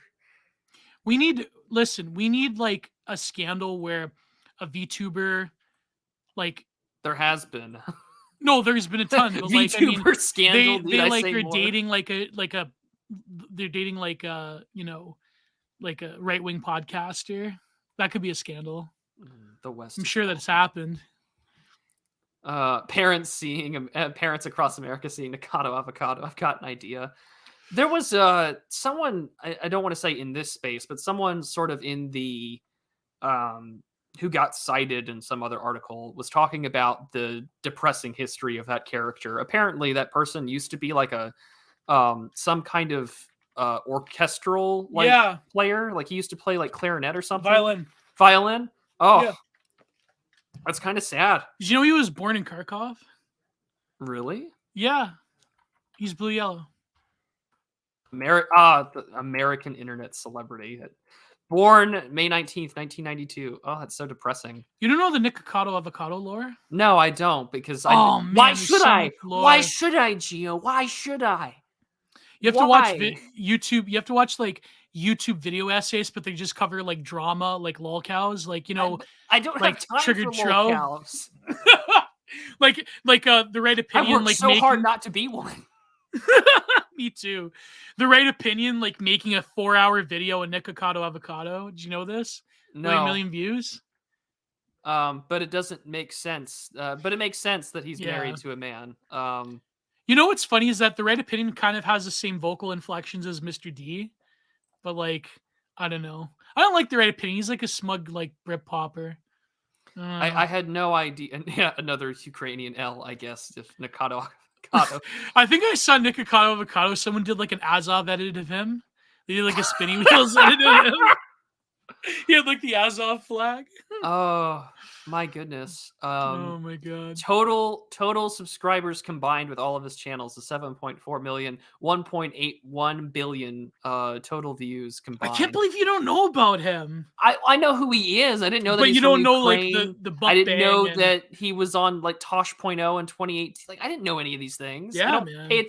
[SPEAKER 2] We need like a scandal where a VTuber
[SPEAKER 1] there has been.
[SPEAKER 2] No, there's been a ton. But
[SPEAKER 1] VTuber scandal.
[SPEAKER 2] They are dating they're dating a right-wing podcaster. That could be a scandal.
[SPEAKER 1] The West.
[SPEAKER 2] I'm sure that's happened.
[SPEAKER 1] Parents across America seeing Nikado avocado. I've got an idea. There was someone, I don't want to say in this space, but someone sort of in the who got cited in some other article was talking about the depressing history of that character. Apparently that person used to be like a some kind of orchestral player. Like he used to play like clarinet or something. Violin. Oh yeah. That's kind of sad.
[SPEAKER 2] Did you know he was born in Kharkov?
[SPEAKER 1] Really?
[SPEAKER 2] Yeah. He's blue yellow.
[SPEAKER 1] The American internet celebrity. Born May 19th, 1992. Oh, that's so depressing.
[SPEAKER 2] You don't know the Nikocado avocado lore?
[SPEAKER 1] No, I don't, because why should I? Why should I, Gio? Why should I?
[SPEAKER 2] You have to watch YouTube. You have to watch YouTube video essays, but they just cover drama, like lolcows,
[SPEAKER 1] I don't have time
[SPEAKER 2] Triggered
[SPEAKER 1] for lolcows.
[SPEAKER 2] The right opinion.
[SPEAKER 1] I worked so hard not to be one.
[SPEAKER 2] Me too. The right opinion, making a 4-hour video on Nikocado avocado. Did you know this?
[SPEAKER 1] No.
[SPEAKER 2] 1 million views.
[SPEAKER 1] But it doesn't make sense. But it makes sense that he's married to a man.
[SPEAKER 2] You know what's funny is that the Right Opinion kind of has the same vocal inflections as Mr. D, but like I don't know. I don't like the Right Opinion. He's like a smug like Britpopper.
[SPEAKER 1] I had no idea. And yeah, another Ukrainian L, I guess. If Nikado.
[SPEAKER 2] I think I saw Nikocado Avocado. Someone did like an Azov edit of him. They did like a spinning wheels edit of him. He had like the Azov flag.
[SPEAKER 1] Oh my goodness.
[SPEAKER 2] Oh my god.
[SPEAKER 1] Total subscribers combined with all of his channels is 7.4 million, 1.81 billion total views combined.
[SPEAKER 2] I can't believe you don't know about him.
[SPEAKER 1] I know who he is. I didn't know that
[SPEAKER 2] but
[SPEAKER 1] he's
[SPEAKER 2] you don't
[SPEAKER 1] from
[SPEAKER 2] know
[SPEAKER 1] Ukraine.
[SPEAKER 2] like the
[SPEAKER 1] I didn't know that he was on like Tosh.0 in 2018. Like I didn't know any of these things.
[SPEAKER 2] Yeah,
[SPEAKER 1] I don't
[SPEAKER 2] man.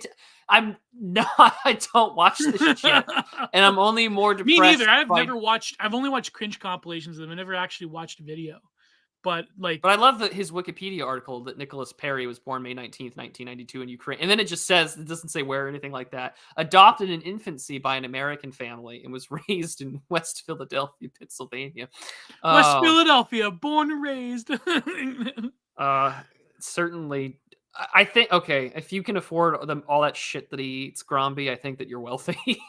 [SPEAKER 1] I'm not. I don't watch this shit, and I'm only more depressed.
[SPEAKER 2] Me neither. I've only watched cringe compilations of them. I never actually watched a video. But
[SPEAKER 1] I love his Wikipedia article that Nicholas Perry was born May 19th, 1992 in Ukraine. And then it just says, it doesn't say where or anything like that. Adopted in infancy by an American family and was raised in West Philadelphia, Pennsylvania.
[SPEAKER 2] West Philadelphia, born and raised.
[SPEAKER 1] Certainly. I think, okay, if you can afford all that shit that he eats, Gromby, I think that you're wealthy.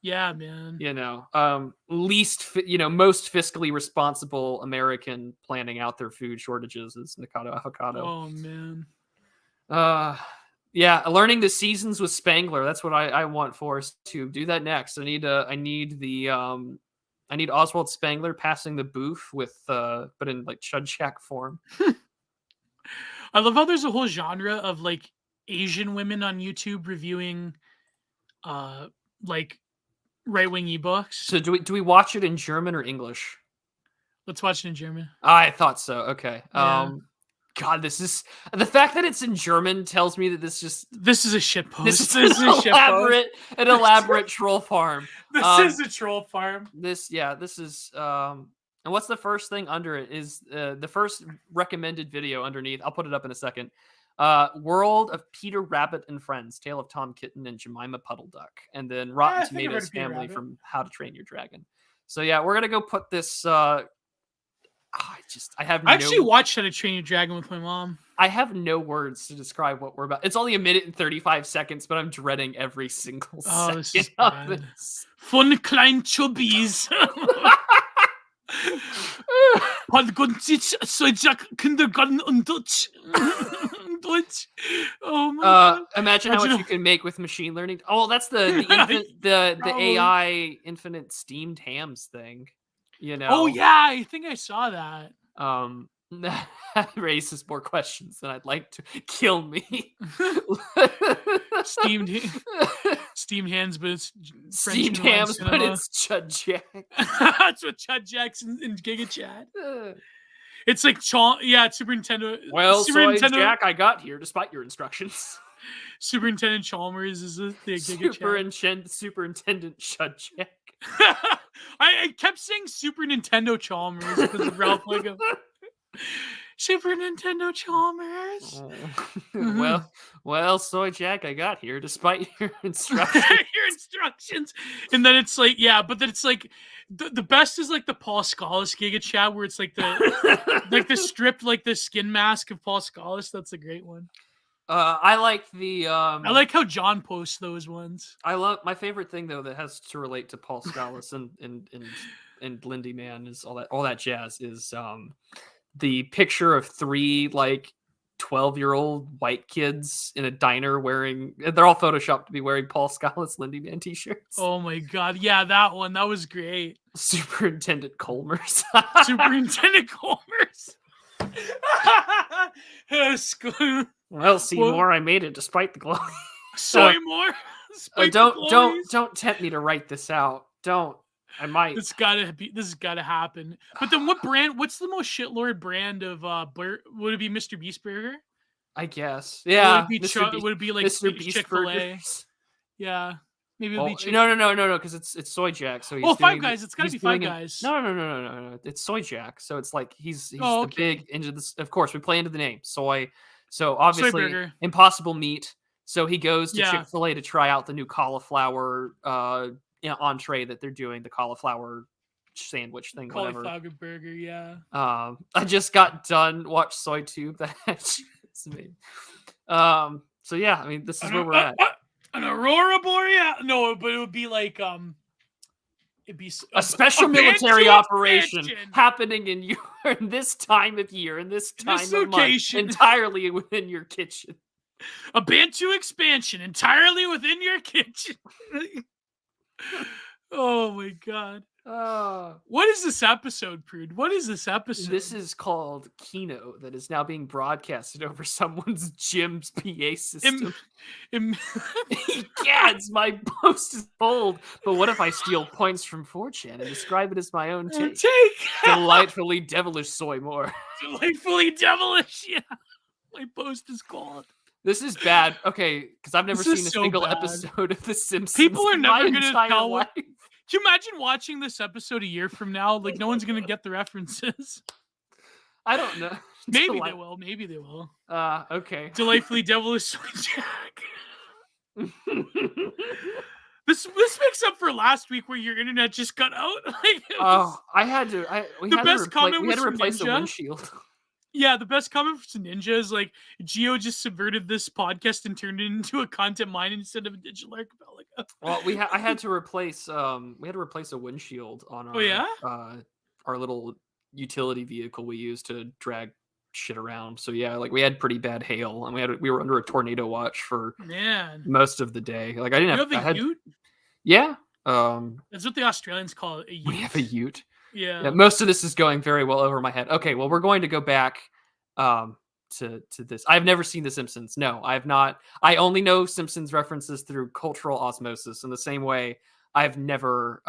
[SPEAKER 2] Yeah, man.
[SPEAKER 1] Most fiscally responsible American planning out their food shortages is Nikado Avocado.
[SPEAKER 2] Oh man.
[SPEAKER 1] Yeah, learning the seasons with Spangler. That's what I want for us to do that next. I need Oswald Spangler passing the booth with but in like Chudchak form.
[SPEAKER 2] I love how there's a whole genre of like Asian women on YouTube reviewing like right-wing ebooks.
[SPEAKER 1] So do we watch it in German or English?
[SPEAKER 2] Let's watch it in German.
[SPEAKER 1] I thought so. Okay.
[SPEAKER 2] Yeah.
[SPEAKER 1] God, this is the fact that it's in German tells me that this is a shit post.
[SPEAKER 2] This is an
[SPEAKER 1] elaborate troll farm.
[SPEAKER 2] This is a troll farm.
[SPEAKER 1] This is and what's the first thing under it is the first recommended video underneath. I'll put it up in a second. World of Peter Rabbit and Friends, Tale of Tom Kitten and Jemima Puddle Duck, and then Rotten Tomatoes family from How to Train Your Dragon. So yeah, we're gonna go put this. I
[SPEAKER 2] actually watched How to Train Your Dragon with my mom.
[SPEAKER 1] I have no words to describe what we're about. It's only 1 minute and 35 seconds, but I'm dreading every single second of this.
[SPEAKER 2] Fun klein Chubbies. Kindergarten und Dutch. Oh my god.
[SPEAKER 1] Imagine how much you can make with machine learning. Oh, that's the AI infinite steamed hams thing.
[SPEAKER 2] Oh yeah, I think I saw that.
[SPEAKER 1] That raises more questions than I'd like to. Kill me.
[SPEAKER 2] Steamed hands, but it's
[SPEAKER 1] steamed hams, but it's Chud Jack.
[SPEAKER 2] That's what Chud Jack's in Giga Chat. It's like it's Super Nintendo.
[SPEAKER 1] Well, Jack, I got here despite your instructions.
[SPEAKER 2] Superintendent Chalmers is the Giga Chat.
[SPEAKER 1] Superintendent Chud Jack.
[SPEAKER 2] I kept saying Super Nintendo Chalmers because of Ralph Wiggum. Super Nintendo Chalmers.
[SPEAKER 1] Well, Soy Jack, I got here despite your instructions.
[SPEAKER 2] And then it's like, but then it's like the best is like the Paul Scholes Giga Chat where it's like the stripped like the skin mask of Paul Scholes. That's a great one.
[SPEAKER 1] I like
[SPEAKER 2] I like how John posts those ones.
[SPEAKER 1] I love my favorite thing though that has to relate to Paul Scholes and Lindy Man is all that jazz is the picture of 3 like 12-year-old white kids in a diner they're all photoshopped to be wearing Paul Scholes Lindy Man t-shirts.
[SPEAKER 2] Oh my god, yeah, that one, that was great.
[SPEAKER 1] Superintendent Colmers.
[SPEAKER 2] Superintendent Colmers.
[SPEAKER 1] Well, Seymour, I made it despite the glory.
[SPEAKER 2] Seymour.
[SPEAKER 1] Don't tempt me to write this out. Don't. I might.
[SPEAKER 2] This has gotta happen. But then what brand? What's the most shitlord brand of would it be Mr. Beast Burger?
[SPEAKER 1] I guess. Yeah.
[SPEAKER 2] Would it be like
[SPEAKER 1] Mr. Beast
[SPEAKER 2] Chick-fil-A? Yeah. Maybe it would be
[SPEAKER 1] Chick. No, because it's Soy Jack. So he's
[SPEAKER 2] Five Guys. It's gotta be Five Guys.
[SPEAKER 1] No. It's Soy Jack. So it's like he's the big into this. Of course, we play into the name soy. So obviously impossible meat. So he goes to Chick-fil-A to try out the new cauliflower entree that they're doing, the cauliflower sandwich thing,
[SPEAKER 2] cauliflower burger. Yeah.
[SPEAKER 1] I just got done watch SoyTube. That's me. So yeah, I mean, this is where we're at.
[SPEAKER 2] An aurora boreal? No, but it would be like it'd be
[SPEAKER 1] a special military operation happening in this time of year, in this time of month, entirely within your kitchen.
[SPEAKER 2] A Bantu expansion entirely within your kitchen. Oh my god. What is this episode, Prude? What is this episode?
[SPEAKER 1] This is called Kino, that is now being broadcasted over someone's gym's PA system. Yeah, it's my post is bold, but what if I steal points from 4chan and describe it as my own take? Delightfully devilish soy more.
[SPEAKER 2] Delightfully devilish, yeah. My post is called.
[SPEAKER 1] This is bad. Okay, because I've never seen a single episode of The Simpsons.
[SPEAKER 2] People are never going to tell what. Can you imagine watching this episode a year from now? Like, no one's going to get the references.
[SPEAKER 1] I don't know.
[SPEAKER 2] Maybe they will. Maybe they will.
[SPEAKER 1] Okay.
[SPEAKER 2] Delightfully devilish soy Jack. This makes up for last week where your internet just cut out.
[SPEAKER 1] I had to. We had to replace the windshield.
[SPEAKER 2] Yeah, the best comment from Ninja is like, Geo just subverted this podcast and turned it into a content mine instead of a Digital Archipelago.
[SPEAKER 1] Well, I had to replace a windshield on our our little utility vehicle we use to drag shit around. So yeah, like we had pretty bad hail, and we were under a tornado watch for most of the day. Like I didn't have a ute? Yeah.
[SPEAKER 2] That's what the Australians call it, a ute.
[SPEAKER 1] We have a ute.
[SPEAKER 2] Yeah.
[SPEAKER 1] Most of this is going very well over my head. Okay, well, we're going to go back to this. I've never seen The Simpsons. No, I have not. I only know Simpsons references through cultural osmosis. In the same way, I've never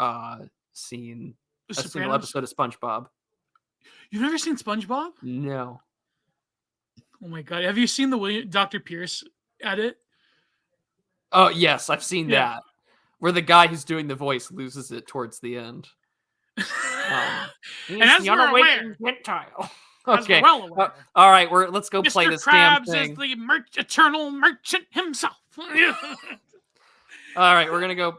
[SPEAKER 1] seen a single episode of SpongeBob.
[SPEAKER 2] You've never seen SpongeBob?
[SPEAKER 1] No.
[SPEAKER 2] Oh my god! Have you seen the Dr. Pierce edit?
[SPEAKER 1] Oh yes, I've seen that. Where the guy who's doing the voice loses it towards the end.
[SPEAKER 2] And as we're aware,
[SPEAKER 1] okay. Well aware. All right, let's go play this
[SPEAKER 2] Krabs
[SPEAKER 1] damn thing.
[SPEAKER 2] Is the eternal merchant himself.
[SPEAKER 1] All right, we're gonna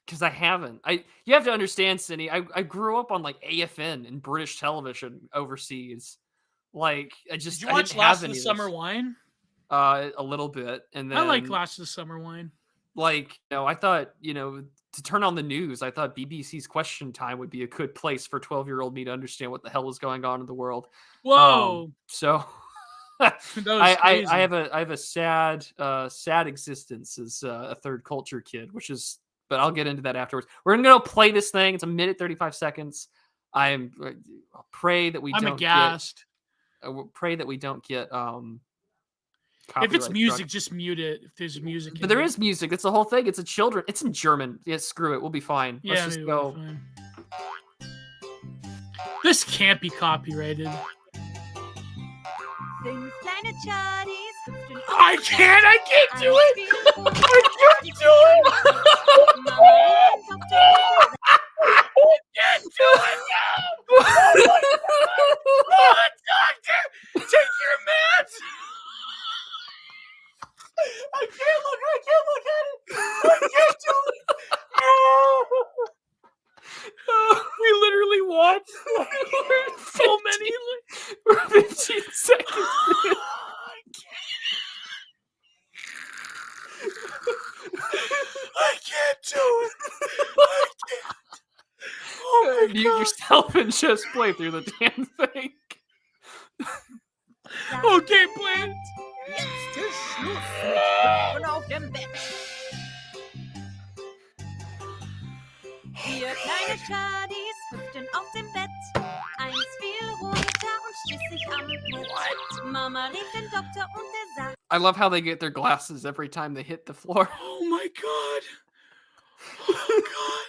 [SPEAKER 1] because I haven't. You have to understand, Cindy. I grew up on like AFN and British television overseas. Like
[SPEAKER 2] Did you watch Last of the Summer Wine?
[SPEAKER 1] A little bit, and then
[SPEAKER 2] I like Last of the Summer Wine.
[SPEAKER 1] Like, I thought, to turn on the news, I thought BBC's Question Time would be a good place for 12-year-old me to understand what the hell is going on in the world.
[SPEAKER 2] Whoa!
[SPEAKER 1] So I have a sad existence as a third culture kid, but I'll get into that afterwards. We're gonna go play this thing. It's a minute 35 seconds. I'll pray that we don't
[SPEAKER 2] aghast.
[SPEAKER 1] Pray that we don't get
[SPEAKER 2] if it's music, just mute it. If there's music,
[SPEAKER 1] but there is music. That's the whole thing. It's It's in German. Yeah, screw it. We'll be fine.
[SPEAKER 2] Yeah,
[SPEAKER 1] let's just go.
[SPEAKER 2] This can't be copyrighted. I can't do it. I can't do it. I can't do it now. Oh, doctor, take your meds. I can't look at it. I can't do it. We literally watched so many
[SPEAKER 1] 15 seconds.
[SPEAKER 2] I can't do it. I can't. Oh my
[SPEAKER 1] Mute
[SPEAKER 2] God.
[SPEAKER 1] yourself and just play through the damn thing.
[SPEAKER 2] Okay, play it.
[SPEAKER 3] Jetzt ist Schluss mit Hüpfen auf dem Bett. Wir kleine Chadis hüpften auf dem Bett. Eins fiel runter und stieß sich am Bett. Mama rief den Doktor und der sagt...
[SPEAKER 1] I love how they get their glasses every time they hit the floor.
[SPEAKER 2] Oh my God. Oh God.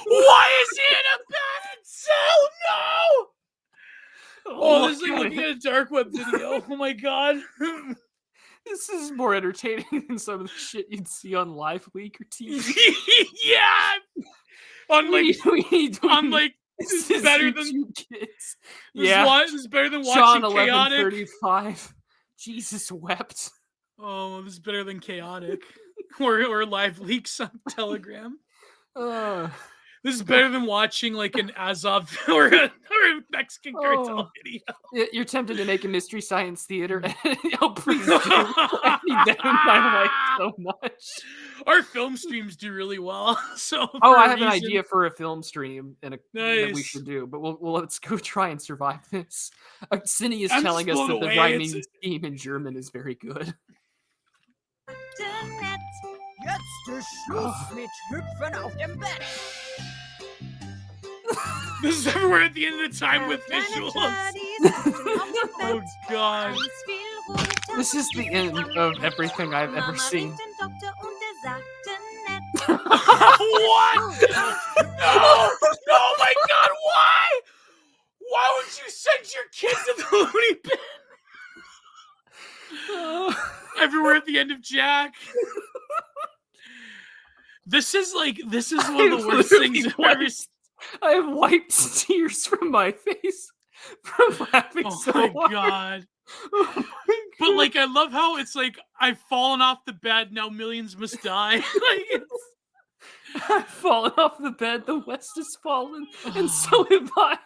[SPEAKER 2] Why is he in a bad cell? No! Oh, this is like looking at a dark web video. Oh my God.
[SPEAKER 1] This is more entertaining than some of the shit you'd see on Live Leak or TV.
[SPEAKER 2] Yeah. This is better than
[SPEAKER 1] kids.
[SPEAKER 2] This is better than
[SPEAKER 1] John
[SPEAKER 2] watching Chaotic.
[SPEAKER 1] 11:35. Jesus wept.
[SPEAKER 2] Oh, this is better than Chaotic. or Live Leaks on Telegram. This is better than watching like an Azov or a Mexican cartel video.
[SPEAKER 1] You're tempted to make a Mystery Science Theater. Oh, please do. I need that in my life so much.
[SPEAKER 2] Our film streams do really well. So
[SPEAKER 1] I have an idea for a film stream that we
[SPEAKER 2] Nice.
[SPEAKER 1] should do, but let's go try and survive this. Cindy is
[SPEAKER 2] I'm
[SPEAKER 1] telling
[SPEAKER 2] just
[SPEAKER 1] us
[SPEAKER 2] blown
[SPEAKER 1] that the
[SPEAKER 2] away.
[SPEAKER 1] rhyming scheme in German is very good.
[SPEAKER 3] Nett.
[SPEAKER 4] Jetzt ist Schluss mit Hüpfen auf dem Bett.
[SPEAKER 2] This is everywhere at the end of the time with
[SPEAKER 3] Kleine
[SPEAKER 2] visuals.
[SPEAKER 3] Charlies hüpfen auf dem
[SPEAKER 2] Oh
[SPEAKER 3] Bett.
[SPEAKER 2] god.
[SPEAKER 3] Eins viel runter
[SPEAKER 1] This is the end of everything I've ever
[SPEAKER 3] Mama
[SPEAKER 1] seen.
[SPEAKER 3] rief den Doktor und der sagte nett.
[SPEAKER 2] What? No! Oh my god, why? Why would you send your kids to the loony bin? Everywhere at the end of Jack. This is one of the worst things I've ever seen.
[SPEAKER 1] I have wiped tears from my face from laughing
[SPEAKER 2] Oh
[SPEAKER 1] so
[SPEAKER 2] my
[SPEAKER 1] hard.
[SPEAKER 2] god.
[SPEAKER 1] Oh my
[SPEAKER 2] But like I love how it's like I've fallen off the bed, now millions must die. Like it's
[SPEAKER 1] I've fallen off the bed, the West has fallen, and so have I.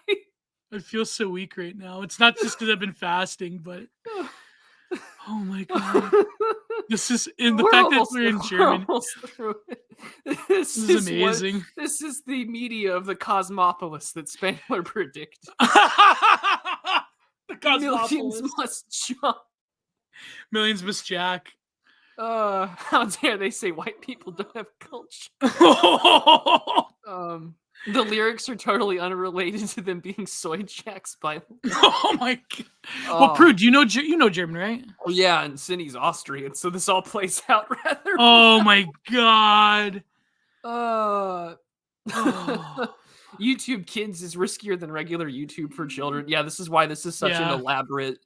[SPEAKER 2] I feel so weak right now. It's not just because I've been fasting, but oh my god. This is in the fact that we're in German.
[SPEAKER 1] almost through it.
[SPEAKER 2] This is amazing.
[SPEAKER 1] This is the media of the cosmopolis that Spangler predicted.
[SPEAKER 2] The
[SPEAKER 1] Millions
[SPEAKER 2] Cosmopolis.
[SPEAKER 1] must jump.
[SPEAKER 2] Millions must Jack.
[SPEAKER 1] How dare they say white people don't have culture?
[SPEAKER 2] Oh
[SPEAKER 1] The lyrics are totally unrelated to them being soy jacks by.
[SPEAKER 2] my god. Well, Prue, do you know German, right?
[SPEAKER 1] Oh yeah, and Cindy's Austrian, so this all plays out rather.
[SPEAKER 2] Oh my god.
[SPEAKER 1] Uh,
[SPEAKER 2] Oh.
[SPEAKER 1] YouTube Kids is riskier than regular YouTube for children. Yeah, this is why this is such
[SPEAKER 2] Yeah.
[SPEAKER 1] an elaborate,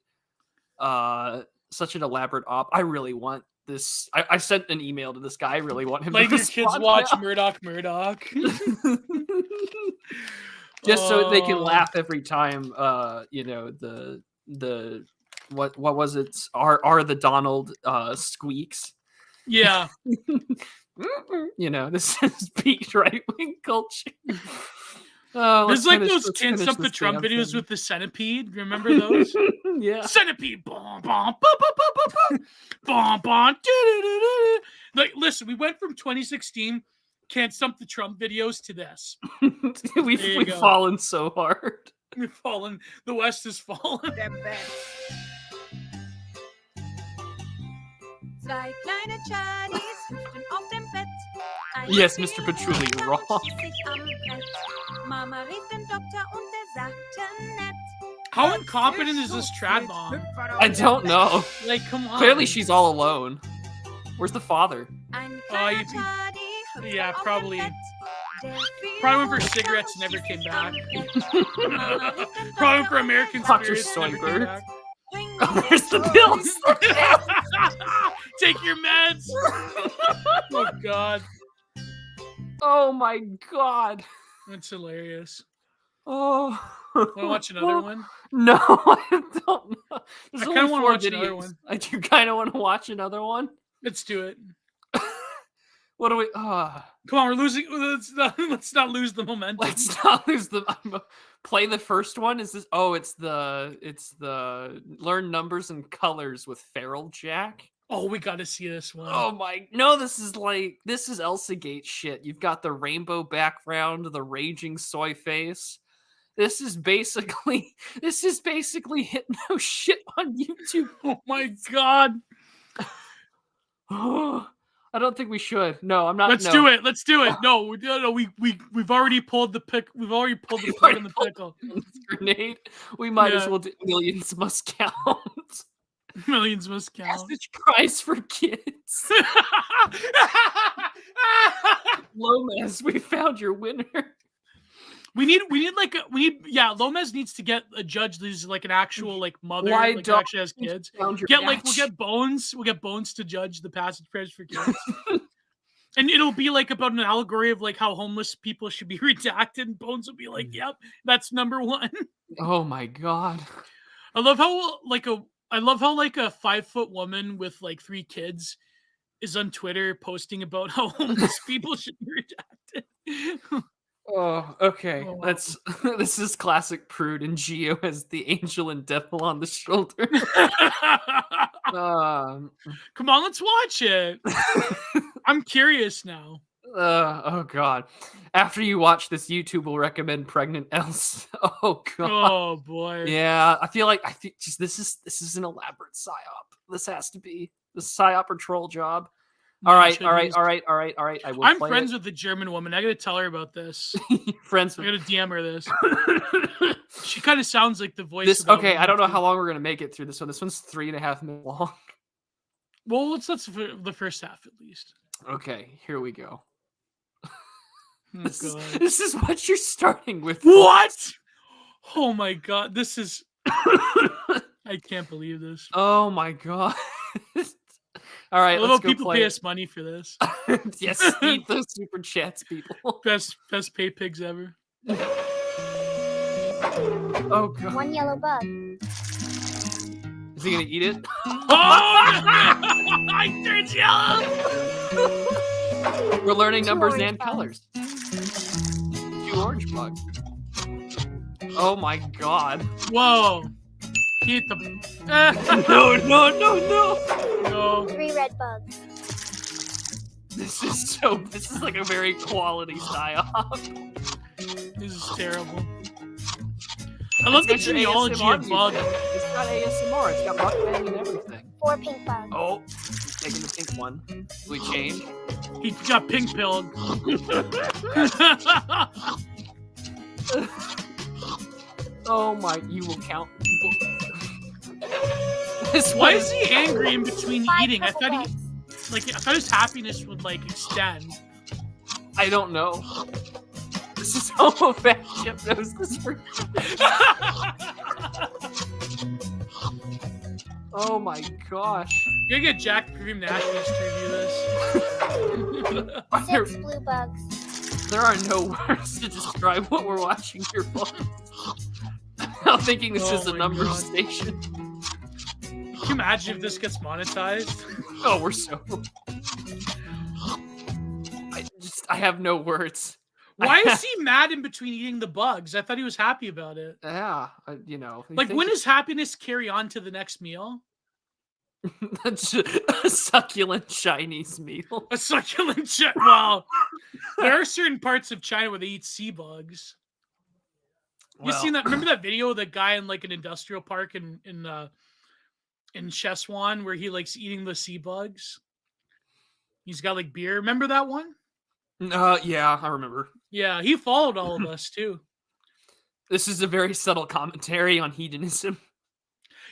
[SPEAKER 1] op. I really want this. I sent an email to this guy. I really want him
[SPEAKER 2] Like
[SPEAKER 1] to
[SPEAKER 2] your kids
[SPEAKER 1] respond
[SPEAKER 2] watch
[SPEAKER 1] now.
[SPEAKER 2] Murdoch.
[SPEAKER 1] Just so they can
[SPEAKER 2] Oh.
[SPEAKER 1] laugh every time. The what was it? Are the Donald squeaks?
[SPEAKER 2] Yeah.
[SPEAKER 1] This is peak right wing culture. Oh,
[SPEAKER 2] There's
[SPEAKER 1] let's
[SPEAKER 2] like
[SPEAKER 1] finish-
[SPEAKER 2] those
[SPEAKER 1] let's
[SPEAKER 2] Can't
[SPEAKER 1] finish
[SPEAKER 2] Stop the
[SPEAKER 1] this
[SPEAKER 2] Trump
[SPEAKER 1] damn
[SPEAKER 2] videos
[SPEAKER 1] thing.
[SPEAKER 2] with the centipede. Remember those?
[SPEAKER 1] Yeah.
[SPEAKER 2] Centipede. Bon, bon, bon, bon, bon, bon, bon. Bon, bon, doo-doo-doo-doo-doo. Like, listen, we went from 2016 Can't Stump the Trump videos to this.
[SPEAKER 1] we've
[SPEAKER 2] There you
[SPEAKER 1] we've
[SPEAKER 2] go.
[SPEAKER 1] fallen so hard.
[SPEAKER 2] We've fallen. The West has fallen.
[SPEAKER 4] Dem Bett.
[SPEAKER 3] Zwei kleine Charlies hüpften auf dem Bett. Eins
[SPEAKER 1] Yes,
[SPEAKER 3] fiel
[SPEAKER 1] Mr. Petrucci,
[SPEAKER 3] runter
[SPEAKER 1] you're
[SPEAKER 3] und
[SPEAKER 1] wrong.
[SPEAKER 3] stieß sich am Brett. Mama rief den Doktor und der sagte nett.
[SPEAKER 2] How incompetent is this trad mom?
[SPEAKER 4] Hüpfen auf
[SPEAKER 1] I
[SPEAKER 4] dem
[SPEAKER 1] don't
[SPEAKER 4] Bett.
[SPEAKER 1] know.
[SPEAKER 2] Like, come on.
[SPEAKER 1] Clearly, she's all alone. Where's the father?
[SPEAKER 3] Ein
[SPEAKER 2] Oh,
[SPEAKER 3] kleiner
[SPEAKER 2] you think-
[SPEAKER 3] Charlie hüpfte
[SPEAKER 2] Yeah,
[SPEAKER 3] auf dem
[SPEAKER 2] probably.
[SPEAKER 3] Bett. Der fiel
[SPEAKER 2] Probably went for
[SPEAKER 3] runter
[SPEAKER 2] cigarettes
[SPEAKER 3] und
[SPEAKER 2] and never
[SPEAKER 3] stieß
[SPEAKER 2] came
[SPEAKER 3] sich am
[SPEAKER 2] back.
[SPEAKER 3] Brett. Mama rief den
[SPEAKER 2] Probably
[SPEAKER 3] Doktor
[SPEAKER 2] for
[SPEAKER 3] und
[SPEAKER 2] American
[SPEAKER 3] der
[SPEAKER 1] Dr.
[SPEAKER 2] spirits. and never came
[SPEAKER 1] Soyberg.
[SPEAKER 2] back.
[SPEAKER 3] Bring
[SPEAKER 1] Oh,
[SPEAKER 3] mir
[SPEAKER 1] where's the
[SPEAKER 3] den
[SPEAKER 1] pills?
[SPEAKER 2] Take your meds. Oh god,
[SPEAKER 1] Oh my god.
[SPEAKER 2] that's hilarious.
[SPEAKER 1] Oh.
[SPEAKER 2] Want to watch another one?
[SPEAKER 1] No, I don't know. There's
[SPEAKER 2] I
[SPEAKER 1] only
[SPEAKER 2] kinda wanna
[SPEAKER 1] 4
[SPEAKER 2] watch another
[SPEAKER 1] videos.
[SPEAKER 2] one.
[SPEAKER 1] I do kind of want to watch another one.
[SPEAKER 2] Let's do it.
[SPEAKER 1] What do we?
[SPEAKER 2] Come on, we're losing. Let's not lose the momentum.
[SPEAKER 1] Let's not lose the. Play the first one. Is this? Oh, it's the learn numbers and colors with Feral Jack.
[SPEAKER 2] Oh, we got to see this one.
[SPEAKER 1] Oh my! No, this is Elsa Gate shit. You've got the rainbow background, the raging soy face. This is basically hypno shit on YouTube.
[SPEAKER 2] Oh my god.
[SPEAKER 1] I don't think we should. No, I'm not.
[SPEAKER 2] Let's do it. Let's do it. No, we've already pulled the pick. We've already pulled the plug in the pickle.
[SPEAKER 1] Grenade. We might as
[SPEAKER 2] Yeah.
[SPEAKER 1] well do millions must count.
[SPEAKER 2] Millions must count.
[SPEAKER 1] Message cries for kids. Lomez, we found your winner.
[SPEAKER 2] Lomez needs to get a judge who's like an actual like mother,
[SPEAKER 1] Why
[SPEAKER 2] like who
[SPEAKER 1] don't
[SPEAKER 2] actually has kids.
[SPEAKER 1] Found your
[SPEAKER 2] We'll
[SPEAKER 1] match.
[SPEAKER 2] get Bones to judge the passage prayers for kids. And it'll be like about an allegory of like how homeless people should be redacted, and Bones will be like, yep, that's number one.
[SPEAKER 1] Oh my god.
[SPEAKER 2] I love how like a 5-foot woman with like 3 kids is on Twitter posting about how homeless people should be redacted.
[SPEAKER 1] Oh, okay.
[SPEAKER 2] Oh, wow.
[SPEAKER 1] Let's. This is classic Prude and Geo as the angel and devil on the shoulder. Um,
[SPEAKER 2] Come on, let's watch it. I'm curious now.
[SPEAKER 1] oh god. After you watch this, YouTube will recommend pregnant else. Oh god.
[SPEAKER 2] Oh boy.
[SPEAKER 1] Yeah, I feel just this is an elaborate psyop. This has to be the psyop or troll job. All right. I will.
[SPEAKER 2] I'm
[SPEAKER 1] play
[SPEAKER 2] friends
[SPEAKER 1] it.
[SPEAKER 2] with the German woman. I gotta tell her about this.
[SPEAKER 1] Friends
[SPEAKER 2] I
[SPEAKER 1] with.
[SPEAKER 2] gotta DM her this. She kind of sounds like the voice.
[SPEAKER 1] This
[SPEAKER 2] of that
[SPEAKER 1] okay. I
[SPEAKER 2] woman,
[SPEAKER 1] don't know
[SPEAKER 2] too.
[SPEAKER 1] how long we're gonna make it through this one. This one's 3.5 minutes long.
[SPEAKER 2] Well, that's the first half at least.
[SPEAKER 1] Okay, here we go.
[SPEAKER 2] Oh,
[SPEAKER 1] This
[SPEAKER 2] God.
[SPEAKER 1] is what you're starting with.
[SPEAKER 2] What? Oh my god, this is. I can't believe this.
[SPEAKER 1] Oh my god. All right,
[SPEAKER 2] Although
[SPEAKER 1] let's go
[SPEAKER 2] people
[SPEAKER 1] play
[SPEAKER 2] pay
[SPEAKER 1] it.
[SPEAKER 2] us money for this.
[SPEAKER 1] Yes, eat those super chats, people.
[SPEAKER 2] Best pay pigs ever.
[SPEAKER 1] Oh god.
[SPEAKER 5] One yellow bug.
[SPEAKER 1] Is he gonna eat it?
[SPEAKER 2] Oh! I turned yellow.
[SPEAKER 1] We're learning
[SPEAKER 5] Two
[SPEAKER 1] numbers
[SPEAKER 5] orange
[SPEAKER 1] and
[SPEAKER 5] bugs.
[SPEAKER 1] colors. 2 orange bugs. Oh my god.
[SPEAKER 2] Whoa! He ate the.
[SPEAKER 1] No.
[SPEAKER 2] No.
[SPEAKER 5] 3 red bugs.
[SPEAKER 1] This is like a very quality psyop.
[SPEAKER 2] This is terrible. I love the
[SPEAKER 1] It's got your
[SPEAKER 2] genealogy
[SPEAKER 1] ASMR
[SPEAKER 2] of bug.
[SPEAKER 1] music. It's got ASMR. It's got mukbang and everything.
[SPEAKER 5] 4 pink bugs.
[SPEAKER 1] Oh, he's taking the pink one. Do we change?
[SPEAKER 2] He got pink pilled.
[SPEAKER 1] Oh my! You will count. This
[SPEAKER 2] Why
[SPEAKER 1] one
[SPEAKER 2] is he angry in between
[SPEAKER 5] 5
[SPEAKER 2] eating? I
[SPEAKER 5] purple
[SPEAKER 2] thought
[SPEAKER 5] bugs.
[SPEAKER 2] his happiness would like extend.
[SPEAKER 1] I don't know. This is homophobic hypnosis for. Oh my gosh!
[SPEAKER 2] You're gonna get Jack Cream Nationalist to review this.
[SPEAKER 1] There,
[SPEAKER 5] 6 blue bugs.
[SPEAKER 1] there are no words to describe what we're watching here, folks. I'm thinking this
[SPEAKER 2] Oh
[SPEAKER 1] is a
[SPEAKER 2] my
[SPEAKER 1] number
[SPEAKER 2] God.
[SPEAKER 1] station.
[SPEAKER 2] Can you imagine if this gets monetized?
[SPEAKER 1] Oh, we're so. I have no words.
[SPEAKER 2] Why is he mad in between eating the bugs? I thought he was happy about it.
[SPEAKER 1] Yeah, you know. you
[SPEAKER 2] Like,
[SPEAKER 1] think
[SPEAKER 2] when does happiness carry on to the next meal?
[SPEAKER 1] it's a succulent Chinese meal.
[SPEAKER 2] A succulent Well, there are certain parts of China where they eat sea bugs. You seen that? Remember that video of the guy in like an industrial park in Szechuan where he likes eating the sea bugs? He's got like beer. Remember that one?
[SPEAKER 1] Yeah, I remember.
[SPEAKER 2] Yeah, he followed all of us too.
[SPEAKER 1] This is a very subtle commentary on hedonism.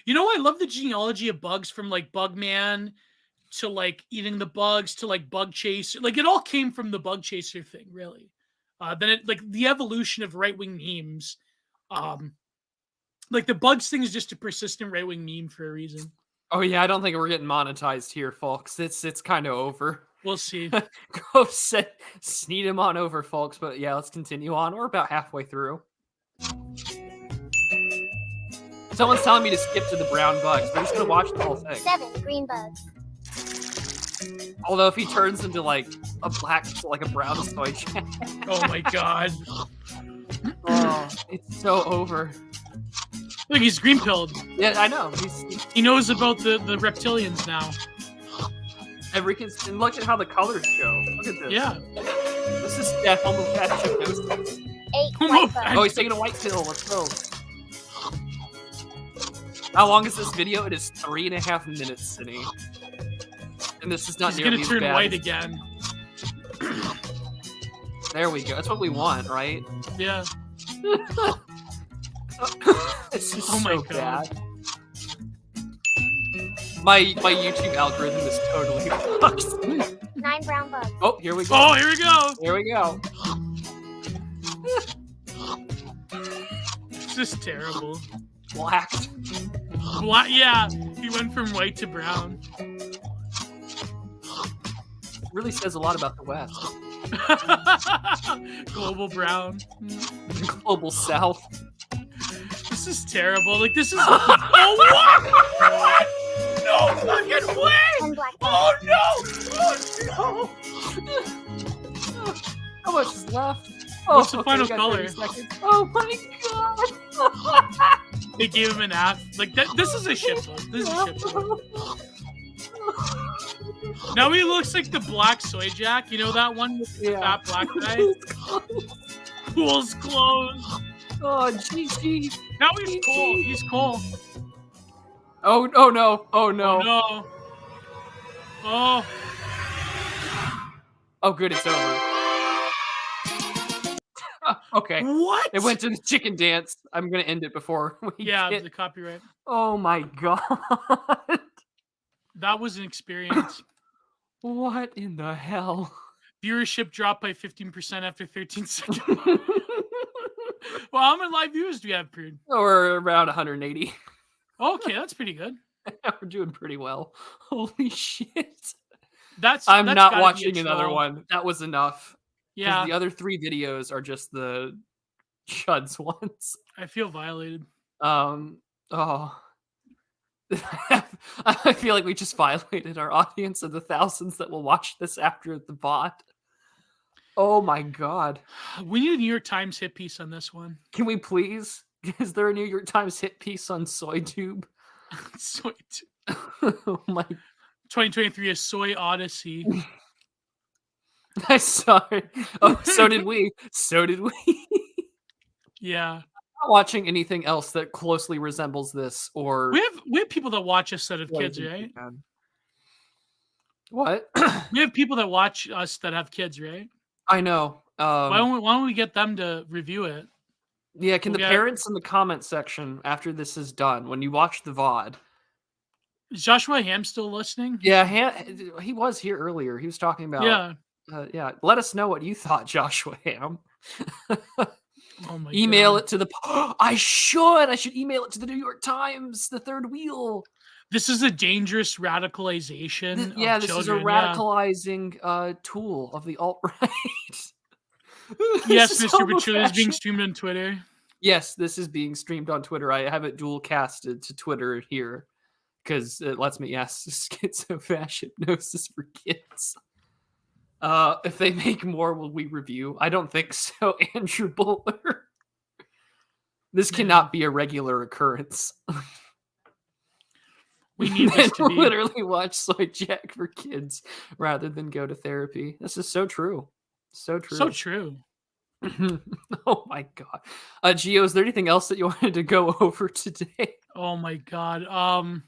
[SPEAKER 2] You know, I love the genealogy of bugs from like Bugman to like eating the bugs to like Bug Chaser. Like it all came from the Bug Chaser thing, really. Then it like the evolution of right-wing memes. Like the bugs thing is just a persistent right-wing meme for a reason.
[SPEAKER 1] Oh yeah, I don't think we're getting monetized here, folks. It's kind of over.
[SPEAKER 2] We'll see.
[SPEAKER 1] Go sneed him on over, folks. But yeah, let's continue on. We're about halfway through. Someone's telling me to skip to the brown bugs. We're just gonna watch the whole thing.
[SPEAKER 5] 7 green bugs.
[SPEAKER 1] Although if he turns into like a brown soy chat,
[SPEAKER 2] Oh my god.
[SPEAKER 1] oh, it's so over.
[SPEAKER 2] Look, he's green pilled.
[SPEAKER 1] Yeah, I know.
[SPEAKER 2] He knows about the reptilians now.
[SPEAKER 1] And look at how the colors show. Look at this.
[SPEAKER 2] Yeah.
[SPEAKER 1] This is homopathic hypnosis.
[SPEAKER 5] 8 white bugs.
[SPEAKER 1] Oh, he's taking a white pill. Let's go. How long is this video? It is 3.5 minutes, Cindy. And this is not
[SPEAKER 2] He's
[SPEAKER 1] nearly
[SPEAKER 2] gonna
[SPEAKER 1] as
[SPEAKER 2] turn
[SPEAKER 1] bad
[SPEAKER 2] white
[SPEAKER 1] as-
[SPEAKER 2] again.
[SPEAKER 1] There we go. That's what we want, right?
[SPEAKER 2] Yeah.
[SPEAKER 1] This is
[SPEAKER 2] Oh my
[SPEAKER 1] so
[SPEAKER 2] God.
[SPEAKER 1] bad. My YouTube algorithm is totally fucked.
[SPEAKER 5] 9 brown bugs.
[SPEAKER 1] Oh, here we go.
[SPEAKER 2] Oh, here we go.
[SPEAKER 1] Here we go.
[SPEAKER 2] It's just terrible.
[SPEAKER 1] Blacked.
[SPEAKER 2] Yeah, he went from white to brown.
[SPEAKER 1] Really says a lot about the West.
[SPEAKER 2] Global brown.
[SPEAKER 1] Global South.
[SPEAKER 2] This is terrible. Like this is. Oh what? What? No fucking way!
[SPEAKER 5] 10 black bugs.
[SPEAKER 2] Oh no! Oh no!
[SPEAKER 1] How much is left?
[SPEAKER 2] What's the
[SPEAKER 1] okay,
[SPEAKER 2] final
[SPEAKER 1] we got
[SPEAKER 2] color?
[SPEAKER 1] 30 seconds. Oh my god!
[SPEAKER 2] They gave him an F. Like that. This is a shitpost. This is a shitpost. Now he looks like the black soy jack. You know that one with the fat black guy? Pool's closed.
[SPEAKER 1] Oh, GG.
[SPEAKER 2] Now he's cool. He's cool.
[SPEAKER 1] Oh no. Oh no.
[SPEAKER 2] Oh no. Oh.
[SPEAKER 1] Oh, good, it's over. Okay.
[SPEAKER 2] What?
[SPEAKER 1] It went to the chicken dance. I'm gonna end it before we
[SPEAKER 2] Yeah,
[SPEAKER 1] get...
[SPEAKER 2] the copyright.
[SPEAKER 1] Oh my god.
[SPEAKER 2] That was an experience.
[SPEAKER 1] What in the hell?
[SPEAKER 2] Viewership dropped by 15% after 13 seconds. Well, how many live viewers do we have, Prude?
[SPEAKER 1] Or around 180.
[SPEAKER 2] Okay, that's pretty good.
[SPEAKER 1] We're doing pretty well. Holy shit.
[SPEAKER 2] that's
[SPEAKER 1] I'm not
[SPEAKER 2] gotta be a
[SPEAKER 1] watching another
[SPEAKER 2] troll.
[SPEAKER 1] one. That was enough.
[SPEAKER 2] Yeah,
[SPEAKER 1] The other 3 videos are just the chuds ones.
[SPEAKER 2] I feel violated.
[SPEAKER 1] Oh. I feel like we just violated our audience of the thousands that will watch this after the bot. Oh my god.
[SPEAKER 2] We need a New York Times hit piece on this one.
[SPEAKER 1] Can we please? Is there a New York Times hit piece on SoyTube? Oh my
[SPEAKER 2] 2023 is Soy Odyssey.
[SPEAKER 1] I saw it. Oh, so did we. So did we.
[SPEAKER 2] Yeah.
[SPEAKER 1] Not watching anything else that closely resembles this or
[SPEAKER 2] We have people that watch us that have kids, right?
[SPEAKER 1] What?
[SPEAKER 2] We have people that watch us that have kids, right?
[SPEAKER 1] I know.
[SPEAKER 2] Why don't we get them to review it?
[SPEAKER 1] Yeah, can
[SPEAKER 2] we'll
[SPEAKER 1] the
[SPEAKER 2] get-
[SPEAKER 1] parents in the comment section after this is done, when you watch the VOD?
[SPEAKER 2] Is Joshua Ham still listening?
[SPEAKER 1] Yeah, he was here earlier. He was talking about
[SPEAKER 2] Yeah.
[SPEAKER 1] let us know what you thought, Joshua Ham.
[SPEAKER 2] Oh my
[SPEAKER 1] Email
[SPEAKER 2] God.
[SPEAKER 1] it to the I should email it to the New York Times, the third wheel.
[SPEAKER 2] This is a dangerous radicalization.
[SPEAKER 1] Yeah,
[SPEAKER 2] of
[SPEAKER 1] this
[SPEAKER 2] children.
[SPEAKER 1] is a radicalizing tool of the alt-right.
[SPEAKER 2] Yes,
[SPEAKER 1] This is
[SPEAKER 2] Mr. Butcher is being
[SPEAKER 1] homofashion.
[SPEAKER 2] streamed on Twitter.
[SPEAKER 1] Yes, this is being streamed on Twitter. I have it dual casted to Twitter here because it lets me ask schizofash hypnosis for kids. If they make more, will we review? I don't think so, Andrew Bowler. This cannot be a regular occurrence.
[SPEAKER 2] We need this to be.
[SPEAKER 1] Literally watch Soy Jack for kids rather than go to therapy. This is so true. So true.
[SPEAKER 2] So true.
[SPEAKER 1] Oh my god. Gio, is there anything else that you wanted to go over today?
[SPEAKER 2] Oh my God.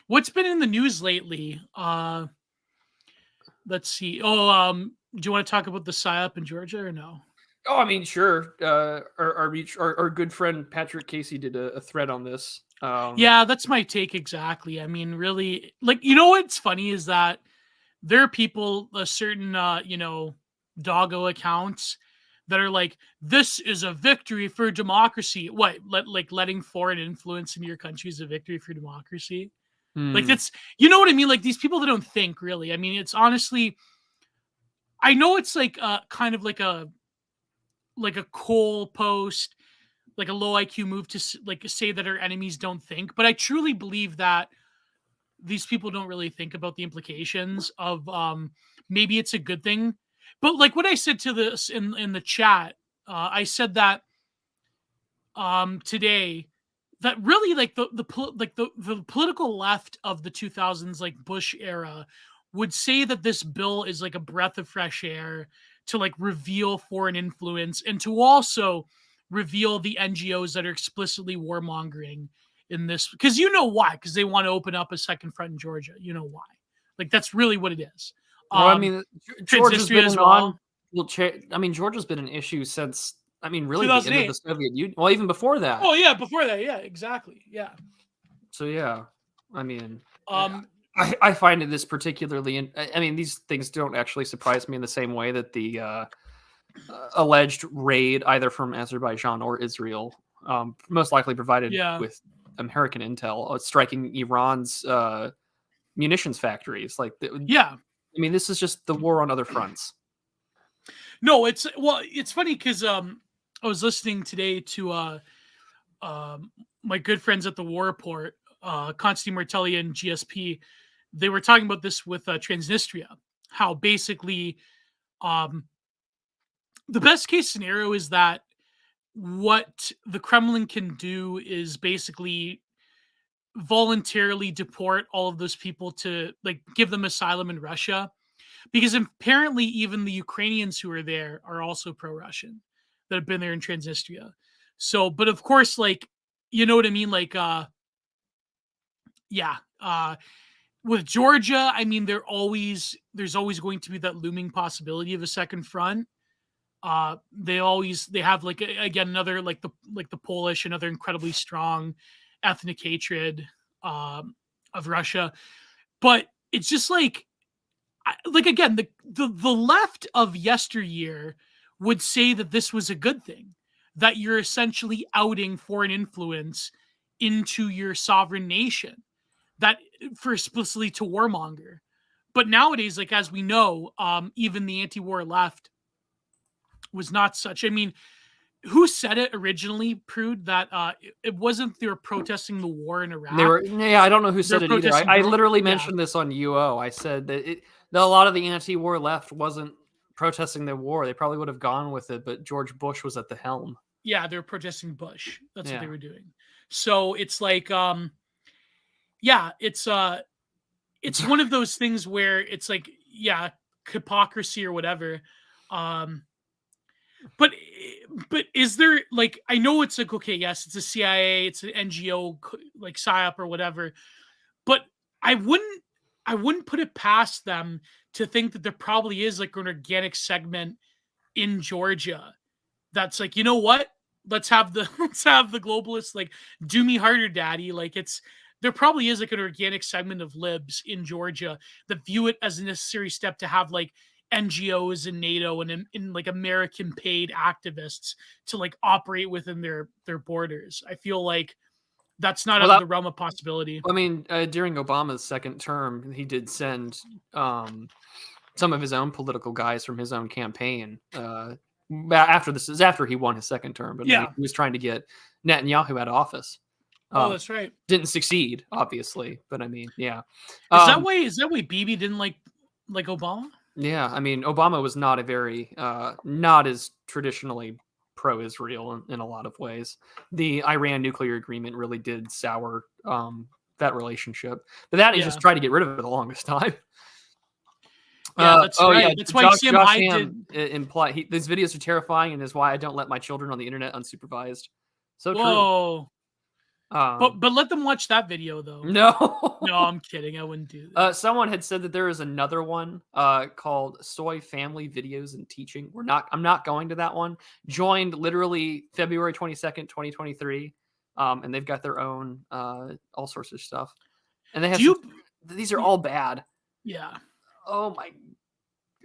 [SPEAKER 2] What's been in the news lately? Let's see. Do you want to talk about the PSYOP in Georgia or no?
[SPEAKER 1] Oh, I mean, sure. Our good friend Patrick Casey did a thread on this.
[SPEAKER 2] Yeah, that's my take exactly. I mean, really, like, you know what's funny is that there are people, a certain, doggo accounts that are like, this is a victory for democracy. What? Like letting foreign influence in your country is a victory for democracy? Like, that's, you know what I mean? Like, these people that don't think, really. I mean, it's honestly, I know it's like kind of like a coal post, like a low IQ move to like say that our enemies don't think, but I truly believe that these people don't really think about the implications of maybe it's a good thing. But like what I said to this in the chat, I said that today that really like the political left of the 2000s, like Bush era, would say that this bill is like a breath of fresh air to like reveal foreign influence and to also reveal the NGOs that are explicitly warmongering in this, because you know why? Because they want to open up a second front in Georgia. You know why? Like, that's really what it is.
[SPEAKER 1] Well, I mean, Georgia's been
[SPEAKER 2] as well.
[SPEAKER 1] I mean, Georgia's been an issue since, I mean, really the end of
[SPEAKER 2] 2008.
[SPEAKER 1] the Soviet Union. Well, even before that.
[SPEAKER 2] Oh yeah, before that, yeah, exactly, yeah.
[SPEAKER 1] So yeah, I mean, I find this particularly. I mean, these things don't actually surprise me in the same way that the alleged raid, either from Azerbaijan or Israel, most likely provided with American intel, striking Iran's munitions factories. Like,
[SPEAKER 2] yeah.
[SPEAKER 1] I mean, this is just the war on other fronts.
[SPEAKER 2] No, it's funny because I was listening today to my good friends at the War Report, Constantine Martelli and GSP. They were talking about this with Transnistria, how basically the best case scenario is that what the Kremlin can do is basically voluntarily deport all of those people to like give them asylum in Russia, because apparently even the Ukrainians who are there are also pro-Russian that have been there in Transnistria. So, but of course, like, you know what I mean? Like, yeah, with Georgia, I mean, there's always going to be that looming possibility of a second front. They have like again another like the Polish, another incredibly strong ethnic hatred of Russia, but it's just like again the left of yesteryear would say that this was a good thing, that you're essentially outing foreign influence into your sovereign nation, that for explicitly to warmonger. But nowadays, like as we know, even the anti-war left was not such. I mean, who said it originally, Prude, that it wasn't they were protesting the war in Iraq?
[SPEAKER 1] I don't know who said it either. I literally
[SPEAKER 2] yeah.
[SPEAKER 1] mentioned this on UO. I said that a lot of the anti-war left wasn't protesting the war. They probably would have gone with it, but George Bush was at the helm.
[SPEAKER 2] Yeah, they were protesting Bush. That's what they were doing. So it's like, yeah, it's one of those things where it's like, yeah, hypocrisy or whatever. But is there like, I know it's like, okay, yes, it's a CIA, it's an NGO like PSYOP or whatever, but I wouldn't put it past them to think that there probably is like an organic segment in Georgia that's like, you know what? Let's have the globalists like do me harder, daddy. Like there probably is like an organic segment of libs in Georgia that view it as a necessary step to have like NGOs and NATO and in like American paid activists to like operate within their borders. I feel like that's not out of the realm of possibility.
[SPEAKER 1] I mean, during Obama's second term, he did send some of his own political guys from his own campaign. After he won his second term, but he was trying to get Netanyahu out of office.
[SPEAKER 2] That's right. Didn't
[SPEAKER 1] succeed, obviously, but I mean, yeah.
[SPEAKER 2] Is that why Bibi didn't like Obama?
[SPEAKER 1] Yeah, I mean, Obama was not a very not as traditionally pro-Israel in a lot of ways. The Iran nuclear agreement really did sour that relationship, but he just tried to get rid of it the longest time.
[SPEAKER 2] Yeah, that's right. Yeah, that's why Sam Hyde
[SPEAKER 1] did imply these videos are terrifying, and is why I don't let my children on the internet unsupervised. So
[SPEAKER 2] true. But let them watch that video though.
[SPEAKER 1] No,
[SPEAKER 2] no, I'm kidding. I wouldn't do that.
[SPEAKER 1] Someone had said that there is another one called Soy Family Videos and Teaching. I'm not going to that one. Joined literally February 22nd, 2023, and they've got their own all sorts of stuff. And they have these are all bad.
[SPEAKER 2] Yeah.
[SPEAKER 1] Oh my!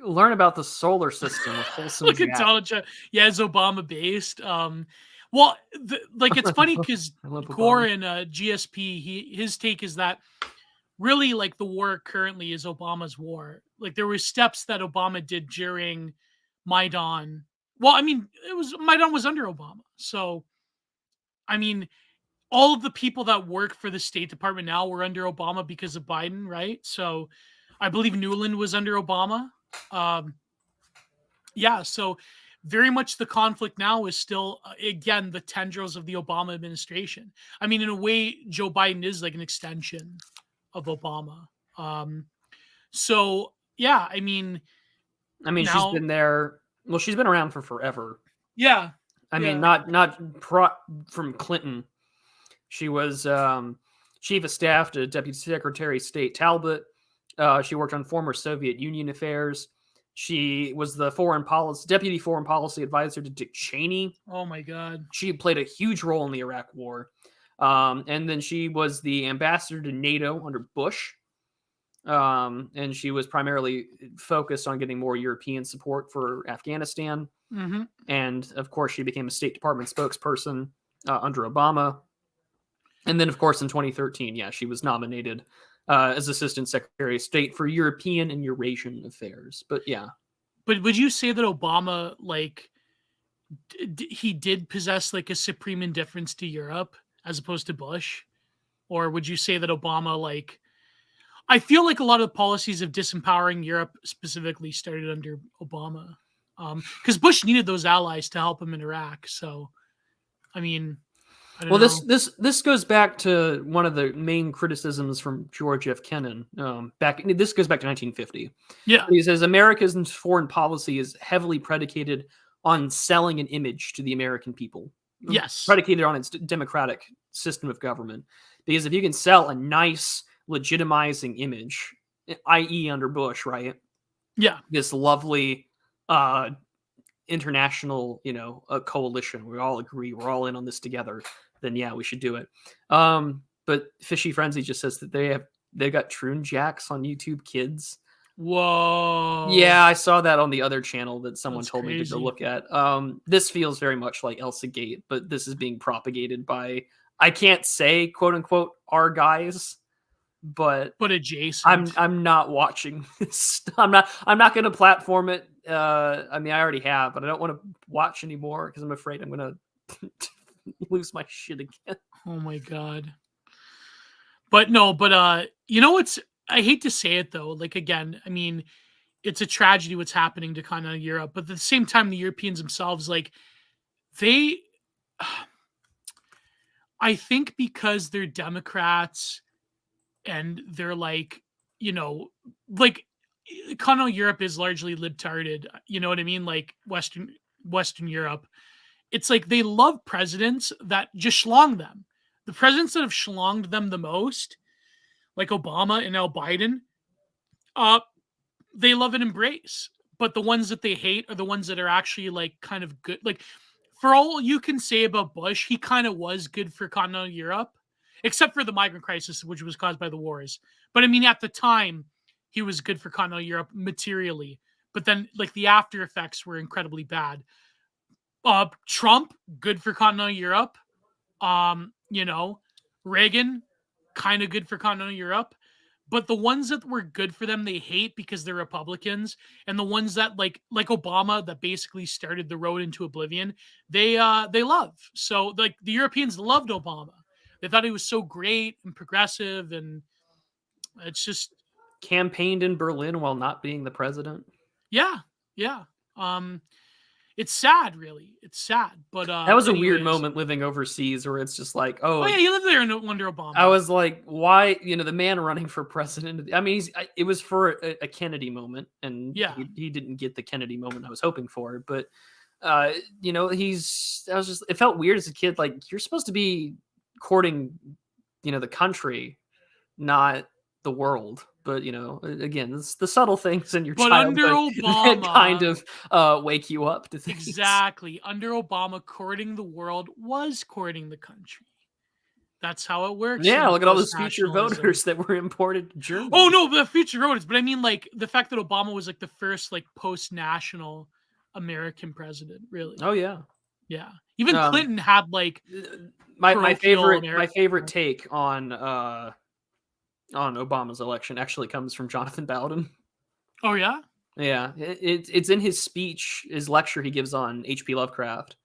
[SPEAKER 1] Learn about the solar system with wholesome.
[SPEAKER 2] Look at Donald Trump. Yeah, it's Obama based. Well, it's funny because Gore and GSP, his take is that really like the war currently is Obama's war. Like there were steps that Obama did during Maidan. Well, I mean, Maidan was under Obama. So, I mean, all of the people that work for the State Department now were under Obama because of Biden, right? So I believe Newland was under Obama. Yeah, so very much the conflict now is still, again, the tendrils of the Obama administration. I mean, in a way, Joe Biden is like an extension of Obama. So, yeah, I mean,
[SPEAKER 1] now, she's been there. Well, she's been around for forever.
[SPEAKER 2] Yeah.
[SPEAKER 1] I mean, not from Clinton. She was chief of staff to Deputy Secretary of State Talbot. She worked on former Soviet Union affairs. She was the deputy foreign policy advisor to Dick Cheney.
[SPEAKER 2] Oh my God.
[SPEAKER 1] She played a huge role in the Iraq War. And then she was the ambassador to NATO under Bush. And she was primarily focused on getting more European support for Afghanistan.
[SPEAKER 2] Mm-hmm.
[SPEAKER 1] And of course, she became a State Department spokesperson under Obama. And then, of course, in 2013, she was nominated as Assistant Secretary of State for European and Eurasian Affairs. But yeah.
[SPEAKER 2] But would you say that Obama, like, he did possess like a supreme indifference to Europe as opposed to Bush? Or would you say that Obama, like, I feel like a lot of the policies of disempowering Europe specifically started under Obama. because Bush needed those allies to help him in Iraq. So, I mean, I don't
[SPEAKER 1] Well,
[SPEAKER 2] know.
[SPEAKER 1] this goes back to one of the main criticisms from George F. Kennan. This goes back to 1950.
[SPEAKER 2] Yeah,
[SPEAKER 1] He says America's foreign policy is heavily predicated on selling an image to the American people.
[SPEAKER 2] Yes.
[SPEAKER 1] Predicated on its democratic system of government. Because if you can sell a nice, legitimizing image, i.e., under Bush, right?
[SPEAKER 2] Yeah.
[SPEAKER 1] This lovely international, coalition. We all agree. We're all in on this together. Then yeah, we should do it. But Fishy Frenzy just says that they got Troon Jacks on YouTube Kids.
[SPEAKER 2] Whoa.
[SPEAKER 1] Yeah, I saw that on the other channel that someone
[SPEAKER 2] That's
[SPEAKER 1] told me to
[SPEAKER 2] crazy.
[SPEAKER 1] go look at. This feels very much like Elsa Gate, but this is being propagated by, I can't say quote unquote our guys, but
[SPEAKER 2] adjacent.
[SPEAKER 1] I'm not watching this. I'm not going to platform it. I mean, I already have, but I don't want to watch anymore because I'm afraid I'm going to lose my shit again.
[SPEAKER 2] Oh my god. But no, you know what's, I hate to say it though, like again, I mean, it's a tragedy what's happening to kind of Europe, but at the same time, the Europeans themselves, like I think because they're Democrats and they're like, like continental Europe is largely libtarded, you know what I mean? Like Western Europe. It's like they love presidents that just schlong them. The presidents that have schlonged them the most, like Obama and now Biden, they love and embrace. But the ones that they hate are the ones that are actually like kind of good. Like for all you can say about Bush, he kind of was good for continental Europe, except for the migrant crisis, which was caused by the wars. But I mean, at the time, he was good for continental Europe materially. But then like the after effects were incredibly bad. Trump, good for continental Europe. Reagan, kind of good for continental Europe. But the ones that were good for them, they hate because they're Republicans. And the ones that like Obama, that basically started the road into oblivion, they love. So like the Europeans loved Obama. They thought he was so great and progressive, and it's just
[SPEAKER 1] campaigned in Berlin while not being the president.
[SPEAKER 2] Yeah. It's sad, really. It's sad, but
[SPEAKER 1] that was a weird moment living overseas, where it's just like,
[SPEAKER 2] oh yeah, you lived there under Obama.
[SPEAKER 1] I was like, why? The man running for president. I mean, it was for a Kennedy moment, and
[SPEAKER 2] yeah,
[SPEAKER 1] he didn't get the Kennedy moment I was hoping for. But it felt weird as a kid. Like, you're supposed to be courting, the country, not the world. But again, it's the subtle things in your childhood that kind of wake you up to things.
[SPEAKER 2] Exactly. Under Obama, courting the world was courting the country. That's how it works.
[SPEAKER 1] Yeah, look at all those future voters that were imported to Germany.
[SPEAKER 2] Oh no, the future voters. But I mean, like the fact that Obama was like the first like post-national American president. Really.
[SPEAKER 1] Oh yeah.
[SPEAKER 2] Yeah. Even Clinton had like
[SPEAKER 1] my favorite take on Obama's election actually comes from Jonathan Bowden.
[SPEAKER 2] Oh yeah?
[SPEAKER 1] Yeah. It's in his speech, his lecture he gives on H.P. Lovecraft.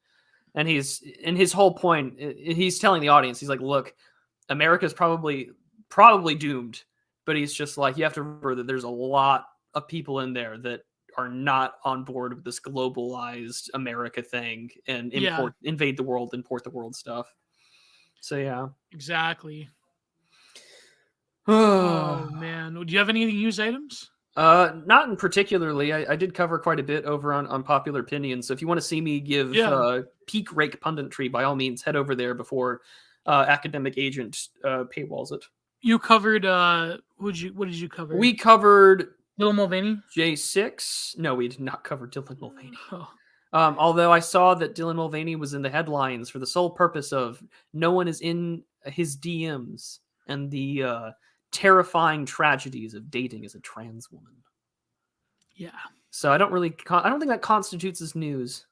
[SPEAKER 1] And his whole point, he's telling the audience, he's like, look, America's probably doomed. But he's just like, you have to remember that there's a lot of people in there that are not on board with this globalized America thing and invade the world, import the world stuff. So yeah.
[SPEAKER 2] Exactly. Oh man, do you have any news items?
[SPEAKER 1] Not in particularly. I did cover quite a bit over on Popular Opinion. So if you want to see me give peak rake punditry, by all means, head over there before Academic Agent paywalls it.
[SPEAKER 2] You covered. What did you cover?
[SPEAKER 1] We covered
[SPEAKER 2] Dylan Mulvaney.
[SPEAKER 1] J6. No, we did not cover Dylan Mulvaney.
[SPEAKER 2] Oh.
[SPEAKER 1] Although I saw that Dylan Mulvaney was in the headlines for the sole purpose of no one is in his DMs and the terrifying tragedies of dating as a trans woman.
[SPEAKER 2] Yeah.
[SPEAKER 1] So I don't think that constitutes as news.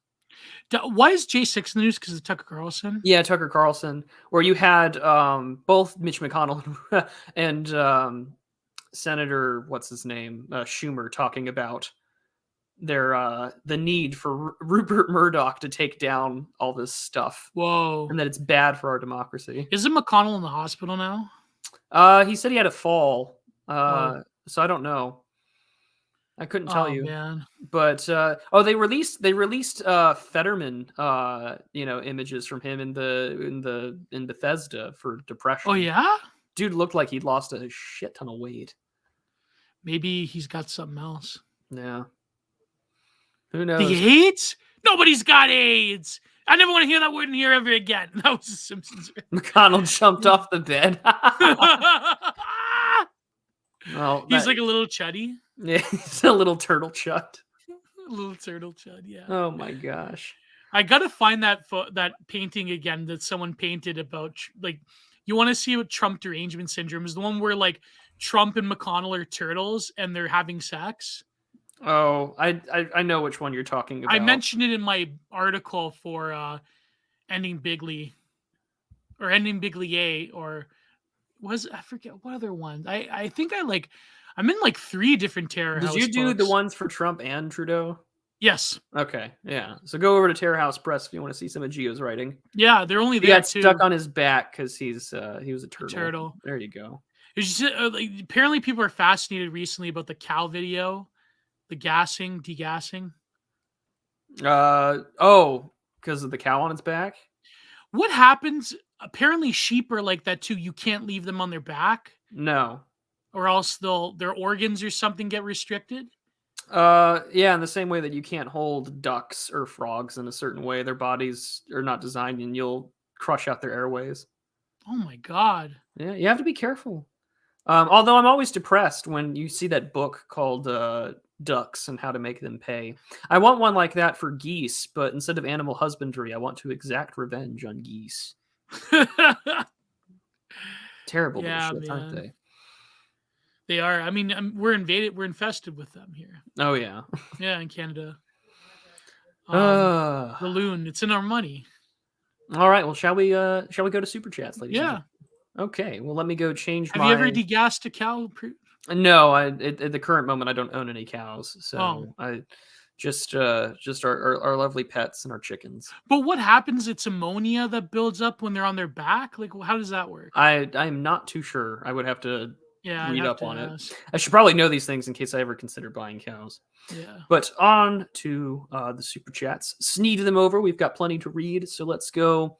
[SPEAKER 2] Why is J6 in the news? Because of Tucker Carlson?
[SPEAKER 1] Yeah, Tucker Carlson, where you had both Mitch McConnell and Senator, what's his name, Schumer, talking about the need for Rupert Murdoch to take down all this stuff.
[SPEAKER 2] Whoa.
[SPEAKER 1] And that it's bad for our democracy.
[SPEAKER 2] Isn't McConnell in the hospital now?
[SPEAKER 1] He said he had a fall. So I don't know. I couldn't tell you.
[SPEAKER 2] Man.
[SPEAKER 1] But they released Fetterman images from him in Bethesda for depression.
[SPEAKER 2] Oh yeah?
[SPEAKER 1] Dude looked like he'd lost a shit ton of weight.
[SPEAKER 2] Maybe he's got something else.
[SPEAKER 1] Yeah. Who knows?
[SPEAKER 2] The AIDS? Nobody's got AIDS. I never want to hear that word in here ever again. That was the Simpsons.
[SPEAKER 1] McConnell jumped off the bed. Well,
[SPEAKER 2] he's like a little chuddy.
[SPEAKER 1] Yeah, he's a little turtle chud.
[SPEAKER 2] A little turtle chud, yeah.
[SPEAKER 1] Oh my gosh.
[SPEAKER 2] I gotta find that painting again that someone painted about, like, you want to see what Trump derangement syndrome is, the one where like Trump and McConnell are turtles and they're having sex.
[SPEAKER 1] Oh, I know which one you're talking about.
[SPEAKER 2] I mentioned it in my article for Ending Bigly A, or I forget what other one. I think I'm in like 3 different Terror House.
[SPEAKER 1] Did you do
[SPEAKER 2] books.
[SPEAKER 1] the ones for Trump and Trudeau?
[SPEAKER 2] Yes.
[SPEAKER 1] Okay, yeah. So go over to Terror House Press if you want to see some of Gio's writing.
[SPEAKER 2] Yeah, they're only
[SPEAKER 1] He
[SPEAKER 2] there
[SPEAKER 1] got
[SPEAKER 2] too.
[SPEAKER 1] stuck on his back because he was a turtle.
[SPEAKER 2] Turtle.
[SPEAKER 1] There you go.
[SPEAKER 2] It's just, apparently people are fascinated recently about the cow video, the degassing.
[SPEAKER 1] Because of the cow on its back?
[SPEAKER 2] What happens? Apparently sheep are like that too. You can't leave them on their back.
[SPEAKER 1] No.
[SPEAKER 2] Or else their organs or something get restricted.
[SPEAKER 1] Yeah, in the same way that you can't hold ducks or frogs in a certain way. Their bodies are not designed and you'll crush out their airways.
[SPEAKER 2] Oh my God.
[SPEAKER 1] Yeah, you have to be careful. Although I'm always depressed when you see that book called Ducks and How to Make Them Pay. I want one like that for geese, but instead of animal husbandry, I want to exact revenge on geese. Terrible little shits, aren't they?
[SPEAKER 2] They are. I mean, we're infested with them here.
[SPEAKER 1] Oh yeah.
[SPEAKER 2] Yeah, in Canada. The loon, it's in our money.
[SPEAKER 1] All right. Well, shall we go to super chats, ladies?
[SPEAKER 2] Yeah.
[SPEAKER 1] Okay. Well, let me go change
[SPEAKER 2] Have you ever degassed a cow?
[SPEAKER 1] No, at the current moment, I don't own any cows, so I just our lovely pets and our chickens.
[SPEAKER 2] But what happens? It's ammonia that builds up when they're on their back. Like, how does that work?
[SPEAKER 1] I'm not too sure. I would have to read up on it. I should probably know these things in case I ever consider buying cows.
[SPEAKER 2] Yeah.
[SPEAKER 1] But on to the super chats. Sneed them over. We've got plenty to read, so let's go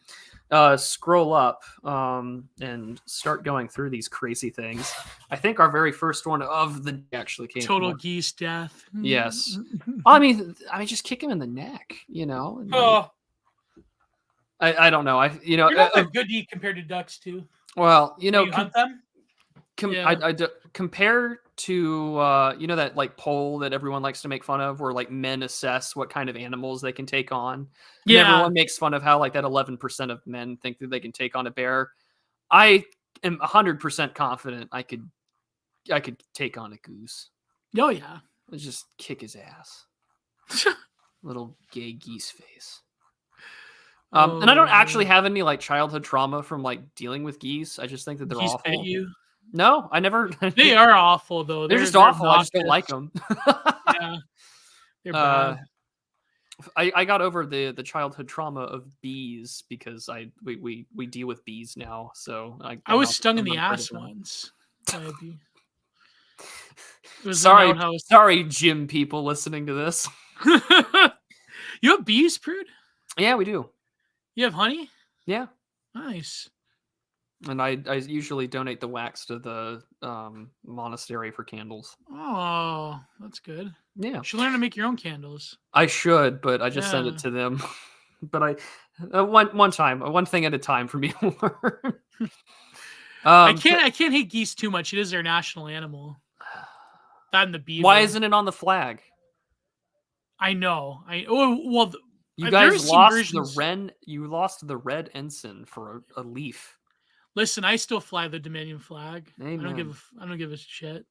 [SPEAKER 1] scroll up and start going through these crazy things. I think our very first one of the day actually came.
[SPEAKER 2] Total geese death.
[SPEAKER 1] Yes. I mean, just kick him in the neck. I don't know.
[SPEAKER 2] You're not that good to eat compared to ducks too.
[SPEAKER 1] Well,
[SPEAKER 2] you hunt them.
[SPEAKER 1] Compare to that like poll that everyone likes to make fun of where like men assess what kind of animals they can take on. And everyone makes fun of how like that 11% of men think that they can take on a bear. I am 100% confident I could take on a goose.
[SPEAKER 2] Oh yeah.
[SPEAKER 1] Let's just kick his ass. Little gay geese face. And I don't actually have any like childhood trauma from like dealing with geese. I just think that they're
[SPEAKER 2] geese
[SPEAKER 1] awful.
[SPEAKER 2] Bit you?
[SPEAKER 1] No, I never.
[SPEAKER 2] They are awful though.
[SPEAKER 1] They're just awful. I just don't like them.
[SPEAKER 2] Yeah, they're bad.
[SPEAKER 1] I got over the childhood trauma of bees because we deal with bees now. So I was
[SPEAKER 2] stung in the ass once.
[SPEAKER 1] Sorry, gym people listening to this.
[SPEAKER 2] You have bees, Prude?
[SPEAKER 1] Yeah, we do.
[SPEAKER 2] You have honey?
[SPEAKER 1] Yeah.
[SPEAKER 2] Nice.
[SPEAKER 1] And I usually donate the wax to the monastery for candles.
[SPEAKER 2] Oh, that's good.
[SPEAKER 1] Yeah.
[SPEAKER 2] You should learn to make your own candles.
[SPEAKER 1] I should, but I just send it to them. But one thing at a time for me to learn.
[SPEAKER 2] I can't hate geese too much. It is their national animal. That and the beaver.
[SPEAKER 1] Why isn't it on the flag?
[SPEAKER 2] I know.
[SPEAKER 1] You guys lost the wren. You lost the red ensign for a leaf.
[SPEAKER 2] Listen, I still fly the Dominion flag.
[SPEAKER 1] Amen.
[SPEAKER 2] I don't give a shit.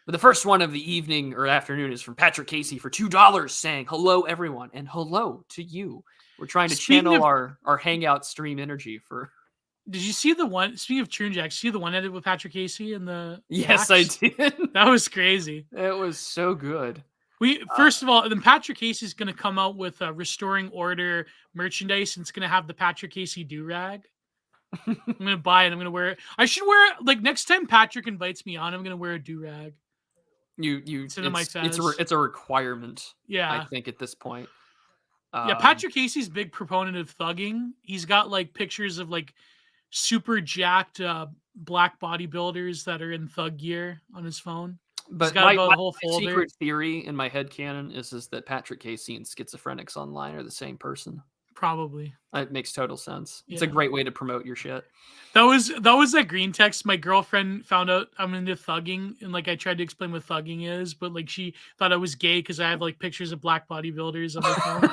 [SPEAKER 1] But the first one of the evening or afternoon is from Patrick Casey for $2, saying hello everyone and hello to you. We're trying to channel our hangout stream energy for.
[SPEAKER 2] Did you see the one? Speaking of Troon Jack, see the one edit with Patrick Casey and the?
[SPEAKER 1] Yes, I did.
[SPEAKER 2] That was crazy.
[SPEAKER 1] It was so good.
[SPEAKER 2] First of all, then Patrick Casey's going to come out with Restoring Order merchandise, and it's going to have the Patrick Casey do-rag. I'm going to buy it. I'm going to wear it. I should wear it. Like, next time Patrick invites me on, I'm going to wear a do-rag.
[SPEAKER 1] It's a requirement.
[SPEAKER 2] Yeah.
[SPEAKER 1] I think at this point.
[SPEAKER 2] Yeah, Patrick Casey's big proponent of thugging. He's got like pictures of like super jacked black bodybuilders that are in thug gear on his phone.
[SPEAKER 1] But
[SPEAKER 2] He's got about a whole
[SPEAKER 1] my
[SPEAKER 2] folder.
[SPEAKER 1] secret theory in my headcanon is that Patrick Casey and schizophrenics online are the same person.
[SPEAKER 2] Probably.
[SPEAKER 1] It makes total sense. It's
[SPEAKER 2] Yeah.
[SPEAKER 1] a great way to promote your shit.
[SPEAKER 2] That was that green text. My girlfriend found out I'm into thugging, and like I tried to explain what thugging is, but like she thought I was gay because I have like pictures of black bodybuilders on my phone.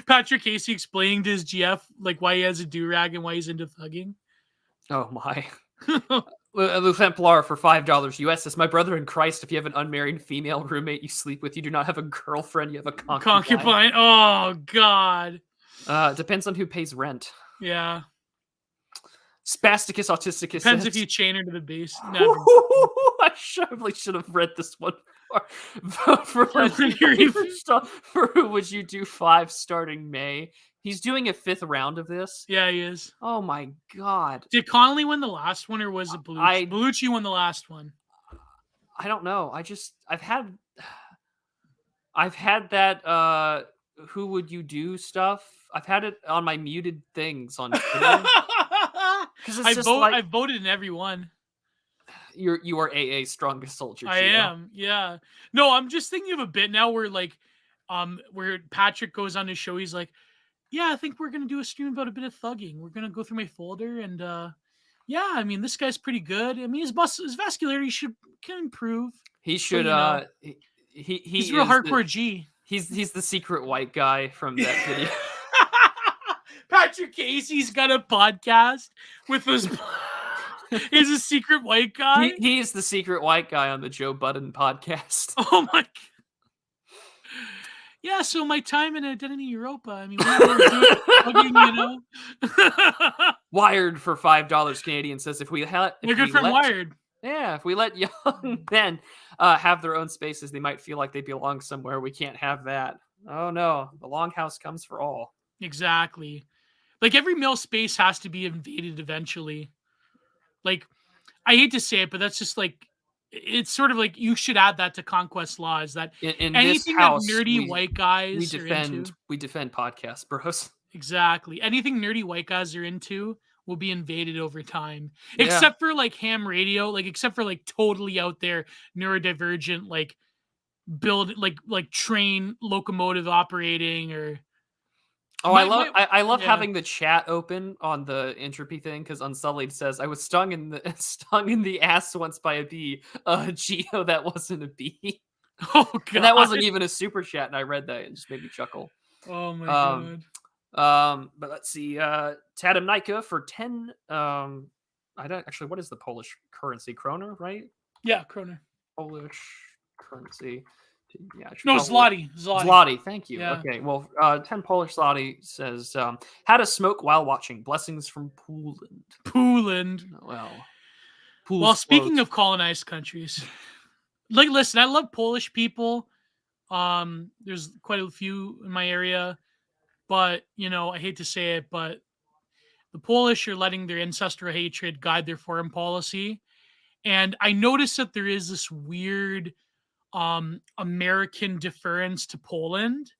[SPEAKER 2] Patrick Casey explaining to his GF like why he has a do-rag and why he's into thugging.
[SPEAKER 1] Oh my. Lieutenant Pilar for $5 US says, my brother in Christ, if you have an unmarried female roommate you sleep with, you do not have a girlfriend, you have a concubine.
[SPEAKER 2] Oh God.
[SPEAKER 1] Depends on who pays rent.
[SPEAKER 2] Yeah.
[SPEAKER 1] Spasticus Autisticus
[SPEAKER 2] Depends
[SPEAKER 1] says,
[SPEAKER 2] if you chain her to the base. Never.
[SPEAKER 1] I probably should have read this one. Vote for who would you do 5 starting May? He's doing a 5th round of this.
[SPEAKER 2] Yeah, he is.
[SPEAKER 1] Oh my God.
[SPEAKER 2] Did Connolly win the last one, or was it Bellucci? Bellucci won the last one.
[SPEAKER 1] I don't know. I've had that who would you do stuff. I've had it on my muted things on Twitter.
[SPEAKER 2] I've voted in every one.
[SPEAKER 1] You are AA strongest soldier.
[SPEAKER 2] I am. Yeah. No, I'm just thinking of a bit now where like where Patrick goes on his show, he's like, yeah, I think we're gonna do a stream about a bit of thugging. We're gonna go through my folder and yeah, I mean this guy's pretty good. I mean his vascularity can improve.
[SPEAKER 1] He should he's
[SPEAKER 2] real hardcore G.
[SPEAKER 1] He's the secret white guy from that video.
[SPEAKER 2] Patrick Casey's got a podcast with his he's a secret white guy.
[SPEAKER 1] He is the secret white guy on the Joe Budden podcast.
[SPEAKER 2] Oh my God. Yeah, so my time in Identity Europa. I mean, you know.
[SPEAKER 1] Wired for $5 Canadian says if we let
[SPEAKER 2] Wired.
[SPEAKER 1] Yeah, if we let young men have their own spaces, they might feel like they belong somewhere. We can't have that. Oh no, the longhouse comes for all.
[SPEAKER 2] Exactly. Like every male space has to be invaded eventually. Like, I hate to say it, but that's just like, it's sort of like you should add that to conquest laws that
[SPEAKER 1] in
[SPEAKER 2] anything
[SPEAKER 1] this house,
[SPEAKER 2] that nerdy white guys
[SPEAKER 1] we defend podcasts, bros.
[SPEAKER 2] Exactly. Anything nerdy white guys are into will be invaded over time. Yeah. Except for like ham radio, except for like totally out there neurodivergent, like build like train locomotive operating or
[SPEAKER 1] I love having the chat open on the entropy thing because Unsullied says I was stung in the ass once by a bee. Geo, that wasn't a bee.
[SPEAKER 2] Oh God.
[SPEAKER 1] And that wasn't even a super chat, and I read that and just made me chuckle.
[SPEAKER 2] Oh my God.
[SPEAKER 1] But let's see. Tadim Nika for 10. I don't actually. What is the Polish currency? Kroner, right?
[SPEAKER 2] Yeah, Kroner.
[SPEAKER 1] Polish currency. Yeah,
[SPEAKER 2] no, Zloty.
[SPEAKER 1] Zloty, thank you.
[SPEAKER 2] Yeah.
[SPEAKER 1] Okay, well, 10 Polish Zloty says, how to smoke while watching. Blessings from
[SPEAKER 2] Poland. Well, speaking of colonized countries, like, listen, I love Polish people. There's quite a few in my area, but, you know, I hate to say it, but the Polish are letting their ancestral hatred guide their foreign policy. And I noticed that there is this weird American deference to Poland.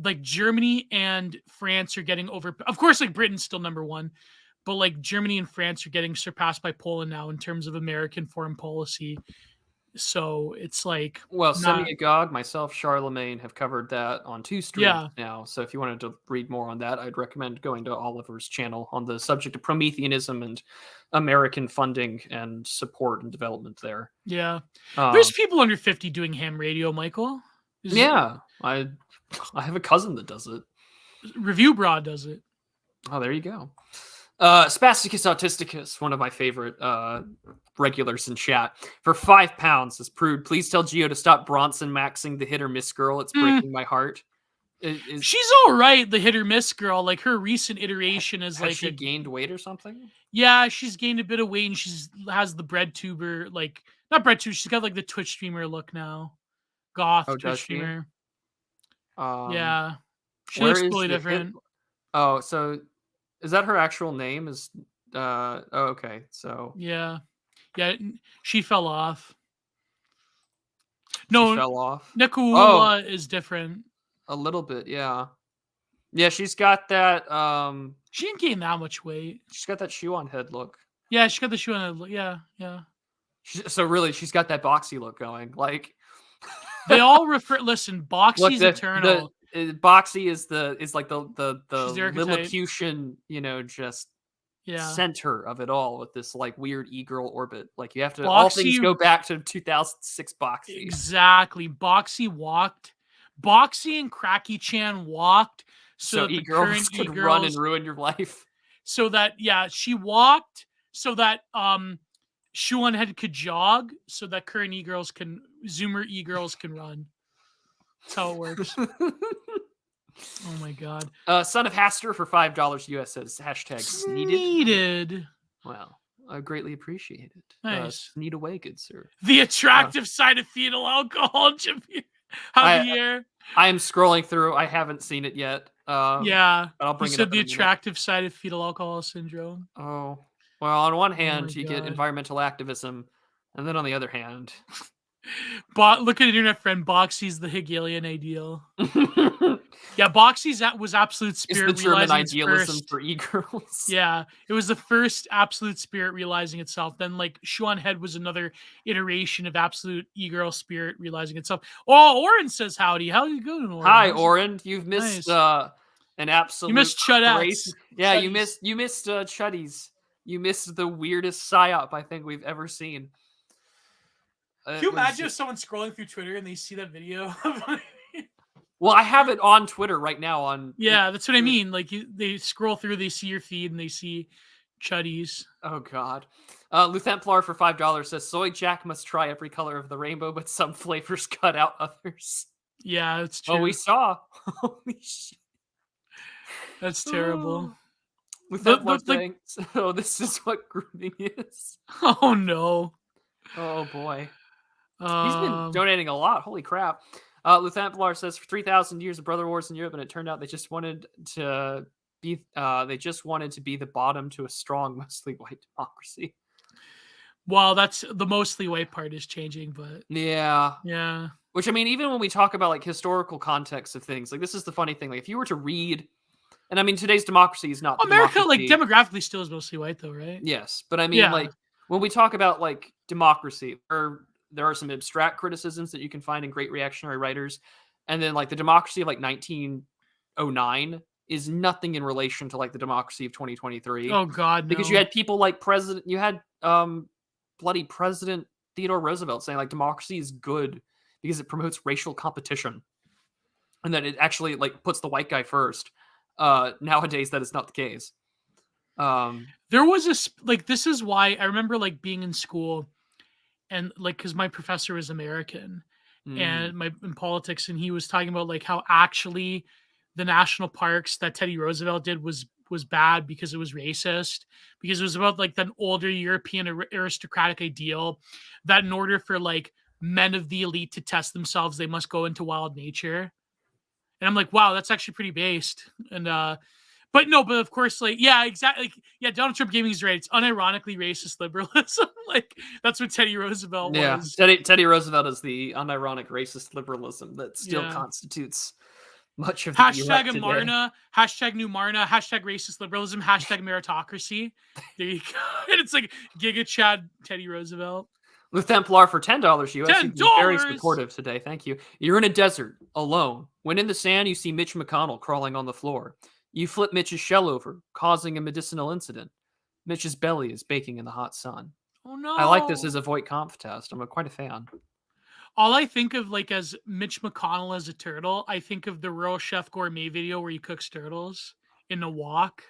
[SPEAKER 2] Like Germany and France are getting over, of course, like Britain's still number one, but like Germany and France are getting surpassed by Poland now in terms of American foreign policy. So it's like,
[SPEAKER 1] well, Semi-Agog, myself, Charlemagne have covered that on 2 streams now. So if you wanted to read more on that, I'd recommend going to Oliver's channel on the subject of Prometheanism and American funding and support and development there.
[SPEAKER 2] Yeah. There's people under 50 doing ham radio, Michael.
[SPEAKER 1] I have a cousin that does it.
[SPEAKER 2] Review Broad does it.
[SPEAKER 1] Oh, there you go. Spasticus Autisticus, one of my favorite regulars in chat, for £5 says, Prude, please tell Geo to stop Bronson maxing the hit or miss girl. It's breaking my heart.
[SPEAKER 2] She's all right, the hit or miss girl. Like her recent iteration is
[SPEAKER 1] has she gained weight or something?
[SPEAKER 2] Yeah, she's gained a bit of weight and has the bread tuber, like not bread tuber. She's got like the Twitch streamer look now, goth Twitch streamer. Yeah, she looks totally different.
[SPEAKER 1] So is that her actual name? Okay, so
[SPEAKER 2] yeah, Yeah, she fell off.
[SPEAKER 1] She
[SPEAKER 2] No,
[SPEAKER 1] fell off.
[SPEAKER 2] Nekuula is different.
[SPEAKER 1] A little bit, yeah. Yeah, she's got that.
[SPEAKER 2] She didn't gain that much weight.
[SPEAKER 1] She's got that shoe on head look.
[SPEAKER 2] Yeah, she got the shoe on. Yeah.
[SPEAKER 1] So really, she's got that boxy look going. Like
[SPEAKER 2] They all refer. Listen, Boxy's
[SPEAKER 1] look,
[SPEAKER 2] eternal.
[SPEAKER 1] Boxy is like the
[SPEAKER 2] She's the archetype.
[SPEAKER 1] Lilliputian, just
[SPEAKER 2] Yeah.
[SPEAKER 1] center of it all with this like weird e-girl orbit. Like you have to
[SPEAKER 2] Boxy-
[SPEAKER 1] all things go back to 2006 Boxy.
[SPEAKER 2] Exactly. Boxy walked. Boxy and Cracky Chan walked so that the
[SPEAKER 1] e-girls
[SPEAKER 2] current
[SPEAKER 1] could
[SPEAKER 2] e-girls,
[SPEAKER 1] run and ruin your life.
[SPEAKER 2] so that she walked so that Shuan Head could jog so that current Zoomer e-girls can run. That's how it works. Oh my god.
[SPEAKER 1] Son of Haster for $5 US says hashtag
[SPEAKER 2] Needed.
[SPEAKER 1] Well, I greatly appreciate it.
[SPEAKER 2] Nice.
[SPEAKER 1] Need away, good sir.
[SPEAKER 2] The attractive side of fetal alcohol, Javier.
[SPEAKER 1] I am scrolling through. I haven't seen it yet.
[SPEAKER 2] Yeah.
[SPEAKER 1] But I'll bring
[SPEAKER 2] You
[SPEAKER 1] it
[SPEAKER 2] said
[SPEAKER 1] up
[SPEAKER 2] the
[SPEAKER 1] in a minute.
[SPEAKER 2] attractive side of fetal alcohol syndrome.
[SPEAKER 1] Oh. Well, on one hand,
[SPEAKER 2] my
[SPEAKER 1] you get
[SPEAKER 2] God.
[SPEAKER 1] environmental activism, and then on the other hand...
[SPEAKER 2] Look at internet friend Boxy's the Hegelian ideal. Yeah, Boxy's was absolute
[SPEAKER 1] It's
[SPEAKER 2] spirit
[SPEAKER 1] the German
[SPEAKER 2] realizing its
[SPEAKER 1] idealism
[SPEAKER 2] first.
[SPEAKER 1] for e-girls.
[SPEAKER 2] Yeah, it was the first absolute spirit realizing itself. Then, like, Shuan Head was another iteration of absolute e-girl spirit realizing itself. Oh, Oren says howdy. How you doing, Oren?
[SPEAKER 1] Hi, Oren. You've missed
[SPEAKER 2] Nice.
[SPEAKER 1] an absolute...
[SPEAKER 2] You missed Chudettes.
[SPEAKER 1] crazy- Yeah, you
[SPEAKER 2] Chuddies.
[SPEAKER 1] missed Chuddies. You missed the weirdest psyop I think we've ever seen.
[SPEAKER 2] Can you imagine if someone's scrolling through Twitter and they see that video?
[SPEAKER 1] Well, I have it on Twitter right now.
[SPEAKER 2] Yeah, that's what I mean. Like, they scroll through, they see your feed, and they see Chuddies.
[SPEAKER 1] Oh God. Luthemplar for $5 says Soy Jack must try every color of the rainbow, but some flavors cut out others.
[SPEAKER 2] Yeah, that's true.
[SPEAKER 1] Oh, we saw. Holy shit.
[SPEAKER 2] That's terrible.
[SPEAKER 1] Luthemplar saying, so this is what grooming is.
[SPEAKER 2] Oh no.
[SPEAKER 1] Oh boy. He's been donating a lot. Holy crap. Luthemplar says for 3,000 years of brother wars in Europe, and it turned out they just wanted to be the bottom to a strong, mostly white democracy.
[SPEAKER 2] Well, that's the mostly white part is changing, but
[SPEAKER 1] yeah. Which, I mean, even when we talk about like historical context of things, like this is the funny thing. Like if you were to read, and I mean today's democracy is not the
[SPEAKER 2] America, like
[SPEAKER 1] democracy.
[SPEAKER 2] demographically still is mostly white though, right?
[SPEAKER 1] Yes, but I mean like when we talk about like democracy, there are some abstract criticisms that you can find in great reactionary writers. And then like the democracy of like 1909 is nothing in relation to like the democracy of 2023.
[SPEAKER 2] Oh God, no.
[SPEAKER 1] Because you had people like bloody President Theodore Roosevelt saying like democracy is good because it promotes racial competition. And that it actually like puts the white guy first. Nowadays that is not the case.
[SPEAKER 2] There was this is why I remember like being in school and like because my professor was American and in politics, and he was talking about like how actually the national parks that Teddy Roosevelt did was bad because it was racist, because it was about like that older European aristocratic ideal that in order for like men of the elite to test themselves, they must go into wild nature. And I'm like, wow, that's actually pretty based. And but of course, like, yeah, exactly. Like, yeah, Donald Trump gaming is right. It's unironically racist liberalism. Like, that's what Teddy Roosevelt was.
[SPEAKER 1] Teddy Roosevelt is the unironic racist liberalism that still constitutes much of the
[SPEAKER 2] hashtag
[SPEAKER 1] elect
[SPEAKER 2] Amarna,
[SPEAKER 1] today.
[SPEAKER 2] hashtag New Marna, hashtag racist liberalism, hashtag meritocracy. There you go. And it's like Giga Chad Teddy Roosevelt.
[SPEAKER 1] Luthemplar for $10 US. You've been very
[SPEAKER 2] $10.
[SPEAKER 1] supportive today. Thank you. You're in a desert, alone. When in the sand, you see Mitch McConnell crawling on the floor. You flip Mitch's shell over, causing a medicinal incident. Mitch's belly is baking in the hot sun.
[SPEAKER 2] Oh no!
[SPEAKER 1] I like this as a Voight-Kampf test. I'm quite a fan.
[SPEAKER 2] All I think of like as Mitch McConnell as a turtle, I think of the Rural Chef Gourmet video where he cooks turtles in a wok.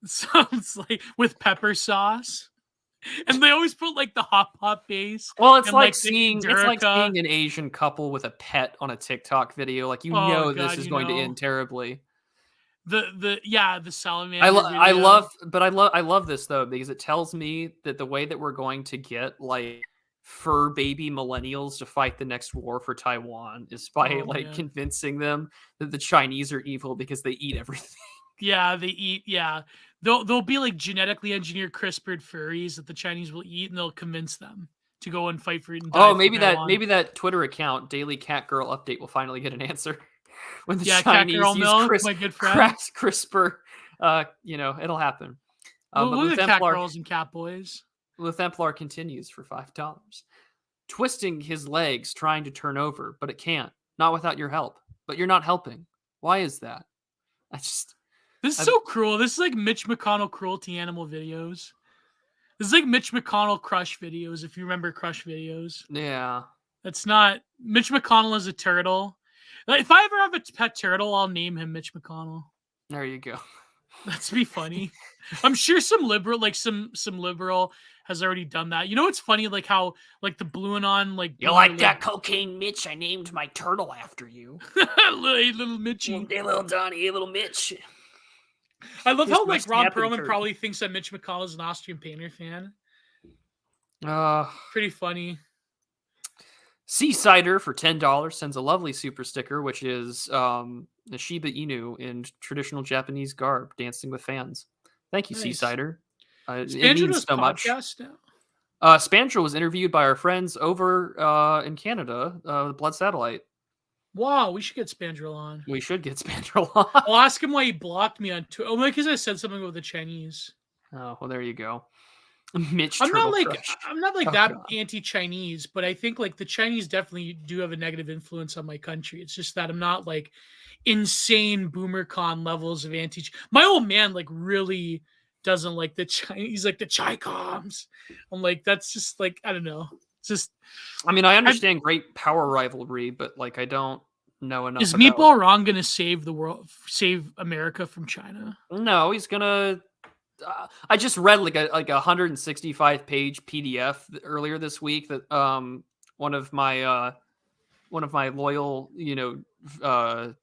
[SPEAKER 2] Sounds like with pepper sauce. And they always put like the hot pot base.
[SPEAKER 1] Well, it's
[SPEAKER 2] and,
[SPEAKER 1] like seeing
[SPEAKER 2] Derica.
[SPEAKER 1] an Asian couple with a pet on a TikTok video. Like know this is going to end terribly.
[SPEAKER 2] The salamander.
[SPEAKER 1] I love this though, because it tells me that the way that we're going to get like fur baby millennials to fight the next war for Taiwan is by convincing them that the Chinese are evil because they eat everything.
[SPEAKER 2] Yeah, they eat. Yeah, they'll be like genetically engineered CRISPRed furries that the Chinese will eat, and they'll convince them to go and fight for it and die
[SPEAKER 1] Oh,
[SPEAKER 2] for
[SPEAKER 1] maybe
[SPEAKER 2] Taiwan.
[SPEAKER 1] that Twitter account, Daily Cat Girl Update, will finally get an answer when the
[SPEAKER 2] Yeah, Cat Girl
[SPEAKER 1] Chinese use
[SPEAKER 2] Milk, my good friend.
[SPEAKER 1] cracked CRISPR. It'll happen. But
[SPEAKER 2] Look at Cat Girls and Cat Boys.
[SPEAKER 1] Lutemplar continues for $5, twisting his legs, trying to turn over, but it can't. Not without your help. But you're not helping. Why is that?
[SPEAKER 2] This is so cruel. This is like Mitch McConnell cruelty animal videos. This is like Mitch McConnell crush videos, if you remember crush videos.
[SPEAKER 1] Yeah.
[SPEAKER 2] That's not Mitch McConnell is a turtle. Like, if I ever have a pet turtle, I'll name him Mitch McConnell.
[SPEAKER 1] There you go.
[SPEAKER 2] That's be funny. I'm sure some liberal has already done that. You know what's funny? Like how like the Blue Anon like
[SPEAKER 1] You like that cocaine, Mitch? I named my turtle after you.
[SPEAKER 2] little Mitchy.
[SPEAKER 1] Hey, little Donnie, hey, little Mitch.
[SPEAKER 2] I love
[SPEAKER 1] Here's
[SPEAKER 2] how
[SPEAKER 1] my
[SPEAKER 2] like Ron
[SPEAKER 1] snapping
[SPEAKER 2] Perlman
[SPEAKER 1] turtle.
[SPEAKER 2] probably thinks that Mitch McConnell is an Austrian Painter fan. Pretty funny.
[SPEAKER 1] Seasider for $10 sends a lovely super sticker, which is the Shiba Inu in traditional Japanese garb, dancing with fans. Thank you,
[SPEAKER 2] Nice.
[SPEAKER 1] Seasider. It
[SPEAKER 2] Spandrew
[SPEAKER 1] means
[SPEAKER 2] does
[SPEAKER 1] so much.
[SPEAKER 2] podcast now.
[SPEAKER 1] Spandrew was interviewed by our friends over in Canada, the Blood Satellite.
[SPEAKER 2] Wow, we should get Spandrel on.
[SPEAKER 1] We should get Spandrew on.
[SPEAKER 2] I'll ask him why he blocked me on Twitter. Oh, because I said something about the Chinese.
[SPEAKER 1] Oh, well, there you go. Mitch,
[SPEAKER 2] I'm not
[SPEAKER 1] Oh,
[SPEAKER 2] that
[SPEAKER 1] God.
[SPEAKER 2] anti-Chinese, but I think like the Chinese definitely do have a negative influence on my country. It's just that I'm not like insane boomer con levels of anti. My old man like really doesn't like the Chinese, like the Chi-coms. I'm like, that's just like, I don't know. It's just.
[SPEAKER 1] I mean, I understand great power rivalry, but like I don't know enough.
[SPEAKER 2] Is
[SPEAKER 1] about
[SPEAKER 2] Meatball Ron gonna save the world, save America from China?
[SPEAKER 1] No, he's gonna. I just read like a 165 page PDF earlier this week that one of my loyal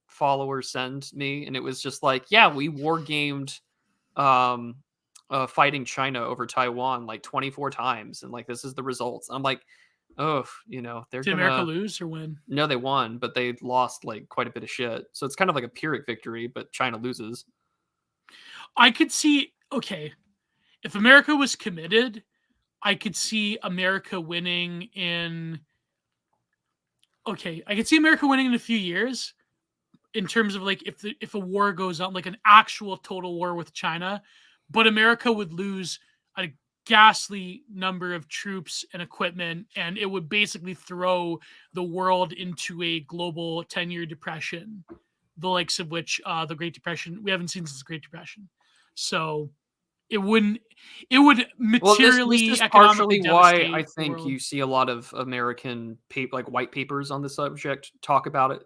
[SPEAKER 1] followers sent me, and it was just like, yeah, we war gamed fighting China over Taiwan like 24 times, and like this is the results. I'm like, oh, they're
[SPEAKER 2] Did
[SPEAKER 1] gonna
[SPEAKER 2] America lose or win?
[SPEAKER 1] No, they won, but they lost like quite a bit of shit. So it's kind of like a Pyrrhic victory, but China loses.
[SPEAKER 2] I could see, okay, if America was committed, I could see America winning in, I could see America winning in a few years in terms of like if a war goes on, like an actual total war with China, but America would lose a ghastly number of troops and equipment, and it would basically throw the world into a global 10-year depression, the likes of which the Great Depression, we haven't seen since the Great Depression. So it would materially,
[SPEAKER 1] this is
[SPEAKER 2] economically
[SPEAKER 1] partially why
[SPEAKER 2] devastate
[SPEAKER 1] I
[SPEAKER 2] the
[SPEAKER 1] think
[SPEAKER 2] world.
[SPEAKER 1] you see a lot of American like white papers on the subject talk about it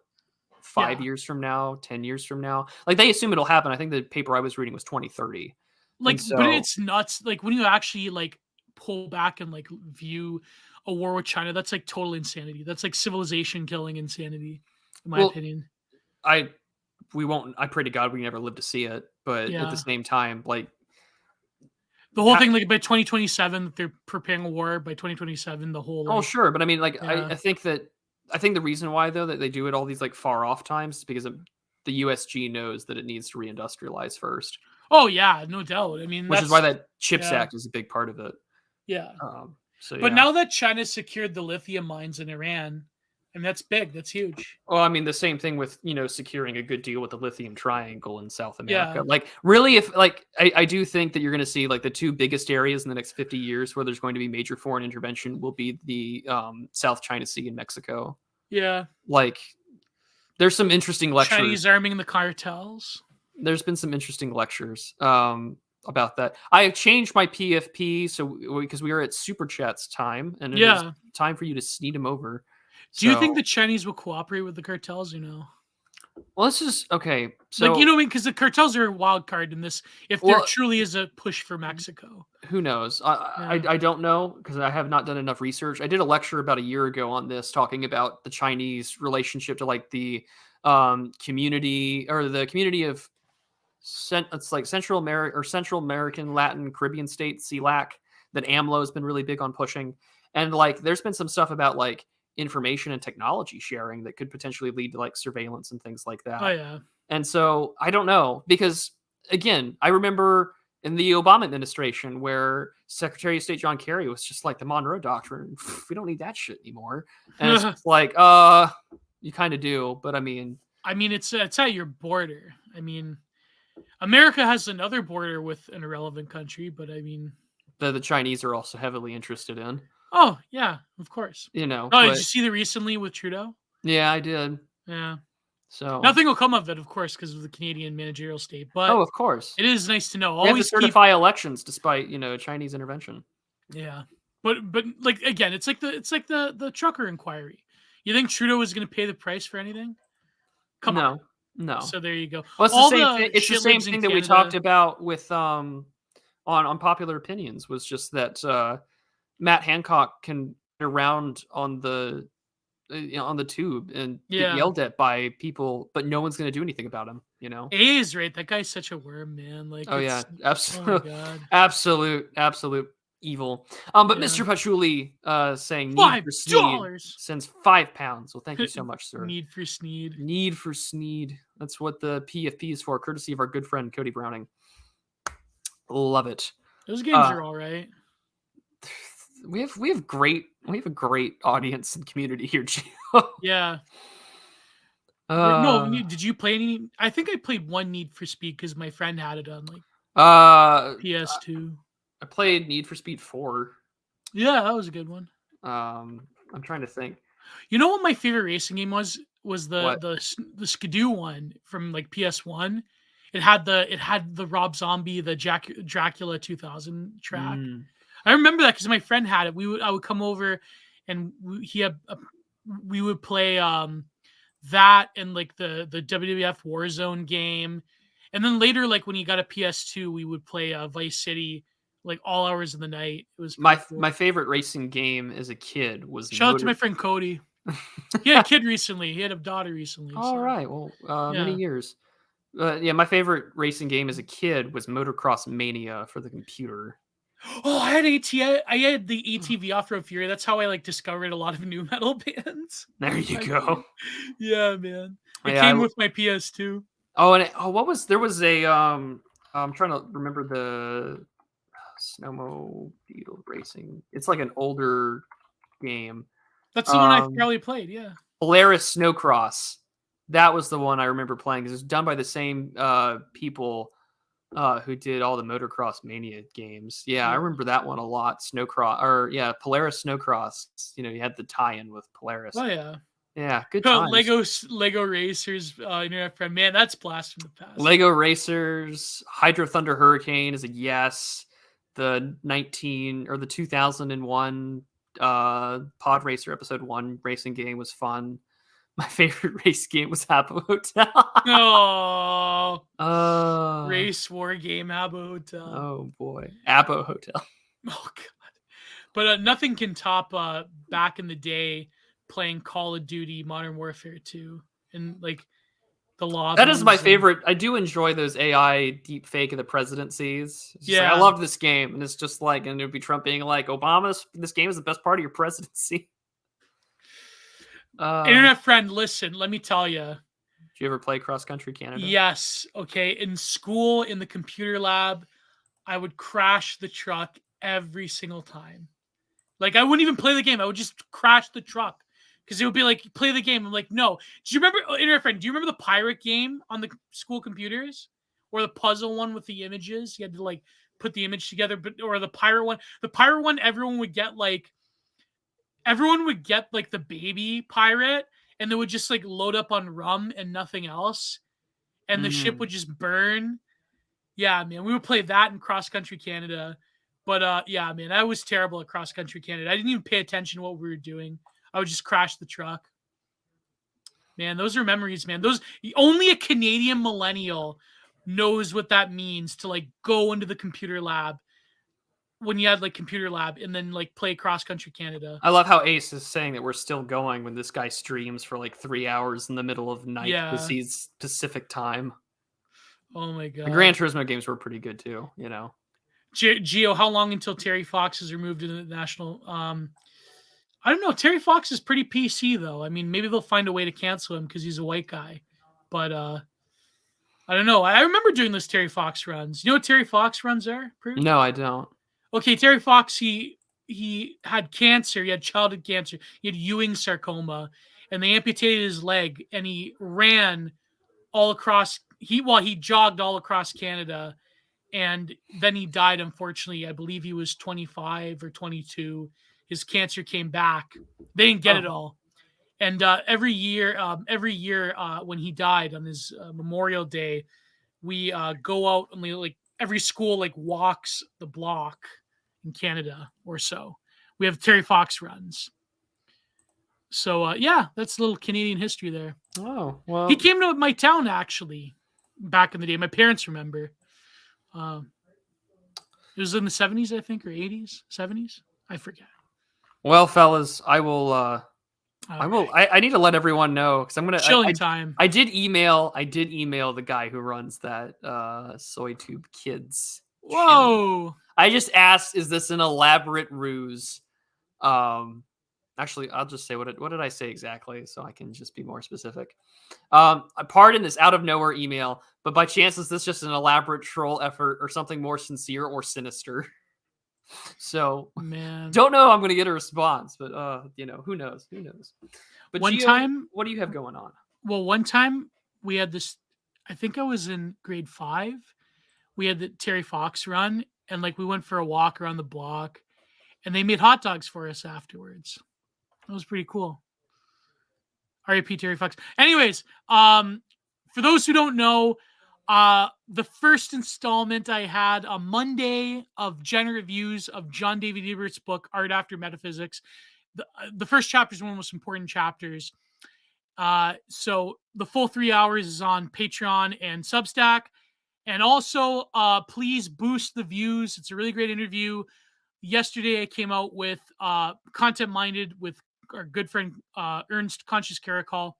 [SPEAKER 1] 5 years from now, 10 years from now. Like they assume it'll happen. I think the paper I was reading was 2030.
[SPEAKER 2] Like,
[SPEAKER 1] so,
[SPEAKER 2] but it's nuts. Like when you actually like pull back and like view a war with China, that's like total insanity. That's like civilization killing insanity, in my opinion.
[SPEAKER 1] I pray to God we never live to see it, but at the same time, like
[SPEAKER 2] the whole thing, like by 2027, they're preparing a war. By 2027, the whole.
[SPEAKER 1] Like, sure, but I mean, like I think the reason why though that they do it all these like far off times is because the USG knows that it needs to reindustrialize first.
[SPEAKER 2] Oh yeah, no doubt. I mean,
[SPEAKER 1] which is why that CHIPS Act is a big part of it.
[SPEAKER 2] Yeah.
[SPEAKER 1] But
[SPEAKER 2] now that China secured the lithium mines in Iran, and that's big. That's huge.
[SPEAKER 1] Well, I mean, the same thing with securing a good deal with the lithium triangle in South America.
[SPEAKER 2] Yeah.
[SPEAKER 1] Like, really, if like I do think that you're going to see like the two biggest areas in the next 50 years where there's going to be major foreign intervention will be the South China Sea and Mexico.
[SPEAKER 2] Yeah.
[SPEAKER 1] Like, there's some interesting lectures.
[SPEAKER 2] Chinese arming the cartels.
[SPEAKER 1] There's been some interesting lectures about that. I have changed my PFP because we are at Super Chat's time, and it is time for you to sneak them over.
[SPEAKER 2] Do you think the Chinese will cooperate with the cartels?
[SPEAKER 1] Well, this is okay. So
[SPEAKER 2] like because the cartels are a wild card in this. If there truly is a push for Mexico,
[SPEAKER 1] who knows? I don't know because I have not done enough research. I did a lecture about a year ago on this, talking about the Chinese relationship to like the community of it's like Central America or Central American, Latin, Caribbean states, CELAC, that AMLO has been really big on pushing, and like there's been some stuff about like information and technology sharing that could potentially lead to like surveillance and things like that.
[SPEAKER 2] Oh yeah.
[SPEAKER 1] And so I don't know, because again, I remember in the Obama administration where Secretary of State John Kerry was just like the Monroe Doctrine. We don't need that shit anymore. And it's just like, you kind of do, but I mean,
[SPEAKER 2] it's at your border. I mean, America has another border with an irrelevant country, but I mean,
[SPEAKER 1] the Chinese are also heavily interested in.
[SPEAKER 2] Oh yeah, of course.
[SPEAKER 1] You know.
[SPEAKER 2] Oh, did you see the recently with Trudeau?
[SPEAKER 1] Yeah, I did.
[SPEAKER 2] Yeah.
[SPEAKER 1] So
[SPEAKER 2] nothing will come of it, of course, because of the Canadian managerial state. But
[SPEAKER 1] of course,
[SPEAKER 2] it is nice to know.
[SPEAKER 1] Always have to certify elections despite Chinese intervention.
[SPEAKER 2] Yeah, but like again, it's like the trucker inquiry. You think Trudeau is going to pay the price for anything? Come on.
[SPEAKER 1] No.
[SPEAKER 2] So there you go.
[SPEAKER 1] Well, it's the same thing that we talked about with on Popular Opinions, was just that Matt Hancock can get around on the tube and get yelled at by people, but no one's going to do anything about him.
[SPEAKER 2] A is right. That guy's such a worm, man. Like,
[SPEAKER 1] absolute,
[SPEAKER 2] oh my God.
[SPEAKER 1] absolute evil. But Mr. Patchouli saying need for Sneed sends £5. Well, thank you so much, sir.
[SPEAKER 2] Need for Sneed.
[SPEAKER 1] Need for Sneed. That's what the PFP is for, courtesy of our good friend Cody Browning. Love it.
[SPEAKER 2] Those games are all right.
[SPEAKER 1] We have a great audience and community here, Gio.
[SPEAKER 2] Yeah. No, did you play any? I think I played one Need for Speed because my friend had it on like PS2.
[SPEAKER 1] I played Need for Speed 4.
[SPEAKER 2] Yeah, that was a good one.
[SPEAKER 1] I'm trying to think.
[SPEAKER 2] You know what my favorite racing game was the Skidoo one from like PS1. It had the Rob Zombie, the Dracula 2000 track. I remember that because my friend had it. I would come over, and we would play that and like the WWF Warzone game, and then later, like when he got a PS2, we would play Vice City like all hours of the night. It was
[SPEAKER 1] my
[SPEAKER 2] cool.
[SPEAKER 1] My favorite racing game as a kid was.
[SPEAKER 2] Shout out to my friend Cody. He had a kid recently. He had a daughter recently.
[SPEAKER 1] All right. Well, many years. My favorite racing game as a kid was Motocross Mania for the computer.
[SPEAKER 2] Oh, I had I had the ATV Off-Road Fury. That's how I like discovered a lot of new metal bands.
[SPEAKER 1] There you go.
[SPEAKER 2] Yeah, man. It came with my PS2.
[SPEAKER 1] Oh, and there was a I'm trying to remember the Snowmobile Racing. It's like an older game.
[SPEAKER 2] That's the one I probably played, yeah.
[SPEAKER 1] Polaris Snowcross. That was the one I remember playing because it was done by the same people who did all the Motocross Mania games. Yeah, I remember that one a lot. Polaris Snowcross. You had the tie-in with Polaris.
[SPEAKER 2] Oh yeah.
[SPEAKER 1] Yeah, good times.
[SPEAKER 2] Lego Racers, internet friend. Man, that's blast from the past.
[SPEAKER 1] Lego Racers, Hydro Thunder Hurricane is a yes. The 2001 Pod Racer Episode 1 racing game was fun. My favorite race game was Habbo Hotel.
[SPEAKER 2] Race war game, Habbo Hotel.
[SPEAKER 1] Oh boy, Habbo Hotel.
[SPEAKER 2] Oh god. But nothing can top back in the day playing Call of Duty Modern Warfare 2 and like the lobbies.
[SPEAKER 1] That is my favorite. I do enjoy those AI deep fake of the presidencies. I love this game, and it's just like, and it would be Trump being like, this game is the best part of your presidency.
[SPEAKER 2] Internet friend, listen, let me tell you.
[SPEAKER 1] Did you ever play Cross Country Canada?
[SPEAKER 2] Yes. Okay. In school, in the computer lab, I would crash the truck every single time. Like, I wouldn't even play the game. I would just crash the truck because it would be like, play the game. I'm like, no. Do you remember, internet friend, do you remember the pirate game on the school computers? Or the puzzle one with the images? You had to like put the image together, or the pirate one. The pirate one, everyone would get like the baby pirate, and they would just like load up on rum and nothing else, and the ship would just burn. Yeah, man, we would play that in Cross Country Canada. But yeah, man, I was terrible at Cross Country Canada. I didn't even pay attention to what we were doing. I would just crash the truck. Man, those are memories, man. Only a Canadian millennial knows what that means to like go into the computer lab when you had like computer lab and then like play Cross Country Canada.
[SPEAKER 1] I love how Ace is saying that we're still going when this guy streams for like 3 hours in the middle of the night because he's Pacific time.
[SPEAKER 2] Oh my god.
[SPEAKER 1] The Gran Turismo games were pretty good too,
[SPEAKER 2] Gio, how long until Terry Fox is removed in the national? I don't know. Terry Fox is pretty PC though. I mean, maybe they'll find a way to cancel him because he's a white guy, but I I don't know. I remember doing those Terry Fox runs. You know what Terry Fox runs are? Prue?
[SPEAKER 1] No, I don't.
[SPEAKER 2] Okay, Terry Fox, he had cancer. He had childhood cancer. He had Ewing sarcoma, and they amputated his leg, and he ran all across. He jogged all across Canada, and then he died. Unfortunately, I believe he was 25 or 22. His cancer came back. They didn't get it all, and every year when he died on his Memorial Day, we go out and like every school like walks the block in Canada or so. We have Terry Fox runs. So yeah, that's a little Canadian history there.
[SPEAKER 1] Oh, well.
[SPEAKER 2] He came to my town actually back in the day. My parents remember. It was in the 70s, I think, or 80s, 70s. I forget.
[SPEAKER 1] Well, fellas, I need to let everyone know because I'm gonna
[SPEAKER 2] chilling time.
[SPEAKER 1] I did email the guy who runs that SoyTube Kids.
[SPEAKER 2] Whoa!
[SPEAKER 1] Channel. I just asked, is this an elaborate ruse? Actually, I'll just say what did I say exactly so I can just be more specific. Pardon this out of nowhere email, but by chance is this just an elaborate troll effort or something more sincere or sinister? So,
[SPEAKER 2] man,
[SPEAKER 1] don't know. I'm going to get a response, but who knows? Who knows? But
[SPEAKER 2] one
[SPEAKER 1] Gio,
[SPEAKER 2] time,
[SPEAKER 1] what do you have going on?
[SPEAKER 2] Well, one time we had this. I think I was in grade 5. We had the Terry Fox run, and like we went for a walk around the block, and they made hot dogs for us afterwards. That was pretty cool. R.I.P. Terry Fox. Anyways, for those who don't know, the first installment I had on Monday of Gen Reviews of John David Ebert's book, Art After Metaphysics. The first chapter is one of the most important chapters. So the full 3 hours is on Patreon and Substack. And also, please boost the views. It's a really great interview. Yesterday, I came out with Content Minded with our good friend Ernst Conscious Caracol.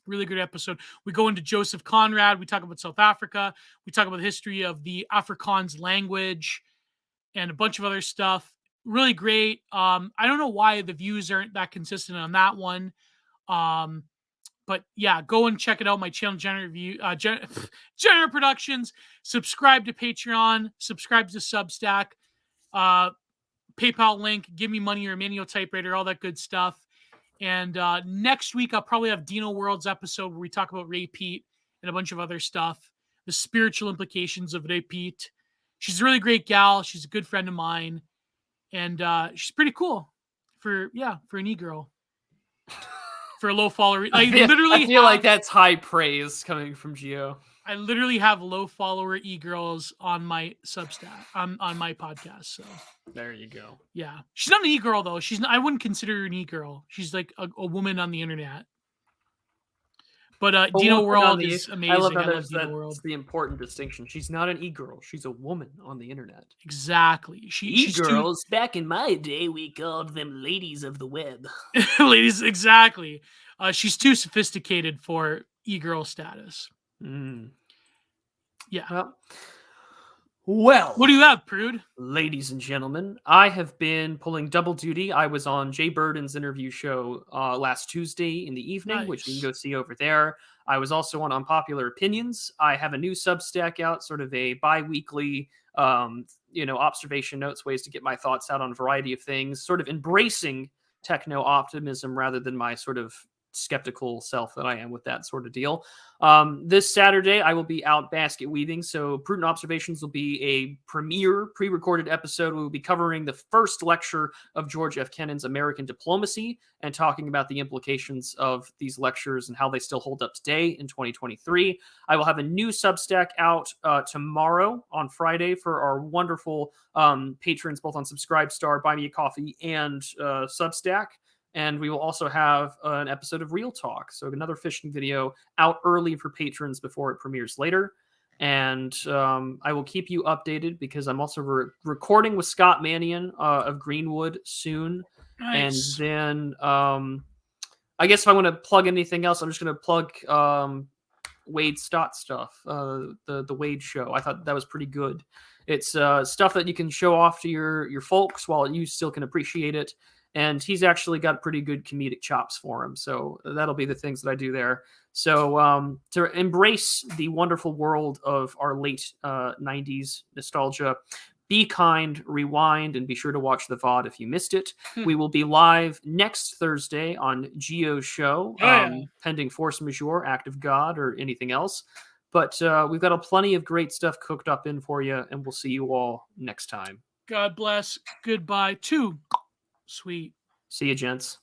[SPEAKER 2] Really good episode. We go into Joseph Conrad. We talk about South Africa. We talk about the history of the Afrikaans language and a bunch of other stuff. Really great. I don't know why the views aren't that consistent on that one. But yeah, go and check it out. My channel, General Productions. Subscribe to Patreon. Subscribe to Substack. PayPal link. Give me money or a manual typewriter. All that good stuff. And next week, I'll probably have Dino World's episode where we talk about Ray Pete and a bunch of other stuff. The spiritual implications of Ray Pete. She's a really great gal. She's a good friend of mine. And she's pretty cool for an e-girl. For a low follower. I
[SPEAKER 1] feel like that's high praise coming from Gio.
[SPEAKER 2] I literally have low follower e-girls on my Substack, on my podcast. So
[SPEAKER 1] there you go.
[SPEAKER 2] Yeah. She's not an e-girl though. I wouldn't consider her an e-girl. She's like a woman on the internet. But Dino World is amazing.
[SPEAKER 1] I love
[SPEAKER 2] Dino
[SPEAKER 1] that's
[SPEAKER 2] World.
[SPEAKER 1] the important distinction. She's not an e-girl. She's a woman on the internet.
[SPEAKER 2] Exactly.
[SPEAKER 1] E-girls, back in my day, we called them ladies of the web.
[SPEAKER 2] Ladies, exactly. She's too sophisticated for e-girl status. Yeah.
[SPEAKER 1] Well,
[SPEAKER 2] what do you have, Prude?
[SPEAKER 1] Ladies and gentlemen, I have been pulling double duty. I was on Jay Burden's interview show last Tuesday in the evening, which you can go see over there. I was also on Unpopular Opinions. I have a new Substack out, sort of a bi-weekly, observation notes, ways to get my thoughts out on a variety of things, sort of embracing techno-optimism rather than my sort of skeptical self that I am with that sort of deal. This Saturday, I will be out basket weaving, so Prudent Observations will be a premiere pre-recorded episode. We will be covering the first lecture of George F. Kennan's American Diplomacy and talking about the implications of these lectures and how they still hold up today in 2023. I will have a new Substack out tomorrow on Friday for our wonderful patrons, both on Subscribestar, Buy Me a Coffee, and Substack. And we will also have an episode of Real Talk. So another fishing video out early for patrons before it premieres later. And I will keep you updated because I'm also recording with Scott Mannion of Greenwood soon. Nice. And then I guess if I want to plug anything else, I'm just going to plug Wade Stott stuff, the Wade show. I thought that was pretty good. It's stuff that you can show off to your folks while you still can appreciate it. and he's actually got pretty good comedic chops for him. So that'll be the things that I do there. So to embrace the wonderful world of our late 90s nostalgia, be kind, rewind, and be sure to watch the VOD if you missed it. We will be live next Thursday on Geo's show, pending force majeure, act of God, or anything else. But we've got plenty of great stuff cooked up in for you, and we'll see you all next time.
[SPEAKER 2] God bless. Goodbye. Too sweet.
[SPEAKER 1] See you, gents.